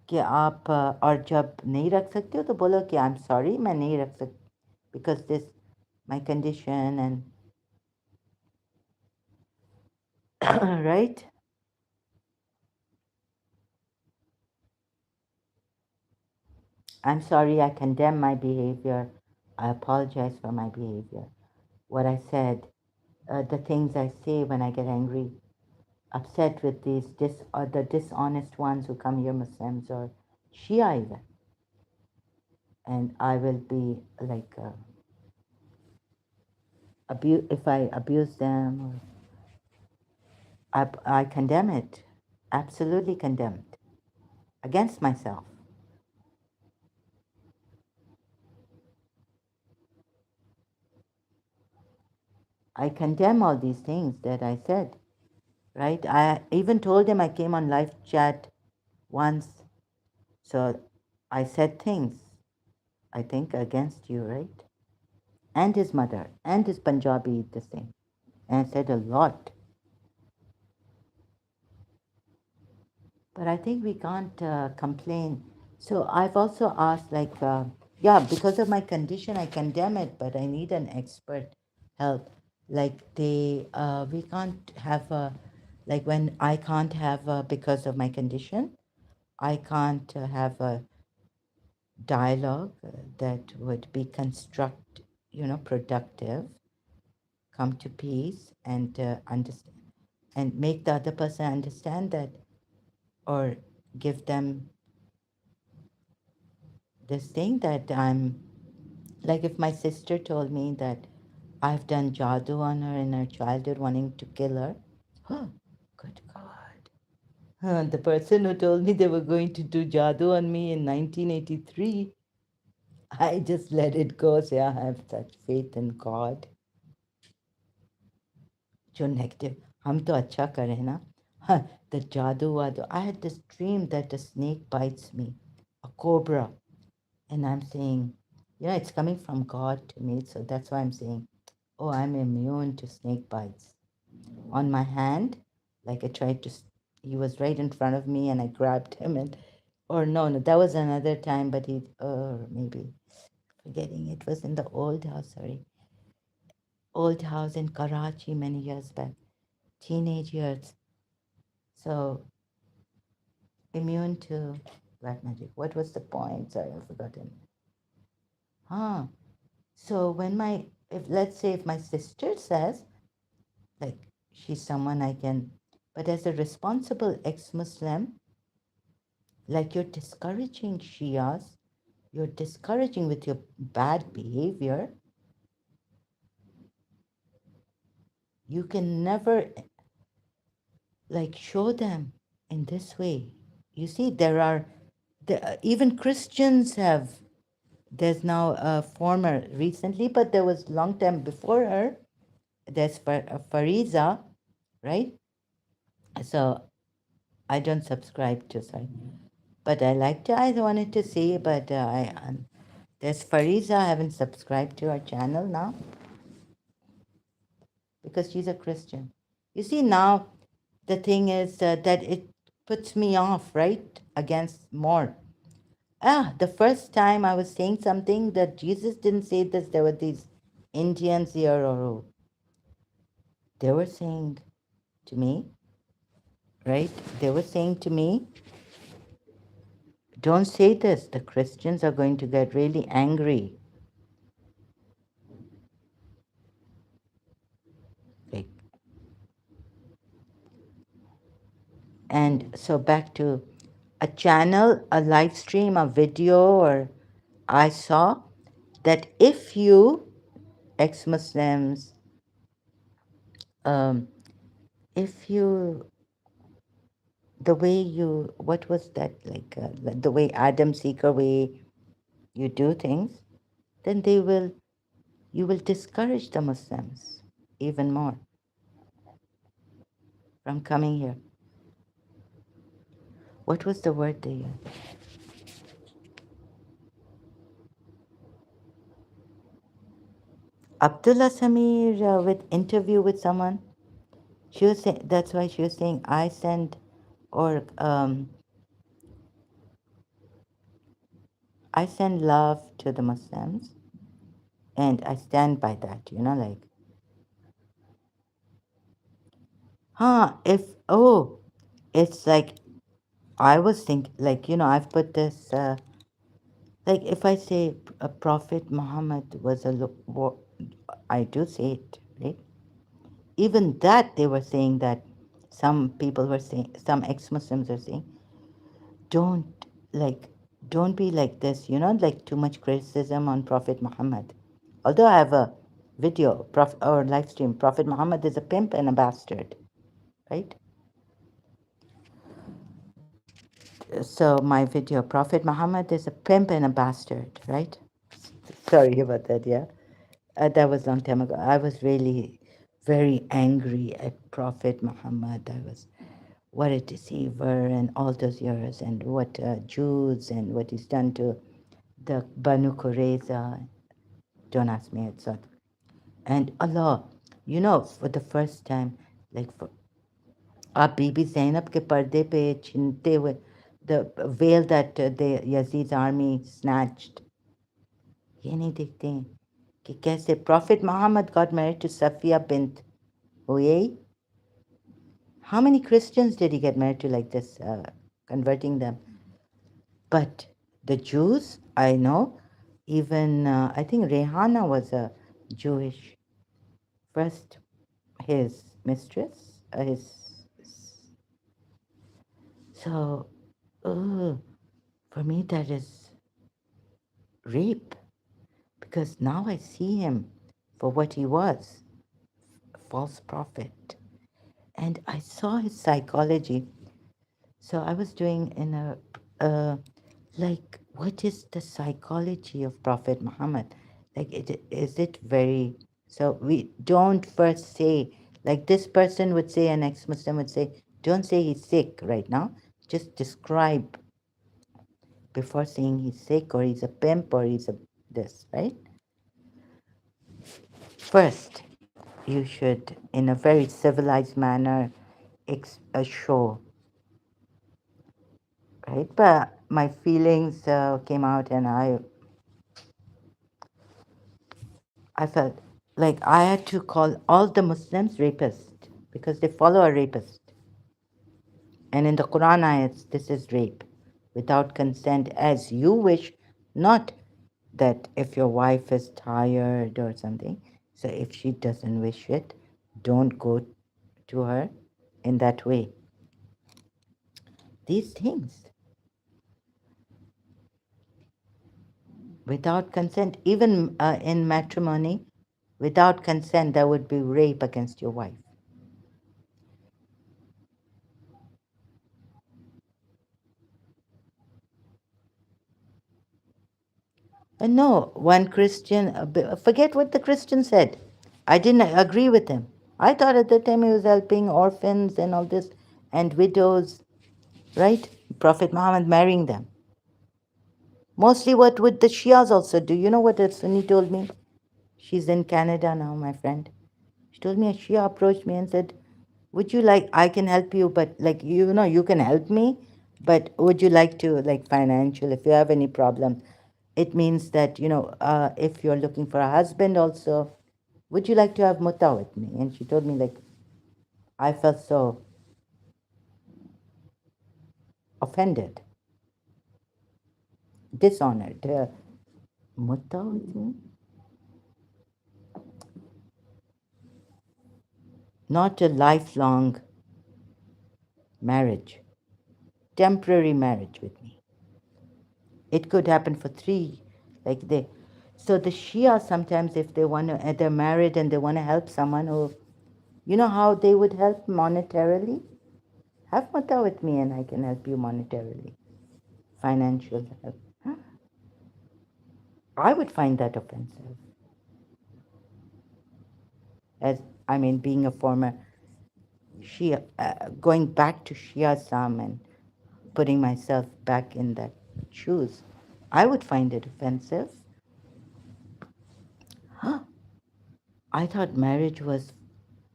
कि आप और जब नहीं रख सकते हो तो बोलो कि आई एम सॉरी, मैं नहीं रख सकती because this my condition and right. I'm sorry, I condemn my behavior. I apologize for my behavior. What I said, the things I say when I get angry, upset with these the dishonest ones who come here, Muslims or Shia even. And I will be like, if I abuse them, I condemn it, absolutely condemn it, against myself. I condemn all these things that I said, right? I even told him I came on live chat once, so I said things, I think, against you, right? And his mother, and his Punjabi, this thing. And I said a lot. But I think we can't complain. So I've also asked, like, yeah, because of my condition, I condemn it, but I need an expert help. Like we can't have like when I can't have because of my condition, I can't have a dialogue that would be productive, come to peace, and understand, and make the other person understand that, or give them this thing that I'm, like if my sister told me that I've done jadoo on her in her childhood, wanting to kill her. Oh, good God. The person who told me they were going to do jadoo on me in 1983, I just let it go. Say, I have such faith in God. जो negative, हम तो अच्छा करें ना. The jadoo wadu. I had this dream that a snake bites me, a cobra, and I'm saying, it's coming from God to me, so that's why I'm saying, oh, I'm immune to snake bites. On my hand, like I tried to, he was right in front of me, and I grabbed him, or no, that was another time, but maybe forgetting, it was in the old house, old house in Karachi many years back, teenage years. So immune to black magic. What was the point? Sorry, I've forgotten. So if let's say if my sister says, like, she's someone I can, but as a responsible ex-Muslim, like, you're discouraging Shias, you're discouraging with your bad behavior, you can never, like, show them in this way. You see, even Christians have, there's now a former recently, but there was long time before her, there's Fariza, right? So I don't subscribe to, sorry, but I wanted to see, but there's Fariza, I haven't subscribed to her channel now because she's a Christian. You see, now the thing is that it puts me off, right? Against more. The first time I was saying something that Jesus didn't say this, there were these Indians here, or they were saying to me, right? They were saying to me, don't say this. The Christians are going to get really angry. Like, and so back to a channel, a live stream, a video, or I saw that if you, ex-Muslims, um, if you, the way you, what was that, like the way Adam Seeker way you do things, then you will discourage the Muslims even more from coming here. What was the word they used? Abdullah Samir with interview with someone. She was saying, that's why she was saying I send, or I send love to the Muslims, and I stand by that. Like, if it's like I was thinking, like I've put this, like if I say a Prophet Muhammad was I do say it, right? Even that they were saying that some people were saying, some ex-Muslims are saying, don't like don't be like this, like too much criticism on Prophet Muhammad. Although I have a video or live stream, Prophet Muhammad is a pimp and a bastard, right? So my video, Prophet Muhammad is a pimp and a bastard, right? Sorry about that, yeah. That was a long time ago. I was really very angry at Prophet Muhammad. I was, what a deceiver, and all those years, and what Jews, and what he's done to the Banu Qurayza. Don't ask me, it's not. And Allah, for the first time, like for आप बीबी ज़ैनब के पर्दे पे छिनते हुए, the veil that the Yazid's army snatched, ये नहीं देखते हैं कि कैसे Prophet Muhammad got married to Safiya bint Huyay. How many Christians did he get married to like this, converting them? But the Jews, I know, even I think Rehana was a Jewish. First, his mistress, so, for me that is rape, because now I see him for what he was, a false prophet. And I saw his psychology. So I was doing in like, what is the psychology of Prophet Muhammad? Like, is it very, so we don't first say, like this person would say, an ex-Muslim would say, don't say he's sick right now. Just describe before saying he's sick or he's a pimp or he's a this, right? First, you should, in a very civilized manner, show, right? But my feelings came out, and I felt like I had to call all the Muslims rapists because they follow a rapist. And in the Quran ayats, this is rape without consent as you wish, not that if your wife is tired or something. So if she doesn't wish it, don't go to her in that way. These things without consent, even in matrimony, without consent, that would be rape against your wife. No, one Christian, forget what the Christian said. I didn't agree with him. I thought at the time he was helping orphans and all this, and widows, right? Prophet Muhammad marrying them. Mostly what would the Shias also do? You know what a Sunni told me? She's in Canada now, my friend. She told me a Shia approached me and said, would you like, I can help you, but like, you can help me, but would you like to, like financial, if you have any problem, it means that, if you're looking for a husband also, would you like to have mutta with me? And she told me, like, I felt so offended, dishonored. Mutta with me? Not a lifelong marriage, temporary marriage with me. It could happen for 3, like so the Shia sometimes, if they want to, they're married and they want to help someone who You know how they would help monetarily? Have mata with me and I can help you monetarily. Financial help. I would find that offensive. As I mean, being a former Shia, going back to Shiaism and putting myself back in that shoes, I would find it offensive. I thought marriage was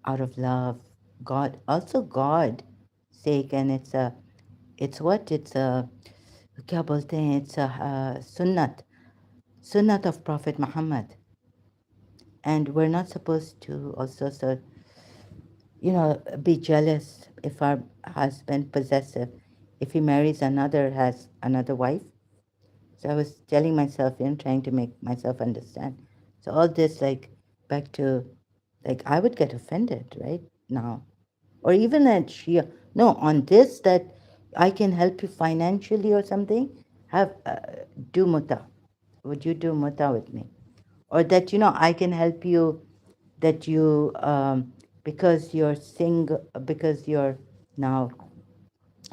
out of love, God, also God sake, and it's what? It's a, क्या बोलते हैं? It's a sunnat of Prophet Muhammad. And we're not supposed to also, so, be jealous if our husband possessive, if he marries another, has another wife. So I was telling myself, trying to make myself understand. So all this, like, back to, like, I would get offended, right? Now. Or even at Shia, no, on this, that I can help you financially or something, have, do muta. Would you do muta with me? Or that, I can help you, that you, because you're single, because you're now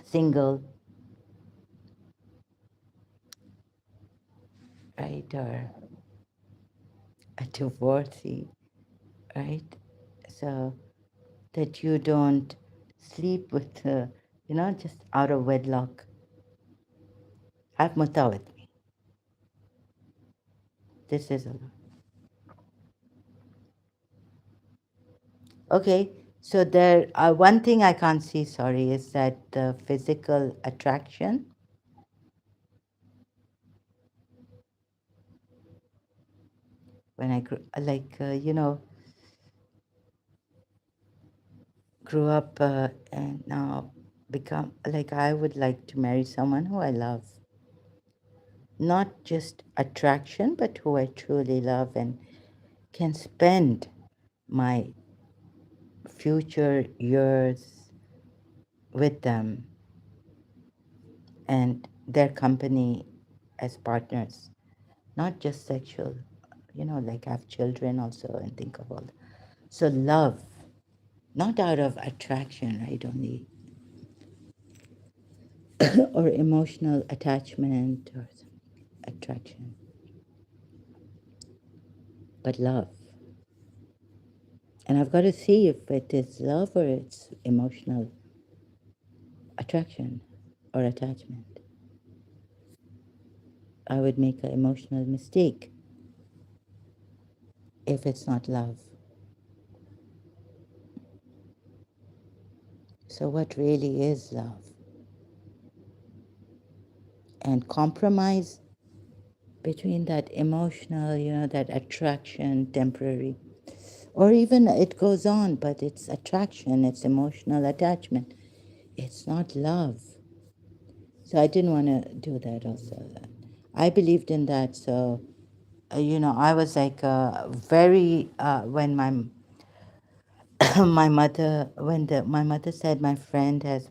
single, right? Or a divorcee, right? So that you don't sleep with, just out of wedlock. Have muta with me. This is a lot. Okay, so there, one thing I can't see, sorry, is that the physical attraction. When I grew, like, grew up, and now become, like, I would like to marry someone who I love. Not just attraction, but who I truly love and can spend my future years with them and their company as partners, not just sexual, like have children also and think of all that. So love, not out of attraction, right? Only or emotional attachment or attraction, but love. And I've got to see if it is love or it's emotional attraction or attachment. I would make an emotional mistake if it's not love. So, what really is love? And compromise between that emotional, that attraction, temporary, or even it goes on, but it's attraction, it's emotional attachment. It's not love. So I didn't want to do that also. I believed in that. So, I was like very, when my mother, my mother said, my friend has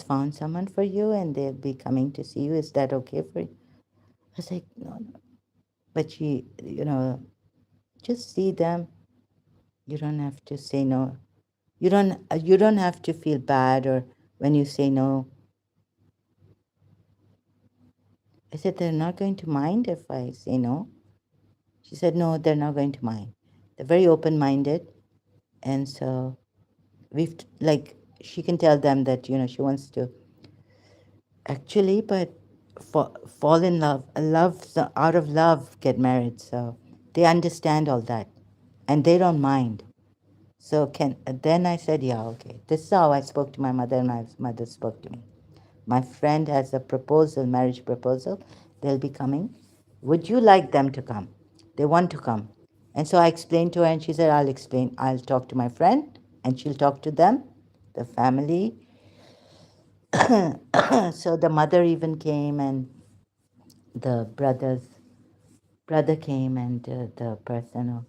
found someone for you and they'll be coming to see you. Is that okay for you? I was like, no, no. But she, just see them. You don't have to say no. You don't have to feel bad or when you say no. I said, they're not going to mind if I say no. She said, no, they're not going to mind. They're very open-minded. And so we've, like, she can tell them that, she wants to actually, but fall in love, out of love, get married. So they understand all that and they don't mind. So then I said, yeah, okay. This is how I spoke to my mother and my mother spoke to me. My friend has a proposal, marriage proposal. They'll be coming. Would you like them to come? They want to come. And so I explained to her and she said, I'll talk to my friend and she'll talk to them, the family. So the mother even came and the brother came and the person.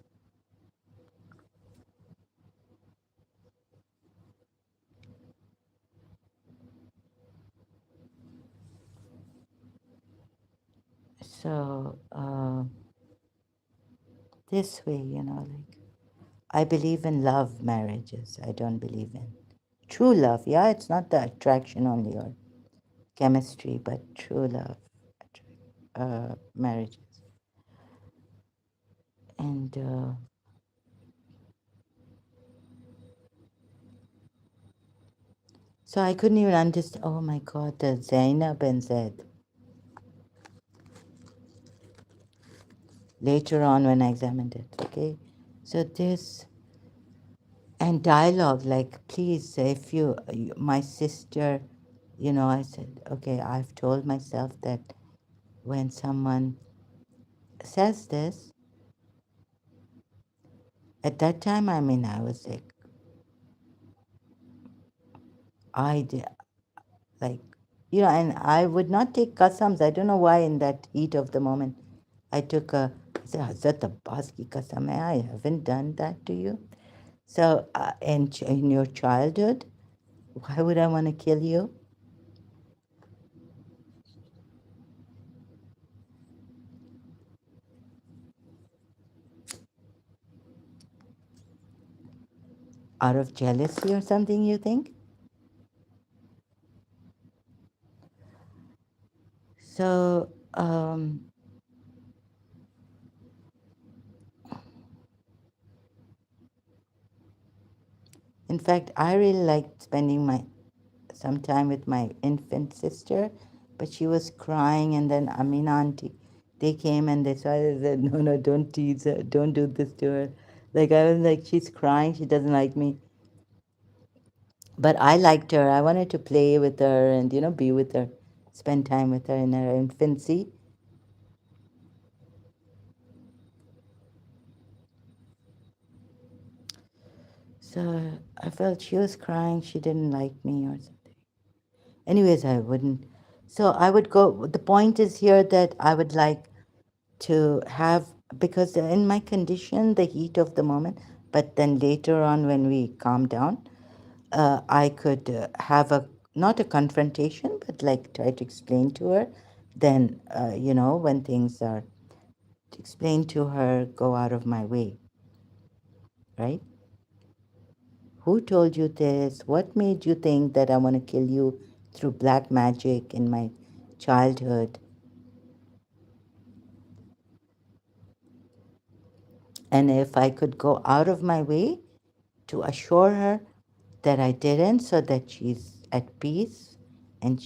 So this way, like I believe in love marriages. I don't believe in true love. Yeah, it's not the attraction only or chemistry, but true love marriages. And so I couldn't even understand. Oh my God, the Zainab and Zaid. Later on, when I examined it, okay. So this and dialogue, like, please, if my sister, I said, okay, I've told myself that when someone says this, at that time, I mean, I was like, I did, like, and I would not take qasams. I don't know why in that heat of the moment. I took I said, Hazrat Abbas ki qasam hai, I haven't done that to you. So, in your childhood, why would I want to kill you? Out of jealousy or something, you think? So, in fact, I really liked spending some time with my infant sister, but she was crying, and then Amina auntie, they came and they said, no, no, don't tease her, don't do this to her. Like, I was like, she's crying, she doesn't like me. But I liked her. I wanted to play with her and, be with her, spend time with her in her infancy. So I felt she was crying, she didn't like me or something. Anyways, I wouldn't. So I would go. The point is here that I would like to have, because in my condition, the heat of the moment, but then later on when we calm down, I could have not a confrontation, but like try to explain to her. Then, when things are to explain to her, go out of my way, right? Who told you this? What made you think that I want to kill you through black magic in my childhood? And if I could go out of my way to assure her that I didn't, so that she's at peace and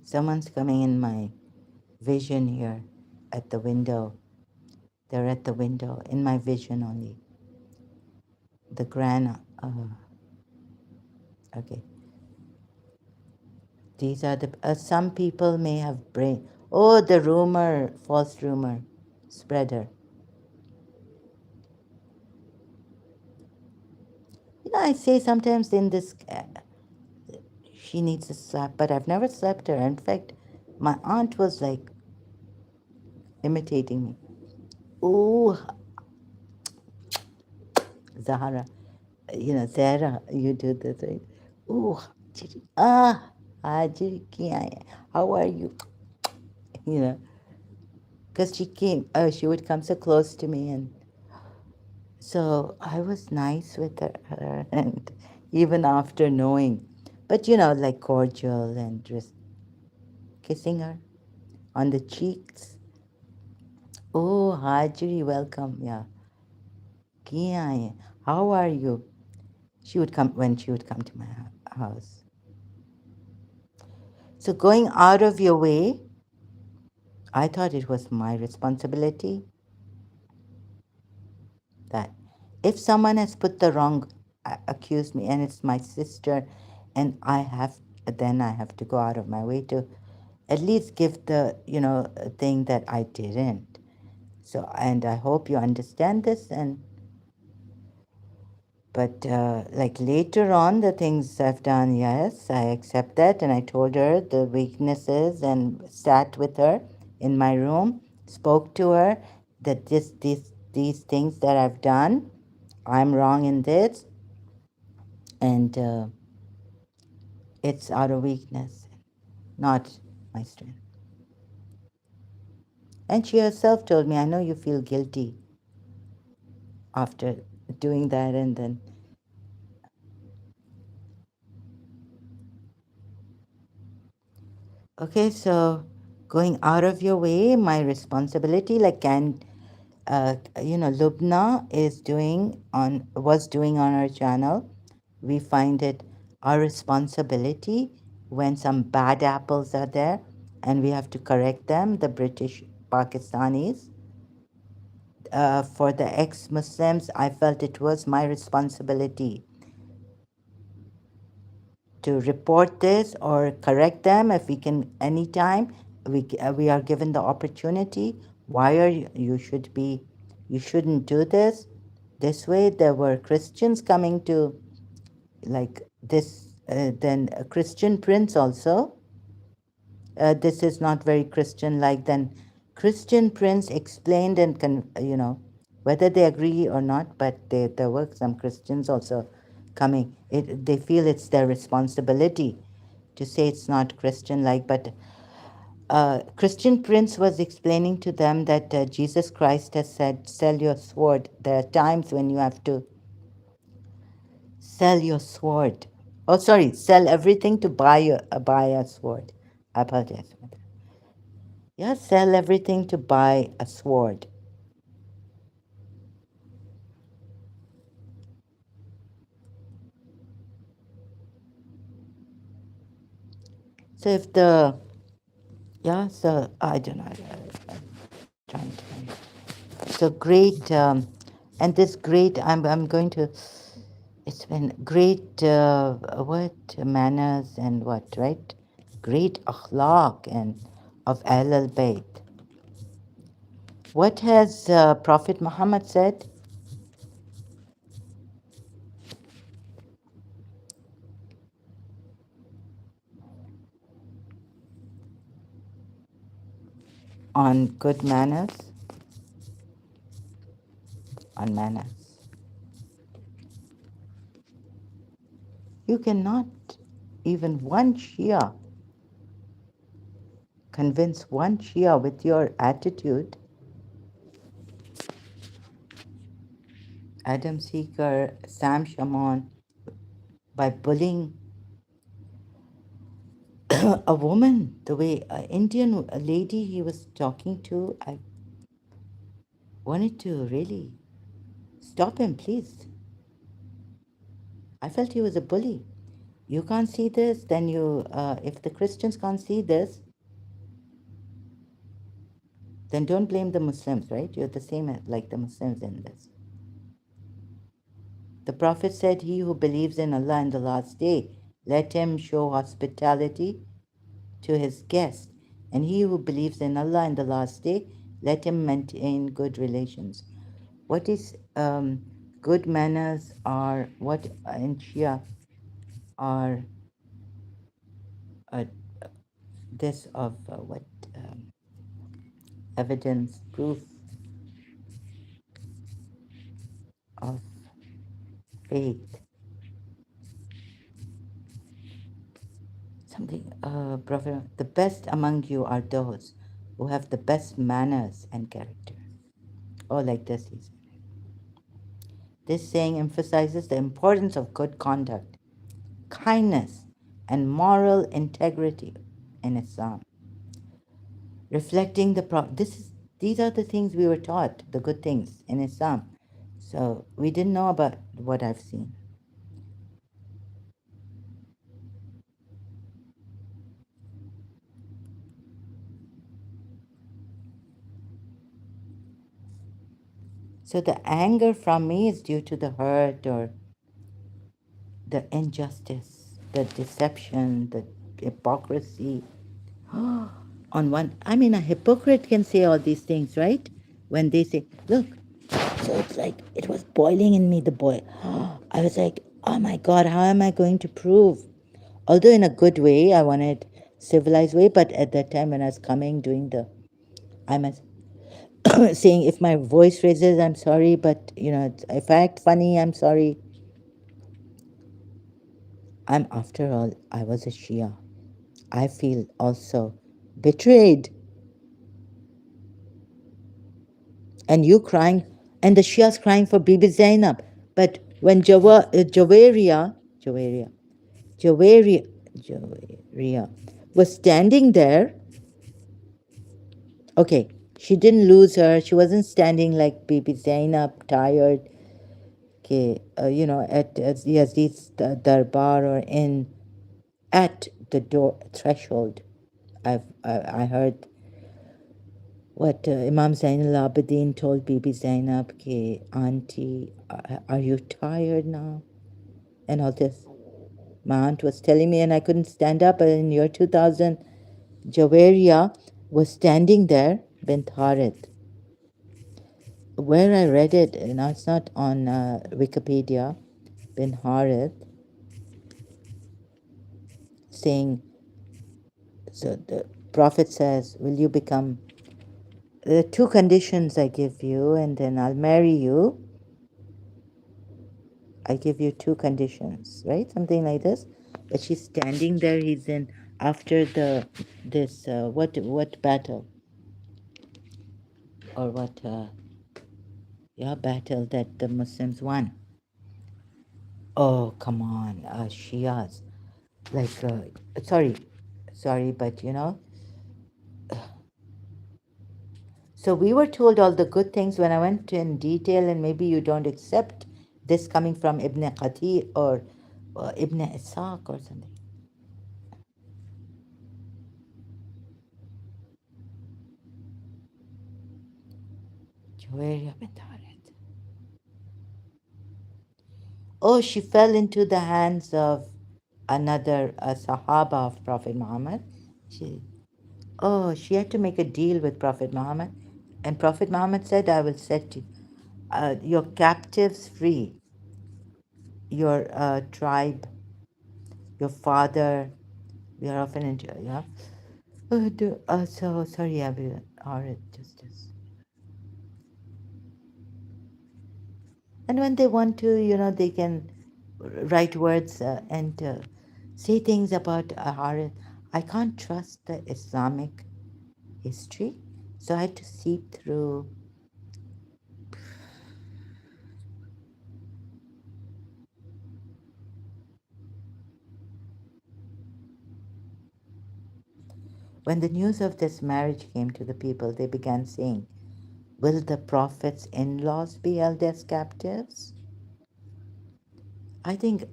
someone's coming in my vision here at the window. They're at the window in my vision only. The grand, okay. These are some people may have brain. Oh, the rumor, false rumor spreader. I say sometimes in this, she needs a slap, but I've never slapped her. In fact, my aunt was like imitating me. Ooh, Zahara, Zahra, you do this, right? Ooh, Hajri kiya hai? How are you? You know, because she would come so close to me, and so I was nice with her, and even after knowing, but like cordial and just kissing her on the cheeks. Oh, Hajri, welcome. Yeah. Kiya hai? How are you? She would come when she would come to my house. So going out of your way, I thought it was my responsibility that if someone has put the wrong, accused me, and it's my sister, and then I have to go out of my way to at least give the, thing that I didn't. So, and I hope you understand this, but like later on, the things I've done, yes, I accept that. And I told her the weaknesses and sat with her in my room, spoke to her that these things that I've done, I'm wrong in this. And It's out of weakness, not my strength. And she herself told me, I know you feel guilty after doing that, and then, okay, so going out of your way, my responsibility, like, Lubna was doing on our channel. We find it our responsibility when some bad apples are there and we have to correct them, the British Pakistanis. For the ex-Muslims, I felt it was my responsibility to report this or correct them if we can anytime we are given the opportunity. Why are you shouldn't do this way. There were Christians coming to, like, this, then a Christian prince also, this is not very Christian like. Then Christian prince explained and whether they agree or not, but there were some Christians also coming. They feel it's their responsibility to say it's not Christian like, but Christian prince was explaining to them that Jesus Christ has said, sell your sword. There are times when you have to sell your sword. Oh, sorry, sell everything to buy a sword. I apologize. Yeah, sell everything to buy a sword. So if the, yeah, so I don't know, I'm trying to, so great, and this great, I'm going to, it's been great, what, manners and what, right? Great akhlaq and of Ahl al-Bayt. What has Prophet Muhammad said on good manners? On manners. You cannot even one Shia convince one Shia with your attitude. Adam Seeker, Sam Shamoun, by bullying a woman, the way an Indian lady he was talking to, I wanted to really stop him, please. I felt he was a bully. You can't see this, then if the Christians can't see this, then don't blame the Muslims, right? You're the same like the Muslims in this. The Prophet said, he who believes in Allah in the last day, let him show hospitality to his guests. And he who believes in Allah in the last day, let him maintain good relations. What is good manners are, what in Shia are uh, this of what evidence, proof of faith. Something, Prophet, the best among you are those who have the best manners and character. Oh, like this, he said. This saying emphasizes the importance of good conduct, kindness, and moral integrity in Islam. Reflecting these are the things we were taught, the good things in Islam. So we didn't know about what I've seen. So the anger from me is due to the hurt or the injustice, the deception, the hypocrisy. On one, I mean, a hypocrite can say all these things, right? When they say, look, so it's like it was boiling in me, the boy. I was like, oh my God, how am I going to prove? Although in a good way, I wanted civilized way, but at that time when I was coming, doing I'm saying if my voice raises, I'm sorry, but if I act funny, I'm sorry. After all, I was a Shia. I feel also betrayed. And you crying, and the Shias crying for Bibi Zainab. But when Jawaria, Jawaria was standing there, okay, she didn't lose her. She wasn't standing like Bibi Zainab, tired, okay, at Yazid's darbar or at the door threshold. I heard what Imam Zainul Abidin told Bibi Zainab, ke, Auntie, are you tired now? And all this. My aunt was telling me, and I couldn't stand up. And in year 2000, Jawaria was standing there, bint Harith. Where I read it, it's not on Wikipedia, bin Harith, saying, so the Prophet says, will you become, the two conditions I give you, and then I'll marry you. I give you two conditions, right? Something like this. But she's standing there. He's in after this what battle or what battle that the Muslims won. Oh come on, Shias like sorry, but So we were told all the good things when I went in detail, and maybe you don't accept this coming from Ibn Qatir or Ibn Ishaq or something. Juwayriya bint Harith. Oh, she fell into the hands of another Sahaba of Prophet Muhammad. She, she had to make a deal with Prophet Muhammad. And Prophet Muhammad said, I will set your captives free, your tribe, your father. We are often in, yeah. So sorry, Abu Arid Justice. And when they want to, they can write words and say things about Harith. I can't trust the Islamic history, so I had to seep through. When the news of this marriage came to the people, they began saying, will the Prophet's in-laws be held as captives? I think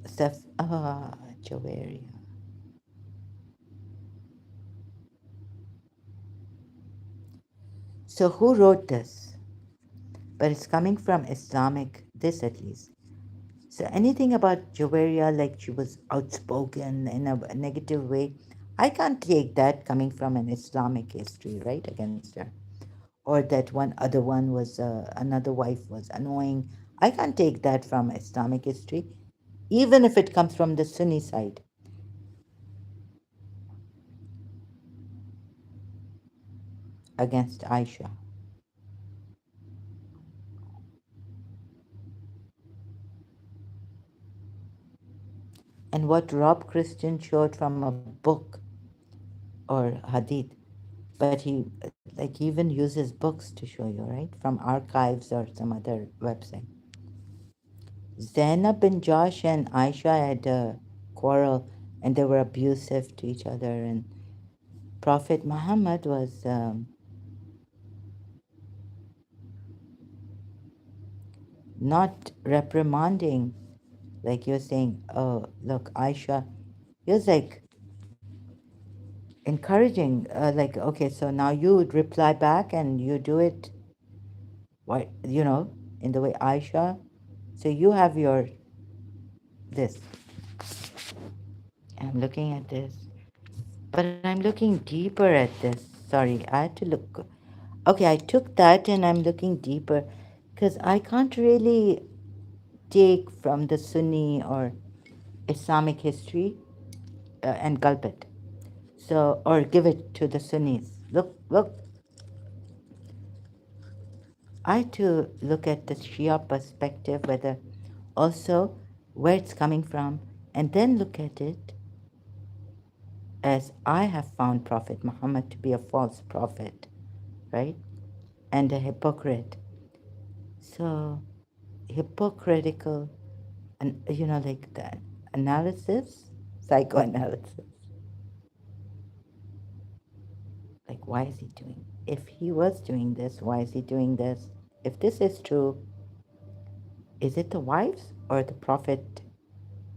Jawaria. So who wrote this? But it's coming from Islamic, this at least. So anything about Jawaria, like she was outspoken in a negative way, I can't take that coming from an Islamic history, right, against her. Or that one other one was, another wife was annoying. I can't take that from Islamic history, even if it comes from the Sunni side against Aisha. And what Rob Christian showed from a book or hadith, but he like even uses books to show you, right, from archives or some other website. Zainab and Josh and Aisha had a quarrel, and they were abusive to each other, and Prophet Muhammad was not reprimanding, like you're saying, oh look, Aisha. He was like encouraging, like, okay, so now you would reply back and you do it, what, in the way Aisha. So you have your this. I'm looking at this, but I'm looking deeper at this. Sorry, I had to look. Okay, I took that and I'm looking deeper because I can't really take from the Sunni or Islamic history and gulp it. So, or give it to the Sunnis. Look, I had to look at the Shia perspective, whether also where it's coming from And then look at it as I have found Prophet Muhammad to be a false prophet, right? And a hypocrite. So, hypocritical, and like that analysis, psychoanalysis. Like, why is he doing? If he was doing this, why is he doing this? If this is true, is it the wives or the prophet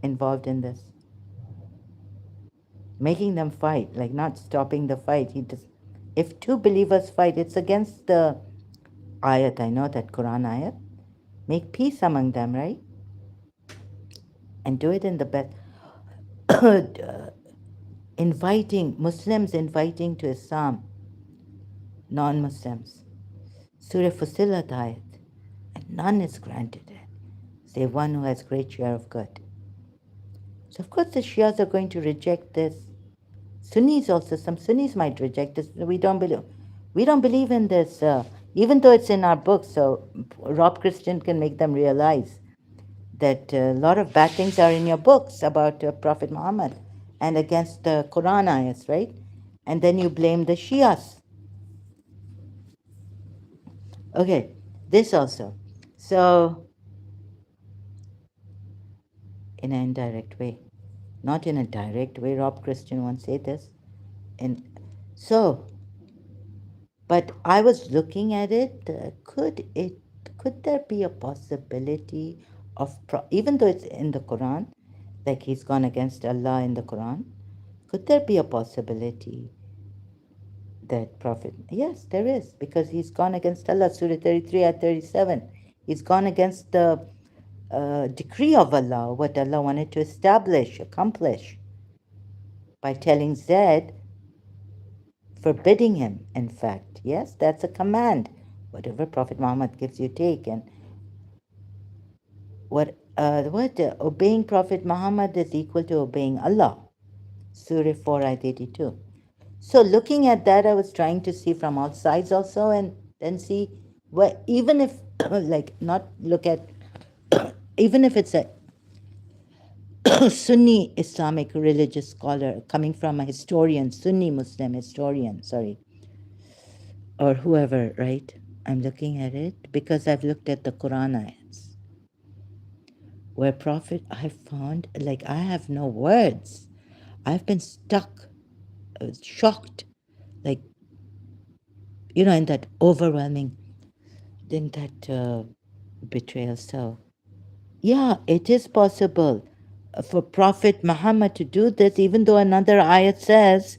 involved in this? Making them fight, like not stopping the fight. He does. If two believers fight, it's against the ayat. I know that Quran ayat. Make peace among them, right? And do it in the best. Inviting Muslims, inviting to Islam non-Muslims. Surah Fusilat ayat. And none is granted it, save one who has great share of good. So of course the Shias are going to reject this. Sunnis also, some Sunnis might reject this. We don't believe in this, even though it's in our books. So Rob Christian can make them realize that a lot of bad things are in your books about Prophet Muhammad and against the Quran ayahs, right? And then you blame the Shias. Okay, this also. So, in an indirect way, not in a direct way, Rob Christian won't say this. And so, but I was looking at it. Could there be a possibility of even though it's in the Quran, like he's gone against Allah in the Quran, could there be a possibility that Prophet? Yes, there is, because he's gone against Allah. Surah 33 at 37. He's gone against the decree of Allah, what Allah wanted to establish, accomplish, by telling Zaid, forbidding him, in fact. Yes, that's a command. Whatever Prophet Muhammad gives you, take. And obeying Prophet Muhammad is equal to obeying Allah. Surah 4, ayat 82. So looking at that, I was trying to see from all sides also, and then see where, even if, like, not look at, even if it's a Sunni Islamic religious scholar coming from a historian, Sunni Muslim historian, sorry, or whoever, right? I'm looking at it because I've looked at the Quran ayats where Prophet, I found, like, I have no words. I've been stuck, shocked, like, in that overwhelming, in that betrayal. So, yeah, it is possible for Prophet Muhammad to do this, even though another ayat says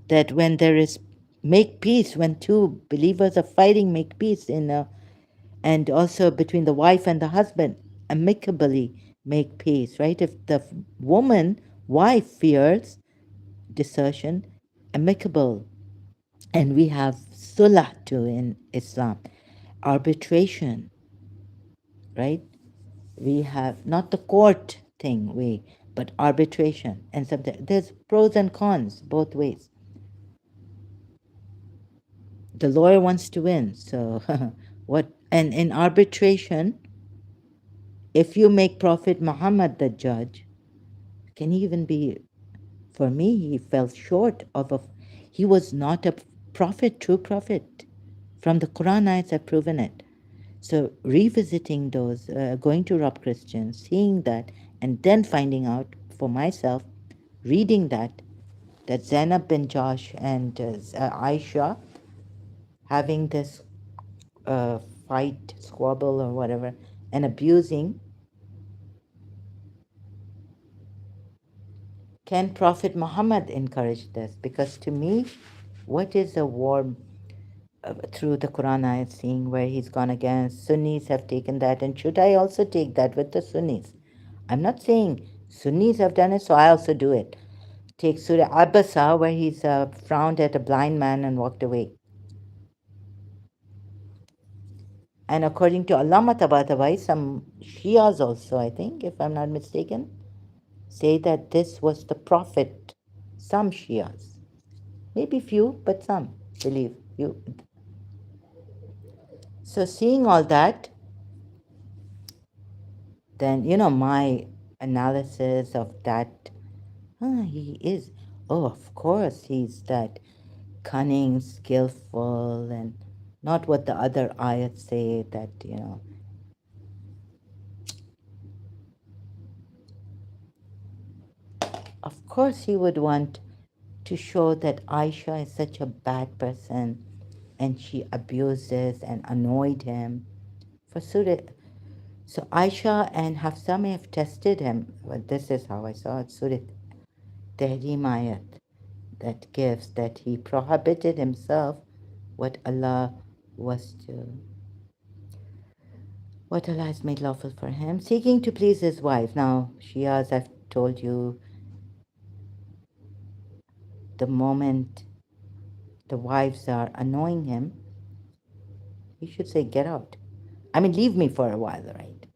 that when there is make peace, when two believers are fighting, make peace and also between the wife and the husband, amicably make peace, right? If the wife fears desertion, amicable. And we have sulah too in Islam, arbitration, right? We have not the court thing, but arbitration. And sometimes there's pros and cons both ways. The lawyer wants to win, so what? And in arbitration, if you make Prophet Muhammad the judge, can he even be? For me, he fell short of a. He was not a prophet, true prophet. From the Quran ayats have proven it. So revisiting those, going to Rob Christian, seeing that, and then finding out for myself, reading that Zainab bin Josh and Aisha having this uh, fight, squabble, or whatever, and abusing. Can Prophet Muhammad encourage this? Because to me, what is a war through the Quran I have seen where he's gone against Sunnis have taken that, and should I also take that with the Sunnis? I'm not saying Sunnis have done it, so I also do it. Take Surah Abasa where he's frowned at a blind man and walked away. And according to Allama Tabatabai, some Shias also, I think, if I'm not mistaken, say that this was the Prophet. Some Shias. Maybe few, but some believe. So seeing all that, then, analysis of that. He is. Oh, of course, he's that cunning, skillful, and not what the other ayats say that, Of course, he would want to show that Aisha is such a bad person and she abuses and annoyed him. For Surah, so Aisha and Hafsa may have tested him. Well, this is how I saw it. Surah Tahrim ayat that gives that he prohibited himself what Allah was to what Allah has made lawful for him, seeking to please his wife. Now, Shias, I've told you, the moment the wives are annoying him, he should say, get out. I mean, leave me for a while, right?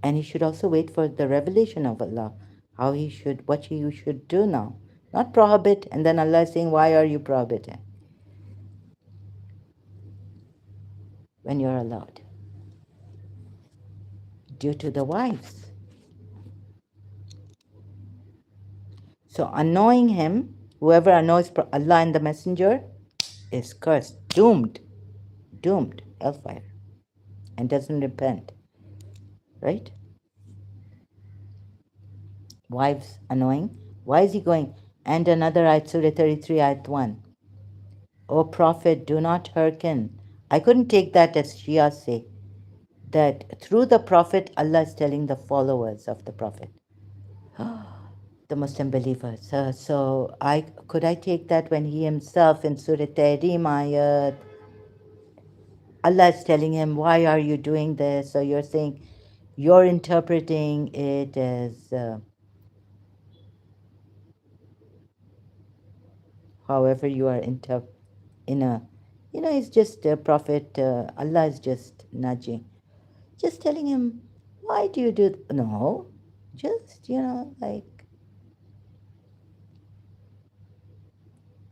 And he should also wait for the revelation of Allah, what he should do now. Not prohibit, and then Allah is saying, why are you prohibiting? When you're allowed. Due to the wives. So annoying him, whoever annoys Allah and the Messenger is cursed, doomed, hellfire, and doesn't repent. Right? Wives annoying. Why is he going? And another ayat, Surah 33, ayat 1. O Prophet, do not hearken. I couldn't take that as Shia say, that through the Prophet, Allah is telling the followers of the Prophet, the Muslim believers. So could I take that when he himself in Surah Tahrim ayat, Allah is telling him, why are you doing this? So you're saying, you're interpreting it as however you are in a, it's just a prophet, Allah is just nudging, just telling him, why do you do, no, just, like,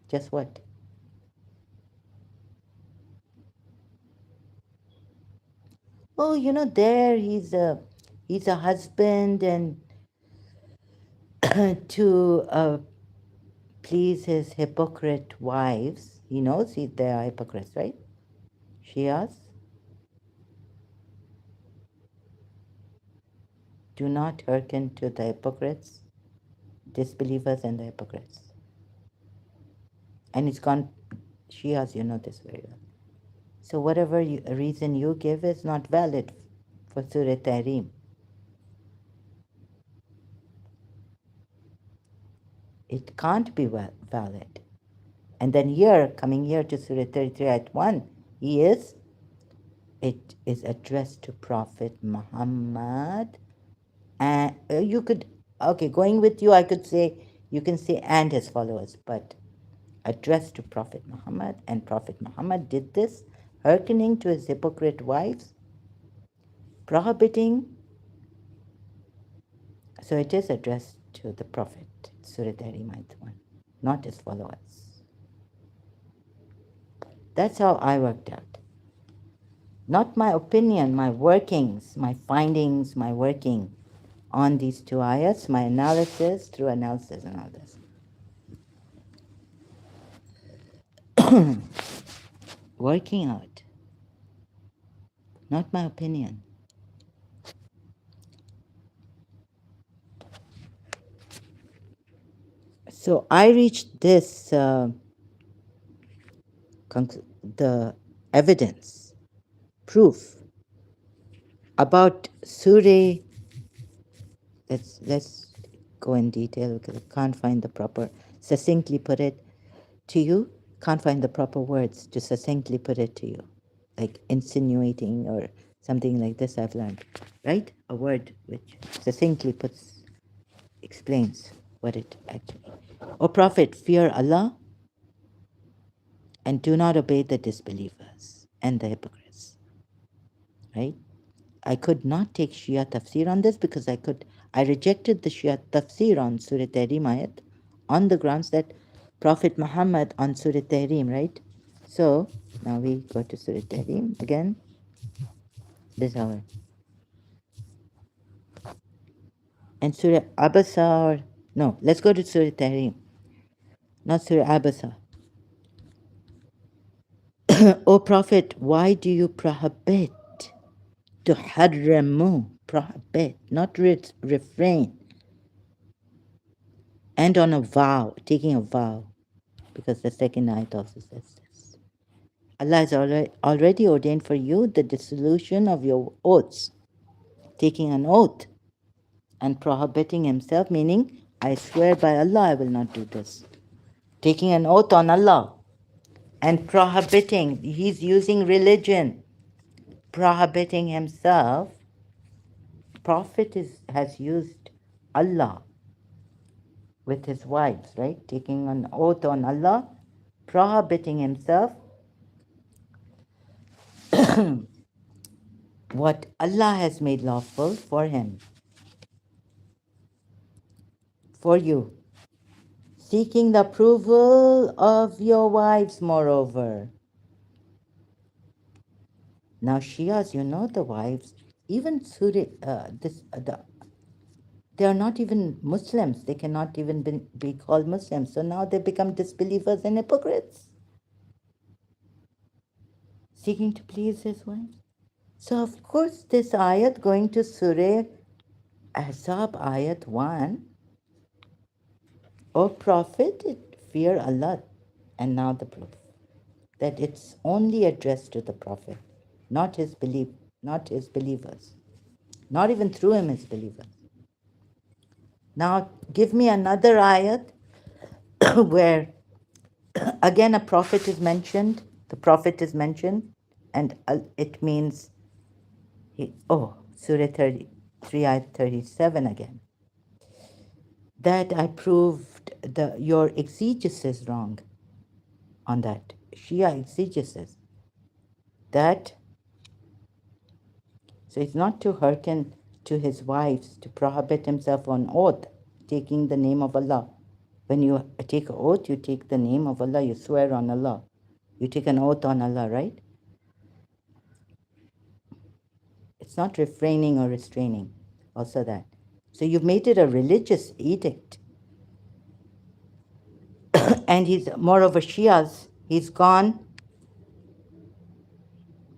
just what? Oh, there he's a husband and to please his hypocrite wives. He knows they are hypocrites, right? Shias, do not hearken to the hypocrites, disbelievers and the hypocrites. And it's gone, Shias, you know this very well. So whatever reason you give is not valid for Surah Tahrim. It can't be valid. And then coming here to Surah 33 at 1, it is addressed to Prophet Muhammad. And you could, going with you, I could say, you can say, and his followers, but addressed to Prophet Muhammad, and Prophet Muhammad did this, hearkening to his hypocrite wives, prohibiting. So it is addressed to the Prophet, Surah Tahrim ayat 1, not his followers. That's how I worked out. Not my opinion, my workings, my findings, my working on these two ayats, my analysis through analysis and all this. Working out, not my opinion. So I reached this, the evidence, proof about Surah. Let's go in detail because I can't find the proper, succinctly put it to you. Can't find the proper words to succinctly put it to you, like insinuating or something like this. I've learned, right? A word which succinctly explains what it actually. O Prophet, fear Allah and do not obey the disbelievers and the hypocrites. Right? I could not take Shia tafsir on this because I rejected the Shia tafsir on Surah Tahrim ayat on the grounds that Prophet Muhammad on Surah Tahrim, right? So now we go to Surah Tahrim again. This hour. And Surah Abasa, or no, let's go to Surah Tahrim, not Surah Abasa. O Prophet, why do you prohibit? To harramu, prohibit, not refrain. And on a vow, taking a vow, because the second ayat also says this. Allah has already ordained for you the dissolution of your oaths, taking an oath and prohibiting himself, meaning, I swear by Allah I will not do this. Taking an oath on Allah and prohibiting, he's using religion, prohibiting himself. Prophet has used Allah with his wives, right? Taking an oath on Allah, prohibiting himself what Allah has made lawful for him, for you. Seeking the approval of your wives, moreover. Now, Shias, you know the wives, even they are not even Muslims. They cannot even be called Muslims. So now they become disbelievers and hypocrites, seeking to please his wives. So, of course, this ayat going to Surah Ahzab, ayat 1, O Prophet, fear Allah. And now the proof that it's only addressed to the Prophet, not his believers, not even through him his believers. Now, give me another ayat where again a prophet is mentioned, the prophet is mentioned, and it means, Surah 33, ayat 37 again, that I proved your exegesis wrong on that. Shia exegesis. That, so it's not to hearken to his wives, to prohibit himself on oath, taking the name of Allah. When you take an oath, you take the name of Allah, you swear on Allah. You take an oath on Allah, right? It's not refraining or restraining, also that. So you've made it a religious edict. And he's, moreover, Shias, he's gone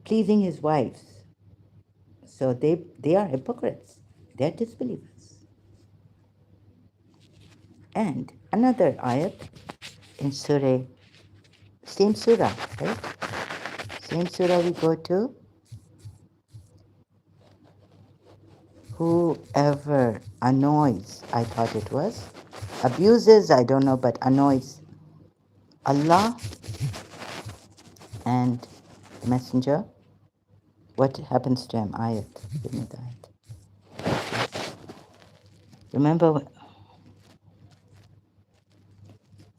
pleasing his wives. So they are hypocrites. They're disbelievers. And another ayat in Surah, same surah, right? Same surah we go to. Whoever annoys, I thought it was, abuses, I don't know, but annoys Allah and the Messenger, what happens to him? Ayat. Give me the ayat. Remember,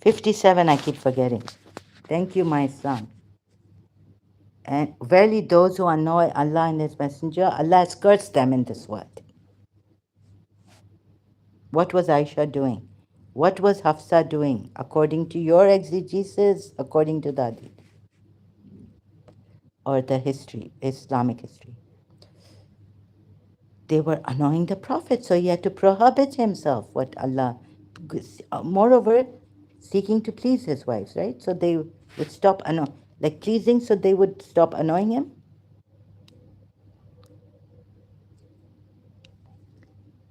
57, I keep forgetting. Thank you, my son. And verily those who annoy Allah and His Messenger, Allah has cursed them in this world. What was Aisha doing? What was Hafsa doing? According to your exegesis, according to the hadith, or the history, Islamic history. They were annoying the Prophet, so he had to prohibit himself what Allah. Moreover, seeking to please his wives, right? So they would stop like pleasing, so they would stop annoying him.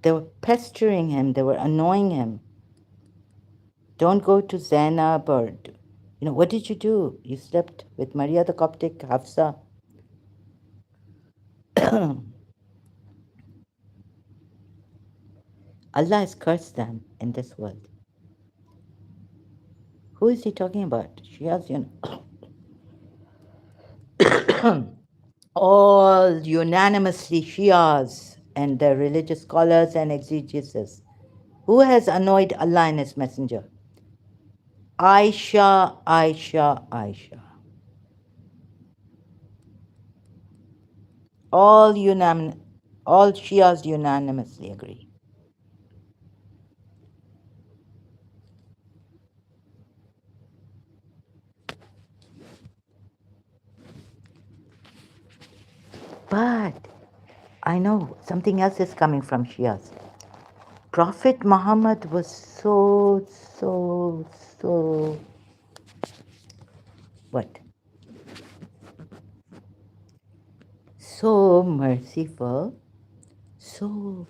They were pestering him, they were annoying him. Don't go to Zainab, or, what did you do? You slept with Maria the Coptic, Hafsa. Allah has cursed them in this world. Who is he talking about? Shias, all unanimously Shias and their religious scholars and exegesis. Who has annoyed Allah and His Messenger? Aisha, Aisha, Aisha. All Shias unanimously agree. But I know something else is coming from Shias. Prophet Muhammad was so, what? So merciful, so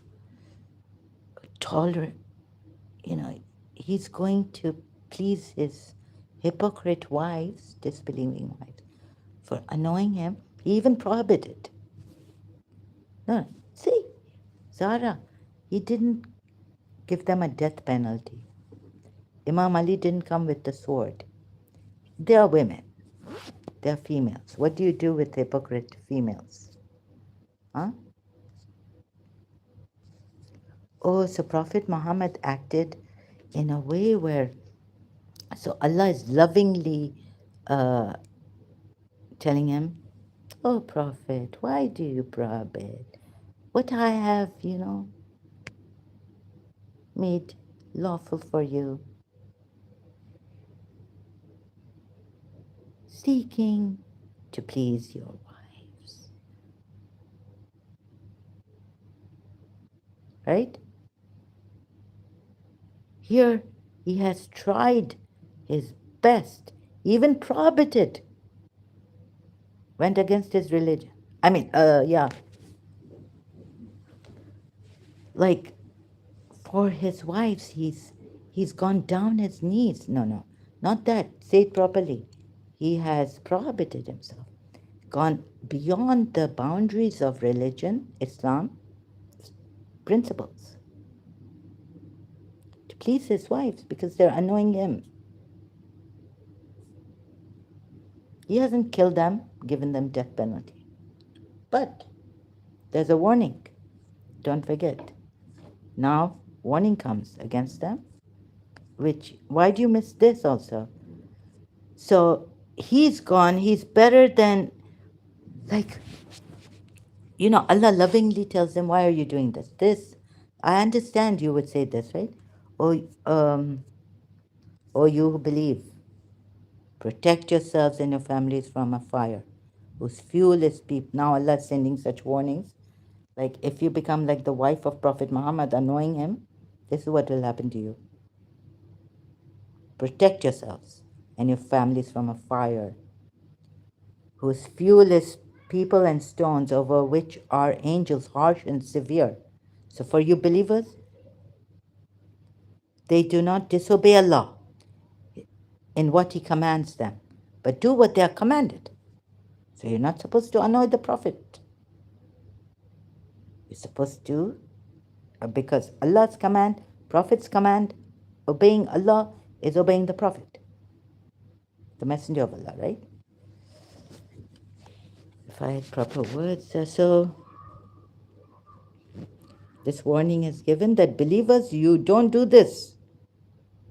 tolerant. You know, he's going to please his hypocrite wives, disbelieving wives, for annoying him. He even prohibited. No, see, Zara, he didn't give them a death penalty. Imam Ali didn't come with the sword. They are women. They are females. What do you do with hypocrite females? Huh? Oh, so Prophet Muhammad acted in a way where, so Allah is lovingly uh, telling him, oh, Prophet, why do you prohibit what I have, made lawful for you, seeking to please your wives, right? Here, he has tried his best, even prohibited, went against his religion. I mean, yeah, like for his wives, he's gone down his knees. No, not that. Say it properly. He has prohibited himself, gone beyond the boundaries of religion, Islam, principles, to please his wives because they're annoying him. He hasn't killed them, given them death penalty. But there's a warning. Don't forget. Now, warning comes against them, which, why do you miss this also? So he's gone, he's better than, like, Allah lovingly tells them, why are you doing this? This, I understand you would say this, right? Or you who believe, protect yourselves and your families from a fire whose fuel is people. Now Allah is sending such warnings. Like if you become like the wife of Prophet Muhammad, annoying him, this is what will happen to you. Protect yourselves and your families from a fire whose fuel is people and stones, over which are angels harsh and severe. So for you believers, they do not disobey Allah in what He commands them, but do what they are commanded. So you're not supposed to annoy the Prophet. You're supposed to, because Allah's command, Prophet's command, obeying Allah is obeying the Prophet, the Messenger of Allah, right? If I had proper words. So this warning is given that believers, you don't do this.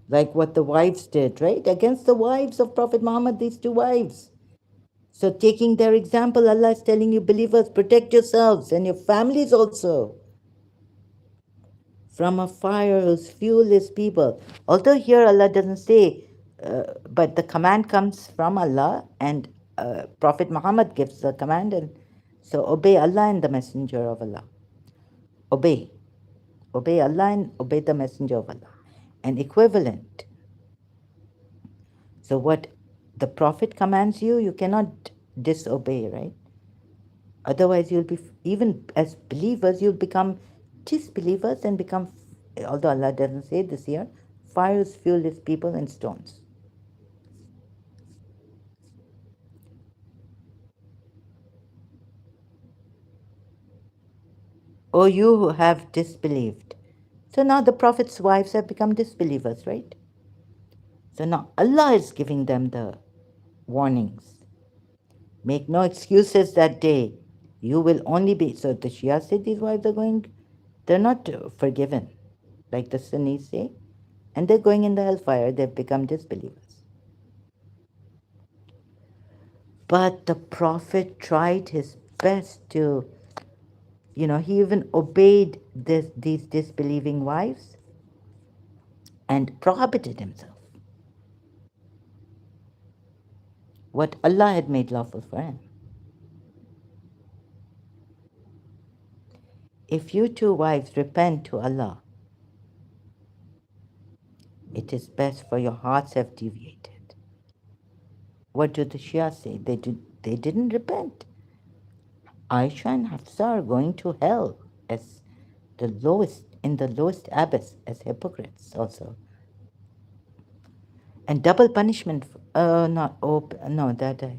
Like what the wives did, right? Against the wives of Prophet Muhammad, these two wives. So taking their example, Allah is telling you, believers, protect yourselves and your families also from a fire whose fuel is people. Although here Allah doesn't say, but the command comes from Allah, and Prophet Muhammad gives the command, and so obey Allah and the Messenger of Allah. Obey. Obey Allah and obey the Messenger of Allah. And equivalent. So what the Prophet commands you, you cannot disobey, right? Otherwise, you'll be, even as believers, you'll become disbelievers and become, although Allah doesn't say this here, fires fuel its people and stones. O you who have disbelieved. So now the Prophet's wives have become disbelievers, right? So now Allah is giving them the warnings. Make no excuses that day. You will only be. So the Shia said these wives are going, they're not forgiven, like the Sunnis say, and they're going in the hellfire. They've become disbelievers. But the Prophet tried his best to, he even obeyed these disbelieving wives and prohibited himself what Allah had made lawful for him. If you two wives repent to Allah It is best, for your hearts have deviated. What do the Shia say? They didn't repent. Aisha and Hafsa are going to hell as in the lowest abyss as hypocrites also. And double punishment, not no, that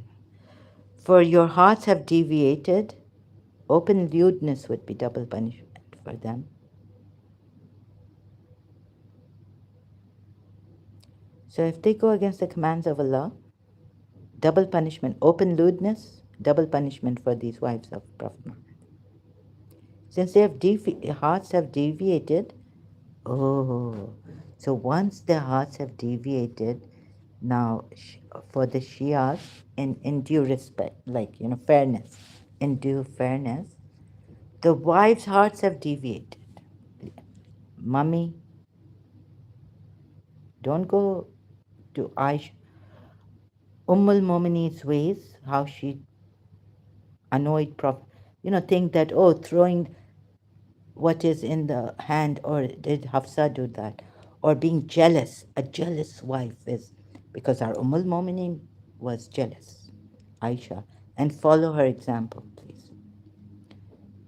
for your hearts have deviated, open lewdness would be double punishment for them. So if they go against the commands of Allah, double punishment, open lewdness, double punishment for these wives of Prophet Muhammad. Since their hearts have deviated, oh, so once their hearts have deviated, now for the Shias, in due respect, like, fairness, in due fairness, the wives' hearts have deviated. Mummy, don't go to Aisha, Ummul Momini's ways, how she annoyed Prophet, think that, oh, throwing what is in the hand, or did Hafsa do that? Or being jealous, a jealous wife is, because our Ummul Mominin was jealous, Aisha, and follow her example, please.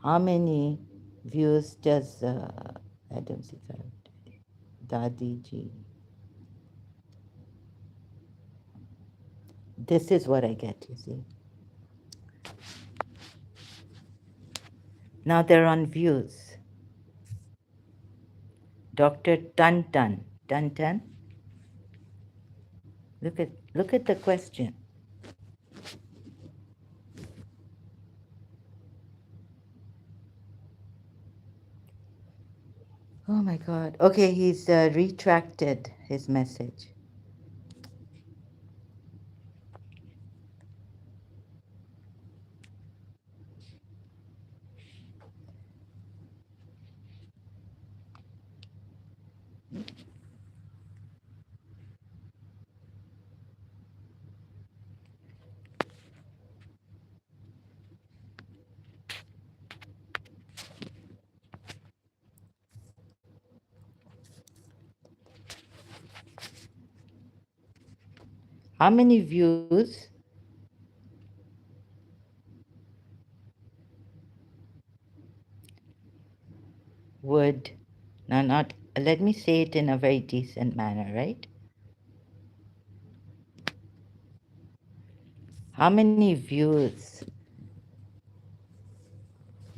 How many views does Adam Sikar, Dadi ji? This is what I get, you see. Now they're on views. Dr. Tan Tan. Tan Tan? Look at the question. Oh my God. Okay, he's retracted his message. How many views would, now not, let me say it in a very decent manner, right? How many views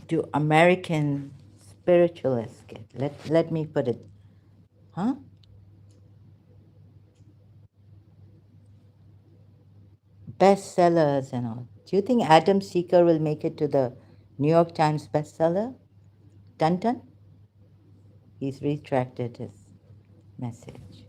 do American spiritualists get? Let me put it, huh? Bestsellers and all. Do you think Adam Seeker will make it to the New York Times bestseller? Dun dun? He's retracted his message.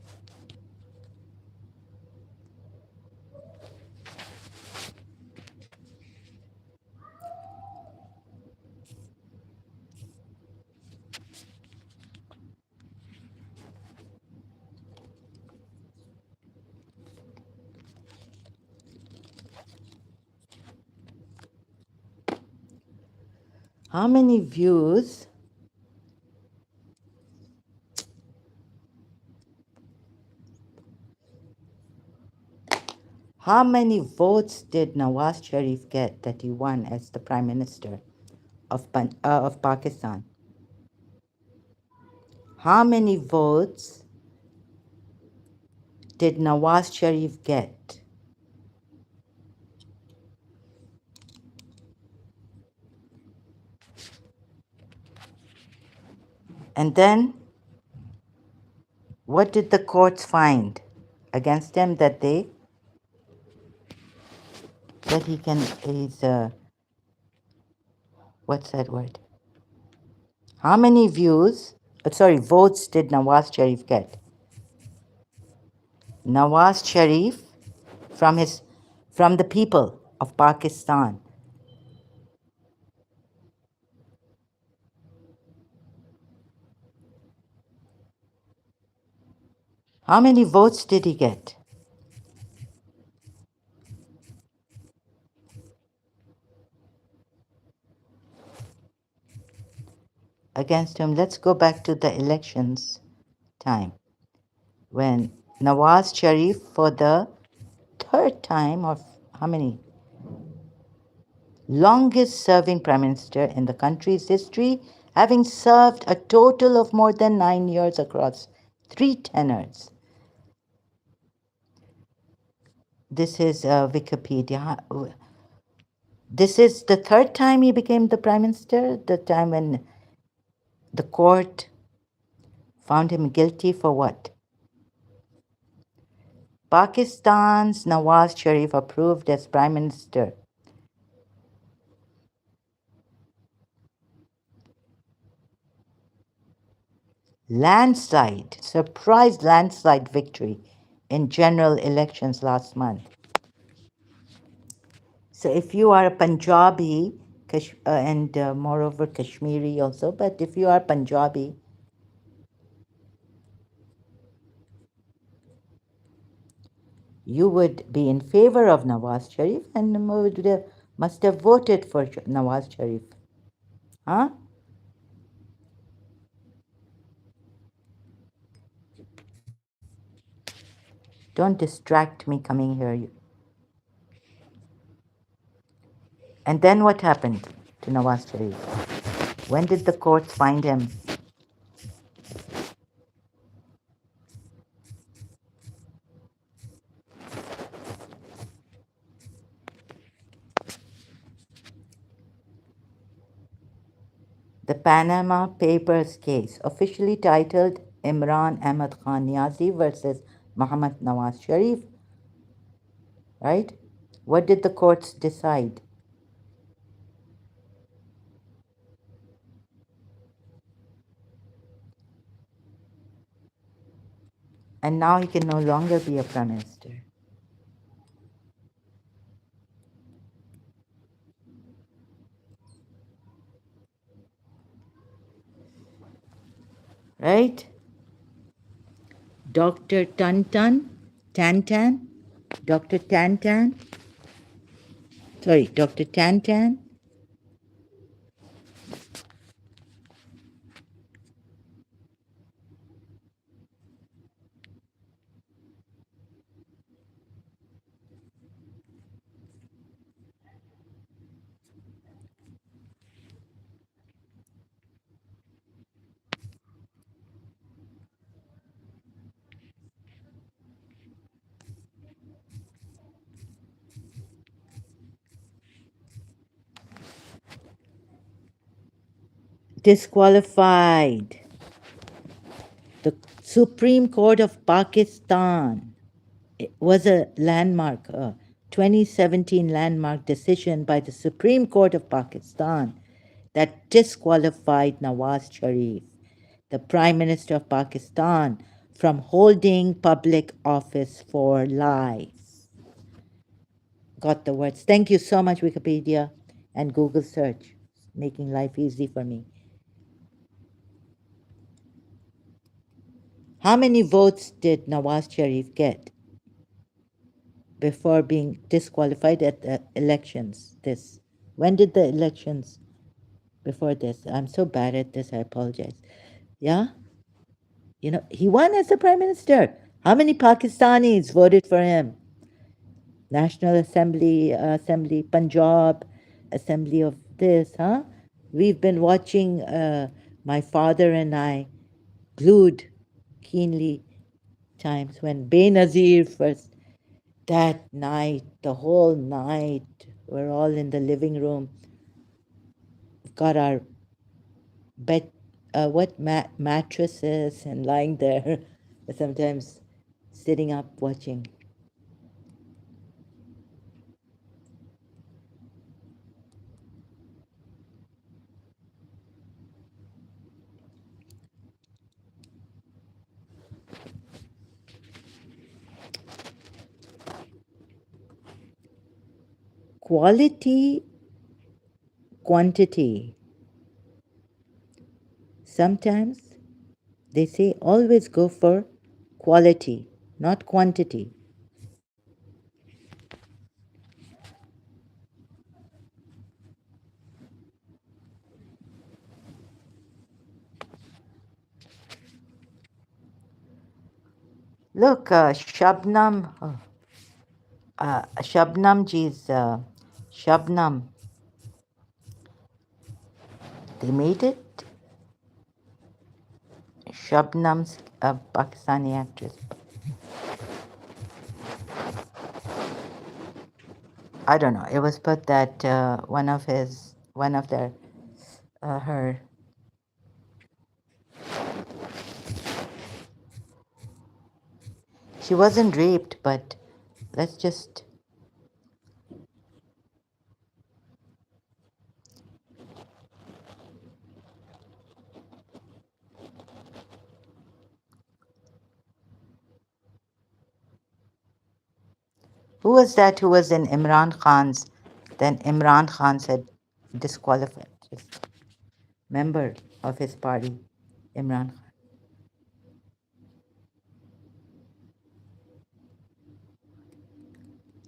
How many views How many votes did Nawaz Sharif get that he won as the Prime Minister of Pakistan? How many votes did Nawaz Sharif get? And then, what did the courts find against him that he can, what's that word? How many votes did Nawaz Sharif get? Nawaz Sharif from the people of Pakistan. How many votes did he get? Against him? Let's go back to the elections time. when Nawaz Sharif, for the third time, or how many, longest serving prime minister in the country's history, having served a total of more than 9 years across three tenures. This is Wikipedia. This is the third time he became the prime minister, the time when the court found him guilty for what? Pakistan's Nawaz Sharif approved as prime minister. Landslide, surprise landslide victory in general elections last month. So if you are a Punjabi, and moreover Kashmiri also, but if you are Punjabi, you would be in favor of Nawaz Sharif and must have voted for Nawaz Sharif. Huh? Don't distract me coming here. And then what happened to Nawaz Sharif? When did the courts find him? The Panama Papers case, officially titled Imran Ahmad Khan Niazi versus Mohammad Nawaz Sharif, right? What did the courts decide? And now he can no longer be a prime minister. Right? Dr. Tantan, Dr. Tantan, sorry, Dr. Tantan, disqualified. The Supreme Court of Pakistan, it was a landmark, 2017 landmark decision by the Supreme Court of Pakistan that disqualified Nawaz Sharif, the Prime Minister of Pakistan, from holding public office for life. Got the words. Thank you so much, Wikipedia and Google search, making life easy for me. How many votes did Nawaz Sharif get before being disqualified at the elections? When did the elections before this? I'm so bad at this, I apologize. Yeah? He won as the prime minister. How many Pakistanis voted for him? National Assembly, Punjab, Assembly of this, huh? We've been watching, my father and I, glued keenly times when Benazir first, that night, the whole night, we're all in the living room, got our bed, mattresses and lying there, sometimes sitting up watching. Quality, quantity. Sometimes they say always go for quality, not quantity. Look, Shabnam, Shabnam ji's, Shabnam, they made it. Shabnam's a Pakistani actress. I don't know. It was put that one of their, her. She wasn't raped, but let's just. Who was that who was in Imran Khan's? Then Imran Khan said disqualified. Just member of his party, Imran Khan.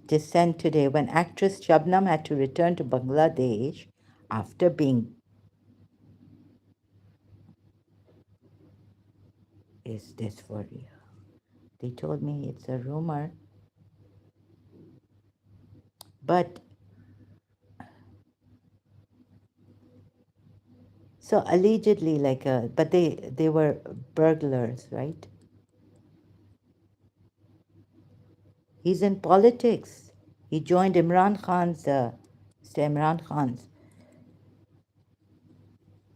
Dissent today when actress Shabnam had to return to Bangladesh after being. Is this for real? They told me it's a rumor, but so allegedly, but they were burglars, right? He's in politics. He joined Imran Khan's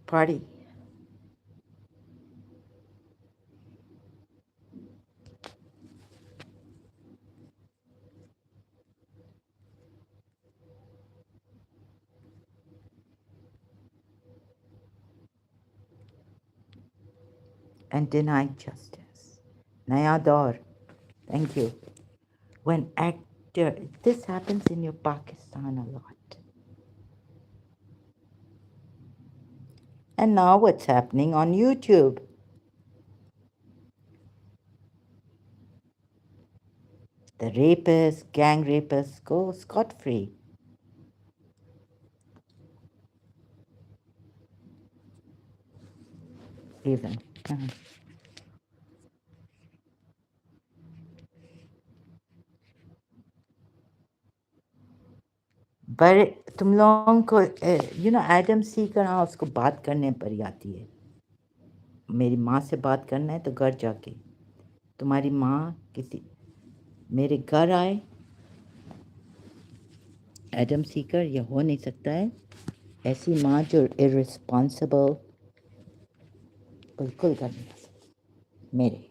party. And denied justice. Naya Daur. Thank you. When actor, this happens in your Pakistan a lot. And now what's happening on YouTube? The rapists, gang rapists go scot-free. Even. पर तुम लोगों को Adam सी का ना उसको बात करने पर ही आती है. मेरी माँ से बात करना है तो घर जाके तुम्हारी माँ किसी मेरे घर आए. एडम सीकर यह हो नहीं सकता है. ऐसी माँ जो इररिस्पॉन्सिबल बिल्कुल कर नहीं सकती मेरे.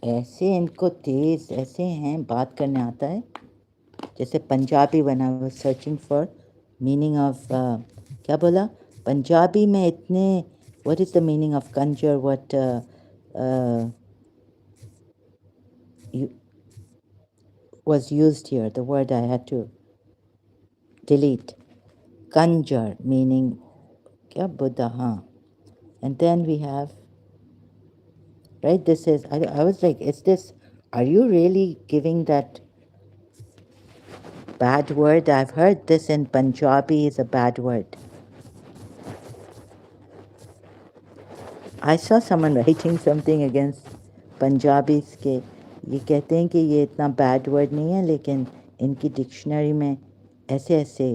ऐसे इनको तेज ऐसे हैं बात करने आता है जैसे Punjabi when I was searching for meaning of क्या बोला पंजाबी में इतने what is the meaning of conjure what you, was used here the word I had to delete conjure meaning क्या Buddha हाँ and then we have right this is I was like is this are you really giving that bad word I've heard this in Punjabi is a bad word. I saw someone writing something against Punjabis के ये कहते हैं कि ये इतना bad word नहीं है लेकिन इनकी डिक्शनरी में ऐसे ऐसे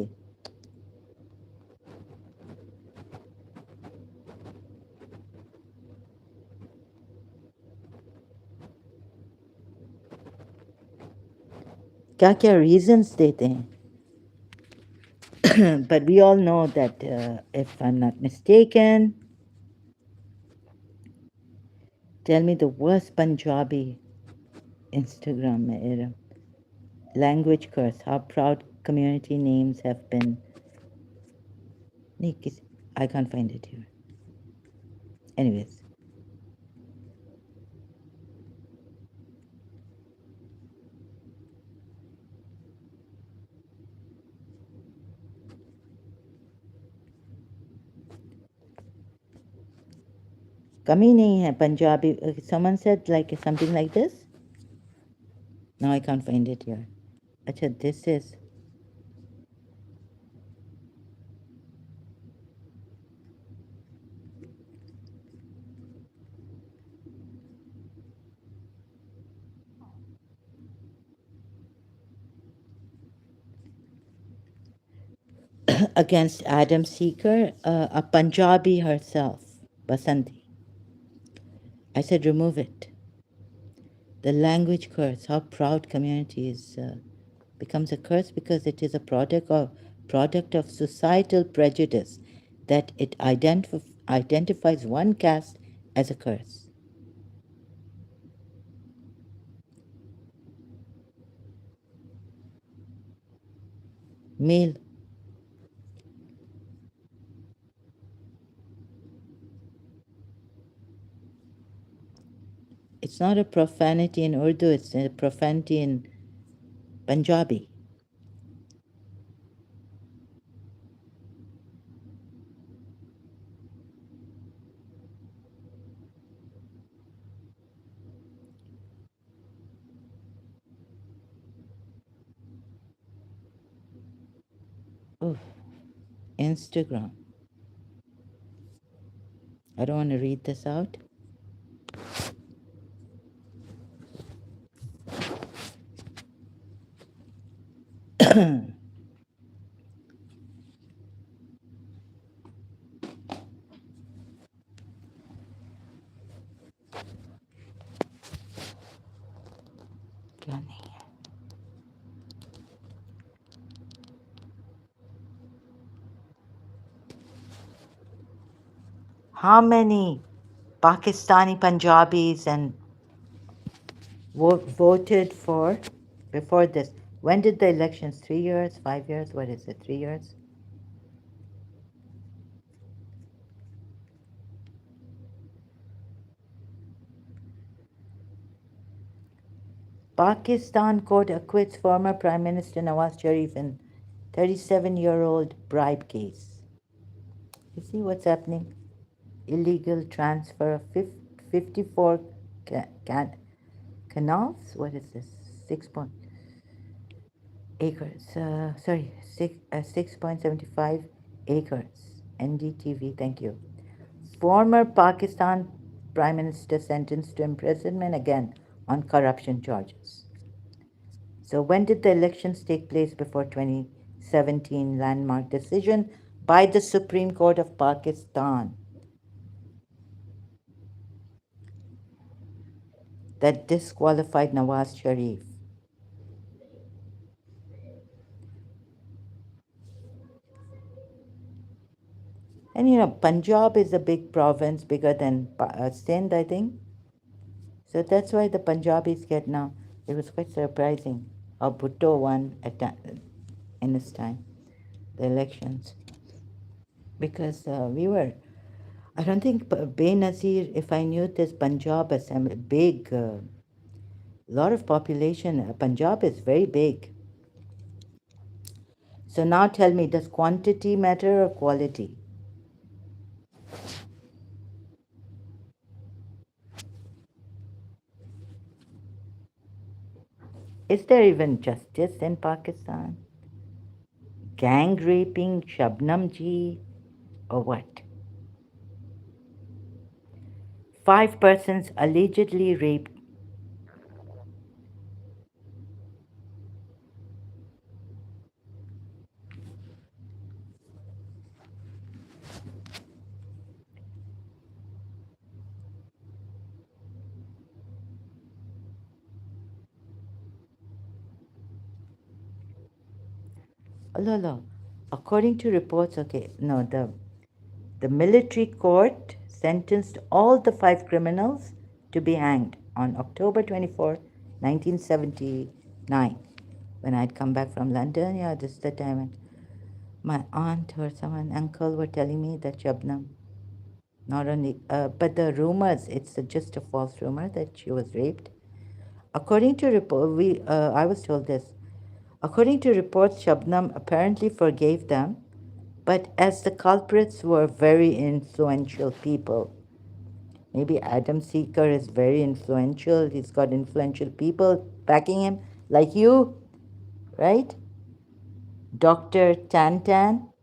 क्या क्या reasons देते हैं. But we all know that if I'm not mistaken, tell me the worst Punjabi Instagram में language curse how proud community names have been. नहीं I can't find it here. Anyways. कमी नहीं है Punjabi. Someone said like something like this. No, I can't find it here. अच्छा, this is against Adam Seeker, a Punjabi herself, Basanti. I said, remove it. The language curse, how proud community is, becomes a curse because it is a product of societal prejudice that it identifies one caste as a curse. Male. It's not a profanity in Urdu, it's a profanity in Punjabi. Oh, Instagram. I don't want to read this out. क्या नहीं है? How many Pakistani Punjabis and voted for before this? When did the elections? 3 years, 5 years? What is it? 3 years? Pakistan court acquits former Prime Minister Nawaz Sharif in 37-year-old bribe case. You see what's happening? Illegal transfer of 54 canals. What is this? 6 acres. Sorry, 6.75 acres. NDTV. Thank you. Former Pakistan Prime Minister sentenced to imprisonment again on corruption charges. So when did the elections take place before 2017 landmark decision by the Supreme Court of Pakistan that disqualified Nawaz Sharif? And you know, Punjab is a big province, bigger than Sindh, I think. So that's why the Punjabis get now. It was quite surprising how Bhutto won in his time, the elections. Because we were, I don't think Benazir, if I knew this Punjab assembly, big, lot of population. Punjab is very big. So now tell me, does quantity matter or quality? Is there even justice in Pakistan? Gang raping Shabnam ji or what? 5 persons allegedly raped. Oh, no, no. According to reports, okay, no, the military court sentenced all the 5 criminals to be hanged on October 24, 1979. When I'd come back from London, yeah, this is the time when my aunt or someone, uncle were telling me that Shabnam, not only, but the rumors, it's just a false rumor that she was raped. According to report, I was told this. According to reports, Shabnam apparently forgave them, but as the culprits were very influential people, maybe Adam Seeker is very influential. He's got influential people backing him, like you, right? Dr. Tantan.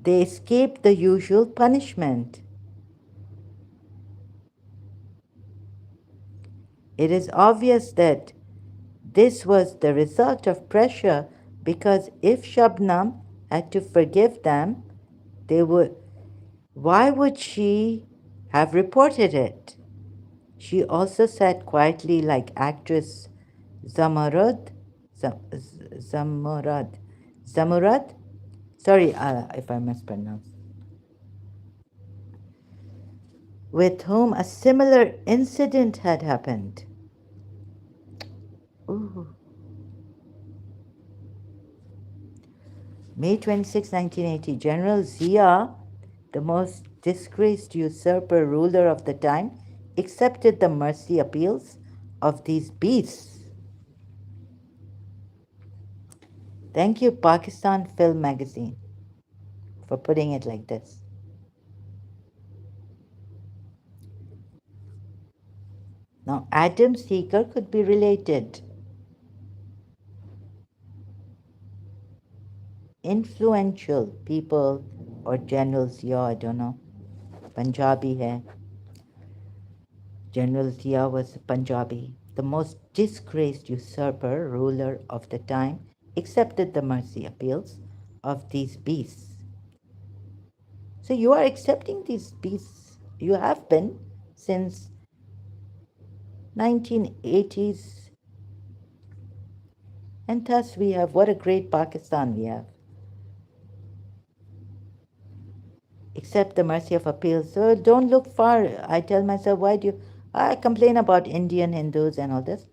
They escaped the usual punishment. It is obvious that this was the result of pressure Because if Shabnam had to forgive them, they would. Why would she have reported it? She also sat quietly like actress Zamarad. Zamurad. Zamurad? Sorry if I mispronounced. With whom a similar incident had happened. Ooh. May 26, 1980, General Zia, the most disgraced usurper ruler of the time, accepted the mercy appeals of these beasts. Thank you, Pakistan Film Magazine, for putting it like this. Now, Adam Seeker could be related. Influential people or generals, yeah, I don't know. Punjabi hai. General Zia was Punjabi. The most disgraced usurper, ruler of the time, accepted the mercy appeals of these beasts. So you are accepting these beasts. You have been since 1980s. And thus we have, what a great Pakistan we have. Accept the mercy of appeals. So don't look far. I tell myself, why do you, I complain about Indian Hindus and all this.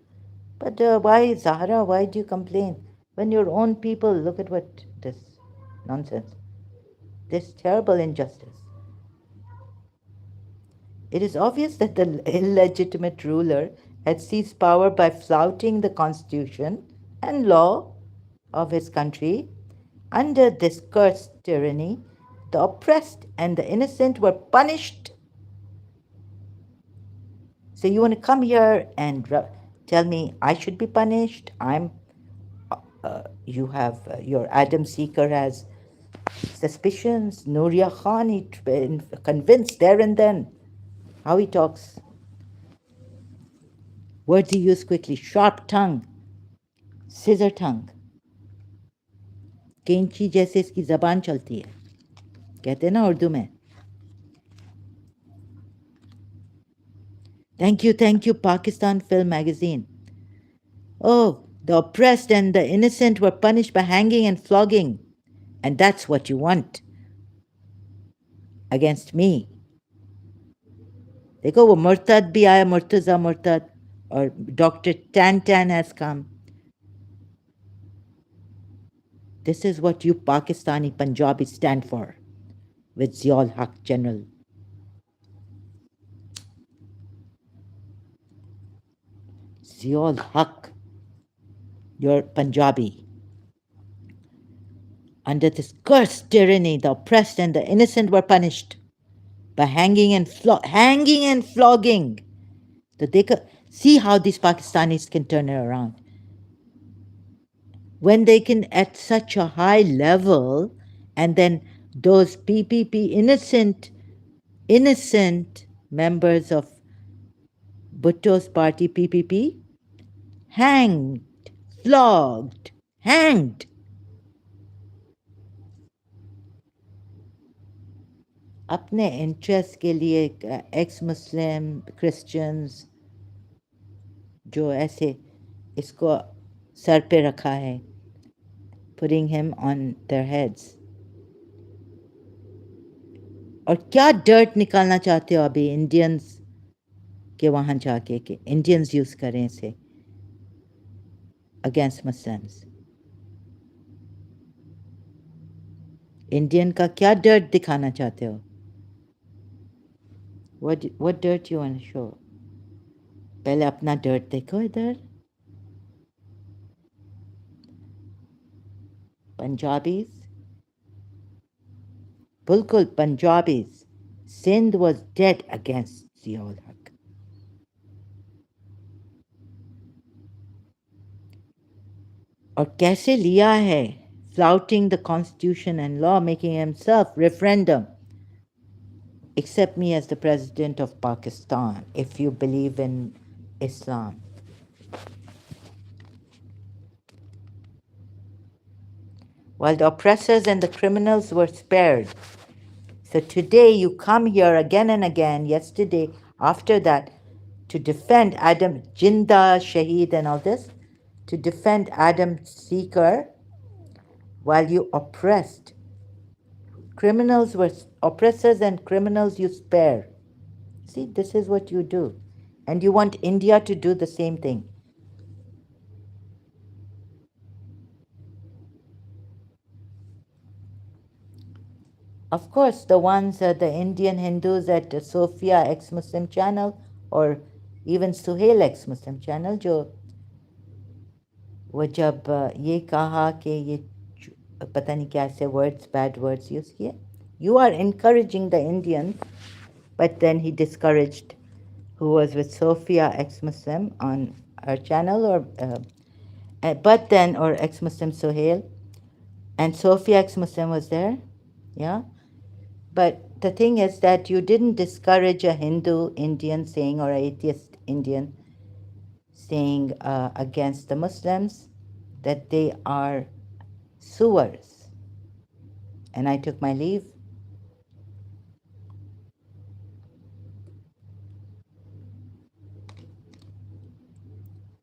But why, Zahra, why do you complain? When your own people, look at what this nonsense, this terrible injustice. It is obvious that the illegitimate ruler had seized power by flouting the constitution and law of his country. Under this cursed tyranny, the oppressed and the innocent were punished. So you want to come here and tell me I should be punished? You have your Adam Seeker has suspicions. Nuria Khan, he convinced there and then. How he talks. Words he used quickly. Sharp tongue. Scissor tongue. कैंची जैसे इसकी जबान चलती है, कहते हैं ना उर्दू में. Thank you, Pakistan Film Magazine. Oh, the oppressed and the innocent were punished by hanging and flogging. And that's what you want against me. देखो वो मुर्तद भी आया, मुर्तज़ा मुर्तद, और Dr. Tan Tan has come. This is what you Pakistani Punjabis stand for, with Ziaul Haq General. Ziaul Haq, you're Punjabi. Under this cursed tyranny, the oppressed and the innocent were punished by hanging and flogging. That they could see how these Pakistanis can turn it around. When they can at such a high level, and then those PPP innocent members of Bhutto's party PPP hanged, flogged, hanged. अपने interest के लिए x मुस्लिम Christians जो ऐसे इसको sir पे रखा है, putting him on their heads. और क्या डर्ट निकालना चाहते हो अभी इंडियंस के वहाँ जाके कि इंडियंस यूज करें इसे अगेंस्ट मुस्लिम्स. इंडियन का क्या डर्ट दिखाना चाहते हो? What dirt you want to show? पहले अपना डर्ट देखो इधर. Punjabis, बिल्कुल Punjabis. Sindh was dead against Ziaul Haq. और कैसे लिया है, flouting the constitution and law, making himself referendum. Accept me as the president of Pakistan if you believe in Islam. while the oppressors and the criminals were spared. So today you come here again and again, yesterday, after that, to defend Adam, Jinda, Shaheed, and all this, to defend Adam Seeker while you oppressed. Criminals were oppressors and criminals you spare. See, this is what you do. And you want India to do the same thing. Of course, the ones, the Indian Hindus at Sophia ex-Muslim channel or even Suhail ex-Muslim channel, जो वो जब ये कहा कि ये पता नहीं क्या ऐसे words, bad words use किए. You are encouraging the Indians, but then he discouraged who was with Sophia ex-Muslim on her channel but then, or ex-Muslim Suhail, and Sophia ex-Muslim was there, yeah. But the thing is that you didn't discourage a Hindu Indian saying or an atheist Indian saying against the Muslims that they are sewers. And I took my leave.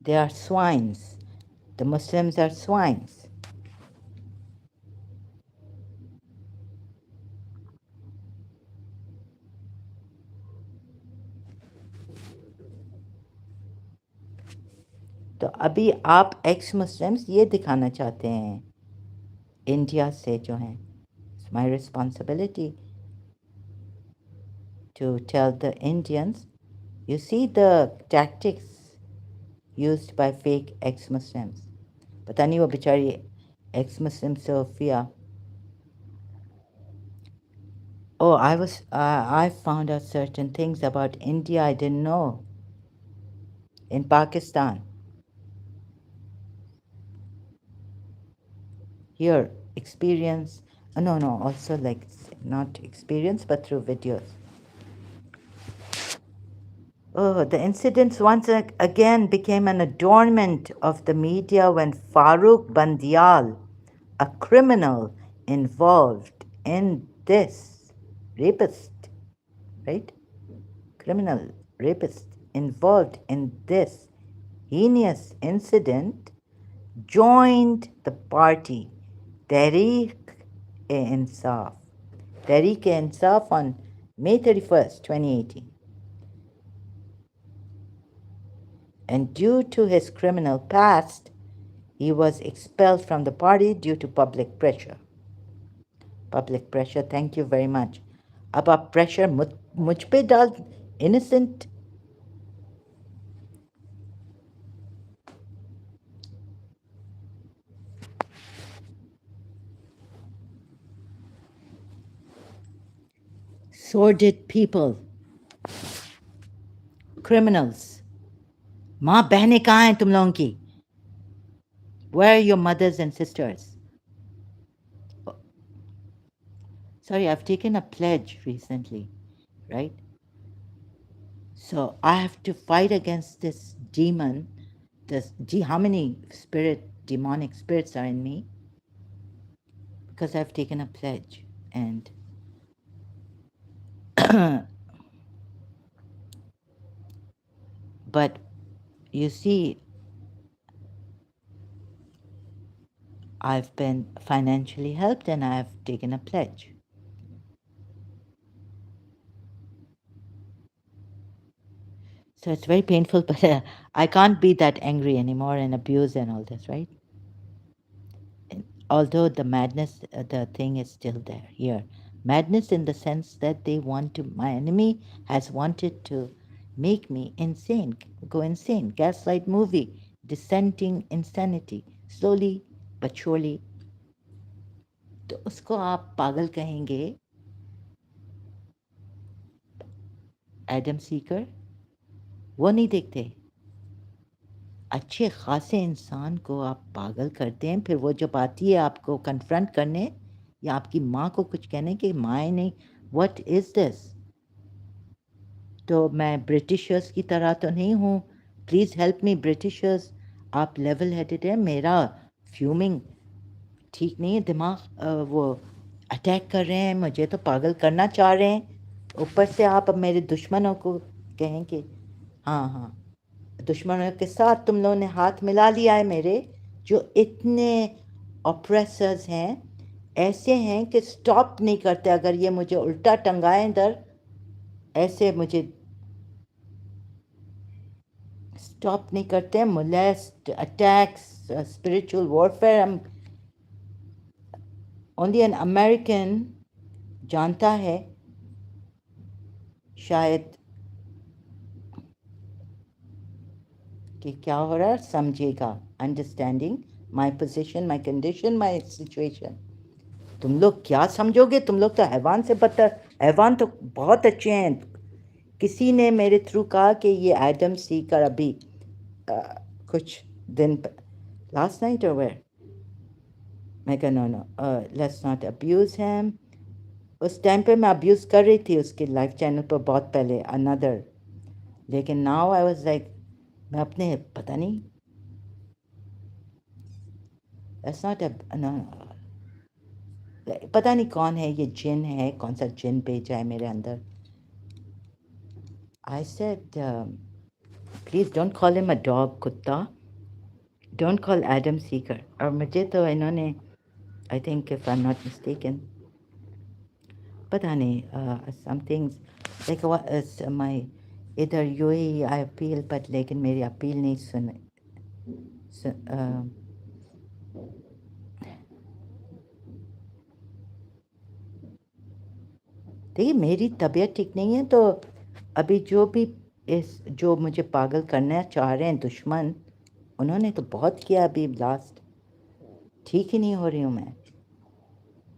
They are swines. The Muslims are swines. तो अभी आप x Muslims ये दिखाना चाहते हैं India से जो हैं. It's my responsibility to tell the Indians, you see the tactics used by fake ex-Muslims. पता नहीं वो बेचारी ex-Muslim Sophia. Oh, I found out certain things about India I didn't know. In Pakistan. Here, experience, no, also like not experience, but through videos. Oh, the incidents once again became an adornment of the media when Farooq Bandial, a criminal involved in this, rapist, right? Criminal, rapist, involved in this heinous incident, joined the party Tehreek-e-Insaf. Tehreek-e-Insaf on May 31st, 2018. And due to his criminal past, he was expelled from the party due to public pressure. Public pressure, thank you very much. अब आप pressure मुझ पे डाल, innocent. Sordid people, criminals. माँ बहनें कहाँ हैं तुम लोगों की? Where are your mothers and sisters? Sorry, I've taken a pledge recently, right? So I have to fight against this demon. How many demonic spirits are in me? Because I've taken a pledge. And but you see, I've been financially helped and I've taken a pledge. So it's very painful, but I can't be that angry anymore and abuse and all this, right? And although the madness, the thing is still there here. Madness in the sense that my enemy has wanted to make me insane, go insane. Gaslight movie, descending insanity, slowly but surely. तो उसको आप पागल कहेंगे Adam Sikar, वो नहीं देखते. अच्छे खासे इंसान को आप पागल करते हैं, फिर वो जब आती है आपको कन्फ्रंट करने या आपकी माँ को कुछ कहने कि माँ नहीं, व्हाट इज़ दिस. तो मैं ब्रिटिशर्स की तरह तो नहीं हूँ. Please help me Britishers. आप लेवल हेडेड है. मेरा फ्यूमिंग ठीक नहीं है दिमाग, वो अटैक कर रहे हैं, मुझे तो पागल करना चाह रहे हैं। ऊपर से आप अब मेरे दुश्मनों को कहें कि हाँ हाँ, दुश्मनों के साथ तुम लोगों ने हाथ मिला लिया है मेरे, जो इतने ऑप्रेसर्स हैं, ऐसे हैं कि स्टॉप नहीं करते। अगर ये मुझे उल्टा टंगाएं इधर, ऐसे मुझे स्टॉप नहीं करते। मोलेस्ट, अटैक्स, स्पिरिचुअल वॉरफेयर, हम ओनली एन अमेरिकन जानता है शायद कि क्या हो रहा है, समझेगा, understanding my position, my condition, my situation. तुम लोग क्या समझोगे, तुम लोग तो हैवान से बदतर। हैवान तो बहुत अच्छे हैं। किसी ने मेरे थ्रू कहा कि ये एडम सीकर अभी अ, कुछ दिन लास्ट नाइट और वेयर, मैं कहा no no, let's not abuse him. उस टाइम पे मैं अब्यूज़ कर रही थी उसके लाइव चैनल पर बहुत पहले, अनदर, लेकिन नाउ आई वाज लाइक, मैं अपने पता नहीं, दैट्स नॉट नो, पता नहीं कौन है ये, जिन है, कौन सा जिन भेजा है मेरे अंदर। I said please don't call him a dog, कुत्ता, डोंट कॉल एडम सीकर। और मुझे तो इन्होंने, I think if I am not mistaken, पता नहीं, सम थिंग्स लाइक माई, इधर यूएई आई अपील, बट लेकिन मेरी अपील नहीं सुने। देखिए मेरी तबीयत ठीक नहीं है, तो अभी जो भी इस जो मुझे पागल करना चाह रहे हैं दुश्मन, उन्होंने तो बहुत किया अभी लास्ट। ठीक ही नहीं हो रही हूँ मैं।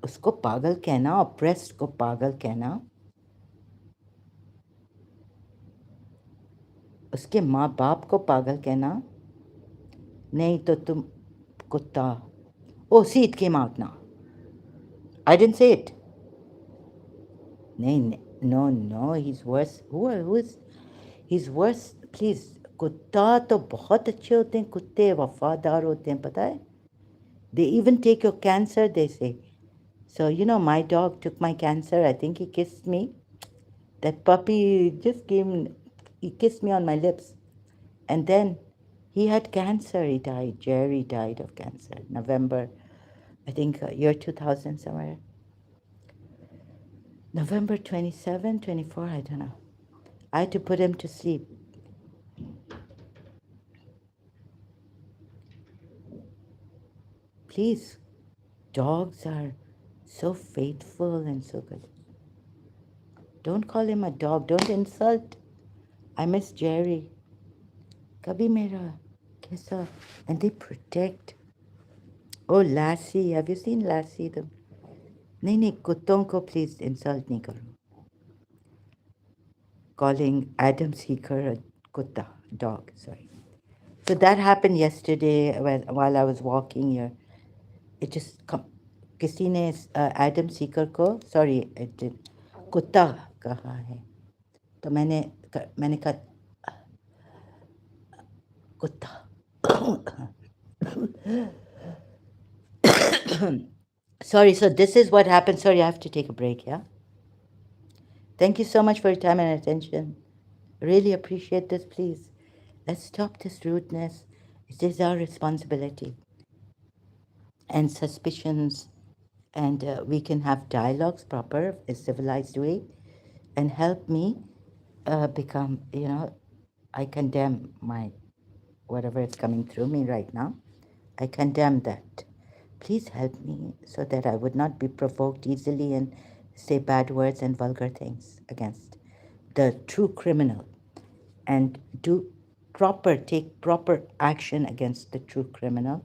उसको पागल कहना, ऑप्रेस्ड को पागल कहना, उसके माँ बाप को पागल कहना, नहीं तो तुम कुत्ता। Oh see it came out now, I didn't say it. नहीं, no no, he is worse, who is, he is worse, please. कुत्ता तो बहुत अच्छे होते हैं, कुत्ते वफादार होते हैं, पता है। They even take your cancer, they say. So, you know, my dog took my cancer. I think he kissed me. That puppy just came, he kissed me on my lips. And then he had cancer. He died. Jerry died of cancer. November, I think, year 2000 somewhere. November 27, 24, I don't know. I had to put him to sleep. Please, dogs are so faithful and so good. Don't call him a dog. Don't insult. I miss Jerry. Kabhi mera kaisa. And they protect. Oh, Lassie. Have you seen Lassie? The नहीं नहीं, कुत्तों को please insult नहीं करो. Calling Adam Seeker a kutta, dog, sorry. So that happened yesterday while I was walking here. It just किसी ने Adam Sikar को, sorry, कुत्ता कहा है, तो मैंने कहा कुत्ता. Sorry, so this is what happened. Sorry, I have to take a break, yeah? Thank you so much for your time and attention. Really appreciate this, please. Let's stop this rudeness. It is our responsibility. And suspicions, and we can have dialogues proper, a civilized way, and help me become, I condemn my, whatever is coming through me right now. I condemn that. Please help me so that I would not be provoked easily and say bad words and vulgar things against the true criminal, and take proper action against the true criminal